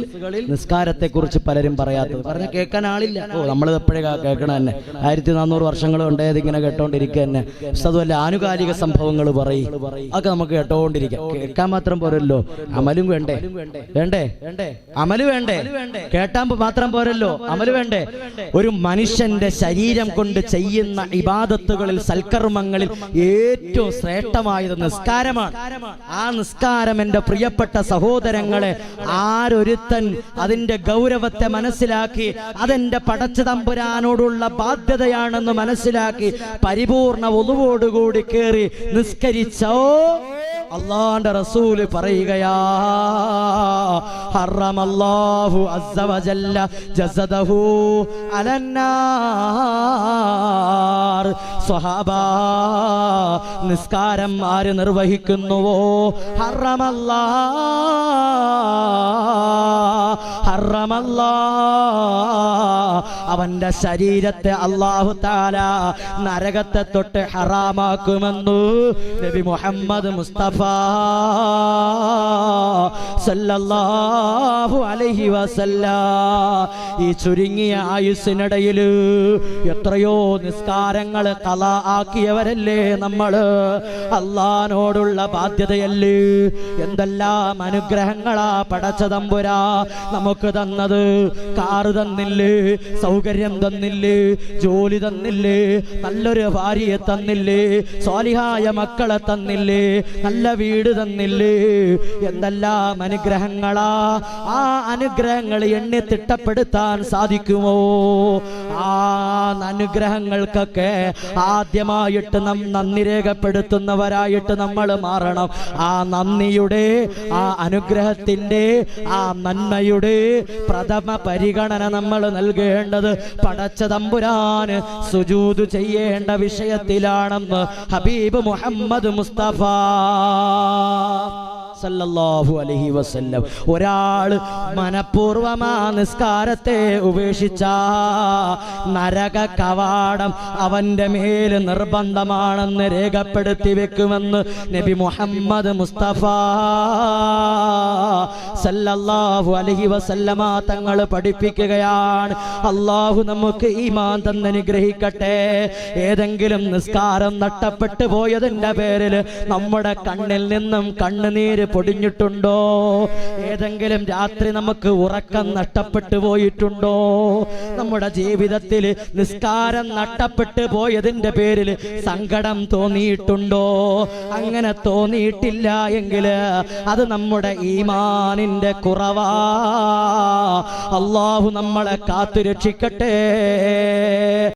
നിസ്കാരത്തെ കുറിച്ച് പലരും പറയാത്തത് പറഞ്ഞാൽ കേൾക്കാൻ ആളില്ല ഓ നമ്മൾ എപ്പോഴേ കേൾക്കണം തന്നെ 1400 വർഷങ്ങൾ ഉണ്ടായത് ഇങ്ങനെ കേട്ടോണ്ടിരിക്കുക തന്നെ അതുമല്ല ആനുകാലിക സംഭവങ്ങൾ പറയും അതൊക്കെ നമുക്ക് കേട്ടോണ്ടിരിക്കാം കേൾക്കാൻ മാത്രം പോരല്ലോ അമലും വേണ്ടേ വേണ്ടേ വേണ്ടേ അമല് വേണ്ടേ? കേട്ടാൻ മാത്രം പോരല്ലോ, അമല് വേണ്ടേ? ഒരു മനുഷ്യന്റെ ശരീരം കൊണ്ട് ചെയ്യുന്ന ഇബാദത്തുകളിൽ, സൽക്കർമ്മങ്ങളിൽ ഏറ്റവും ശ്രേഷ്ഠമായത് നിസ്കാരമാണ്. ആ നിസ്കാരം എൻ്റെ പ്രിയപ്പെട്ട സഹോദരങ്ങളെ, ആരൊരുത്തൻ അതിന്റെ ഗൗരവത്തെ മനസ്സിലാക്കി, അതെന്റെ പടച്ച തമ്പുരാനോടുള്ള ബാധ്യതയാണെന്ന് മനസ്സിലാക്കി പരിപൂർണ വുളുവോടുകൂടി കേറി നിസ്കരിച്ചോ, അല്ലാഹുവിന്റെ റസൂല് പറയുകയാ, ഹറമല്ലാഹു അസ്സ വജല്ല ജസദഹു അലന്നാർ. സ്വഹാബാ, നിസ്കാരം ആര് നിർവഹിക്കുന്നുവോ, അവന്റെ ശരീരത്തെ അല്ലാഹു തആല നരകത്തെ തൊട്ട് ഹറാമാക്കുമെന്നു നബി മുഹമ്മദ് മുസ്തഫ സല്ലല്ലാഹു അലൈഹി വസല്ലം. ഈ ചുരുങ്ങിയ ആയുസ്സിനിടയിൽ എത്രയോ നിസ്കാരങ്ങൾ ഖളാ ആക്കിയവരല്ലേ നമ്മള്. അല്ലാഹുവിനോടുള്ള ബാധ്യതയല്ലേ. എന്തെല്ലാം അനുഗ്രഹങ്ങളാ പടച്ച തമ്പുരാ നമുക്ക് തന്നത്. കാറ് തന്നില്ലേ, സൗകര്യം തന്നില്ലേ, ജോലി തന്നില്ലേ, നല്ലൊരു ഭാര്യയെ തന്നില്ലേ, സ്വാലിഹായ മക്കളെ തന്നില്ലേ, നല്ല വീട് തന്നില്ലേ. എന്തെല്ലാം അനുഗ്രഹങ്ങളാ. ആ അനുഗ്രഹങ്ങൾ എണ്ണി തിട്ടപ്പെടുത്താൻ സാധിക്കുമോ? ആ അനുഗ്രഹങ്ങൾക്കൊക്കെ ആദ്യമായിട്ട് നന്ദി രേഖപ്പെടുത്തുന്നവരായിട്ട് നമ്മൾ മാറണം. ആ നന്ദിയുടെ, ആ അനുഗ്രഹത്തിന്റെ, ആ നന്മയുടെ പ്രഥമ പരിഗണന നമ്മൾ നൽകേണ്ടത് പടച്ച തമ്പുരാന് സുജൂദ് ചെയ്യേണ്ട വിഷയത്തിലാണെന്ന് ഹബീബ് മുഹമ്മദ് മുസ്തഫ സല്ലല്ലാഹു അലൈഹി വസല്ലം. ഒരാൾ മനഃപൂർവ്വമാ നിസ്കാരത്തെ ഉപേക്ഷിച്ച നരക കവാടം അവന്റെ മേൽ നിർബന്ധമാണെന്ന് രേഖപ്പെടുത്തി വെക്കുമെന്ന് നബി മുഹമ്മദ് മുസ്തഫ സല്ലല്ലാഹു അലൈഹി വസല്ലമ തങ്ങൾ പഠിപ്പിക്കുകയാണ്. അല്ലാഹു നമുക്ക് ഈമാൻ തന്നനുഗ്രഹിക്കട്ടെ. ഏതെങ്കിലും നിസ്കാരം നഷ്ടപ്പെട്ടു പോയതിന്റെ പേരിൽ നമ്മുടെ കണ്ണിൽ നിന്നും കണ്ണുനീര് പൊടിഞ്ഞിട്ടുണ്ടോ? ഏതെങ്കിലും രാത്രി നമുക്ക് ഉറക്കം നഷ്ടപ്പെട്ടു പോയിട്ടുണ്ടോ? നമ്മുടെ ജീവിതത്തിൽ നിസ്കാരം നഷ്ടപ്പെട്ടു പോയതിന്റെ പേരിൽ സങ്കടം തോന്നിയിട്ടുണ്ടോ? അങ്ങനെ തോന്നിയിട്ടില്ല എങ്കിൽ അത് നമ്മുടെ ഈമാനിന്റെ കുറവാ. അല്ലാഹു നമ്മളെ കാത്തുരക്ഷിക്കട്ടെ.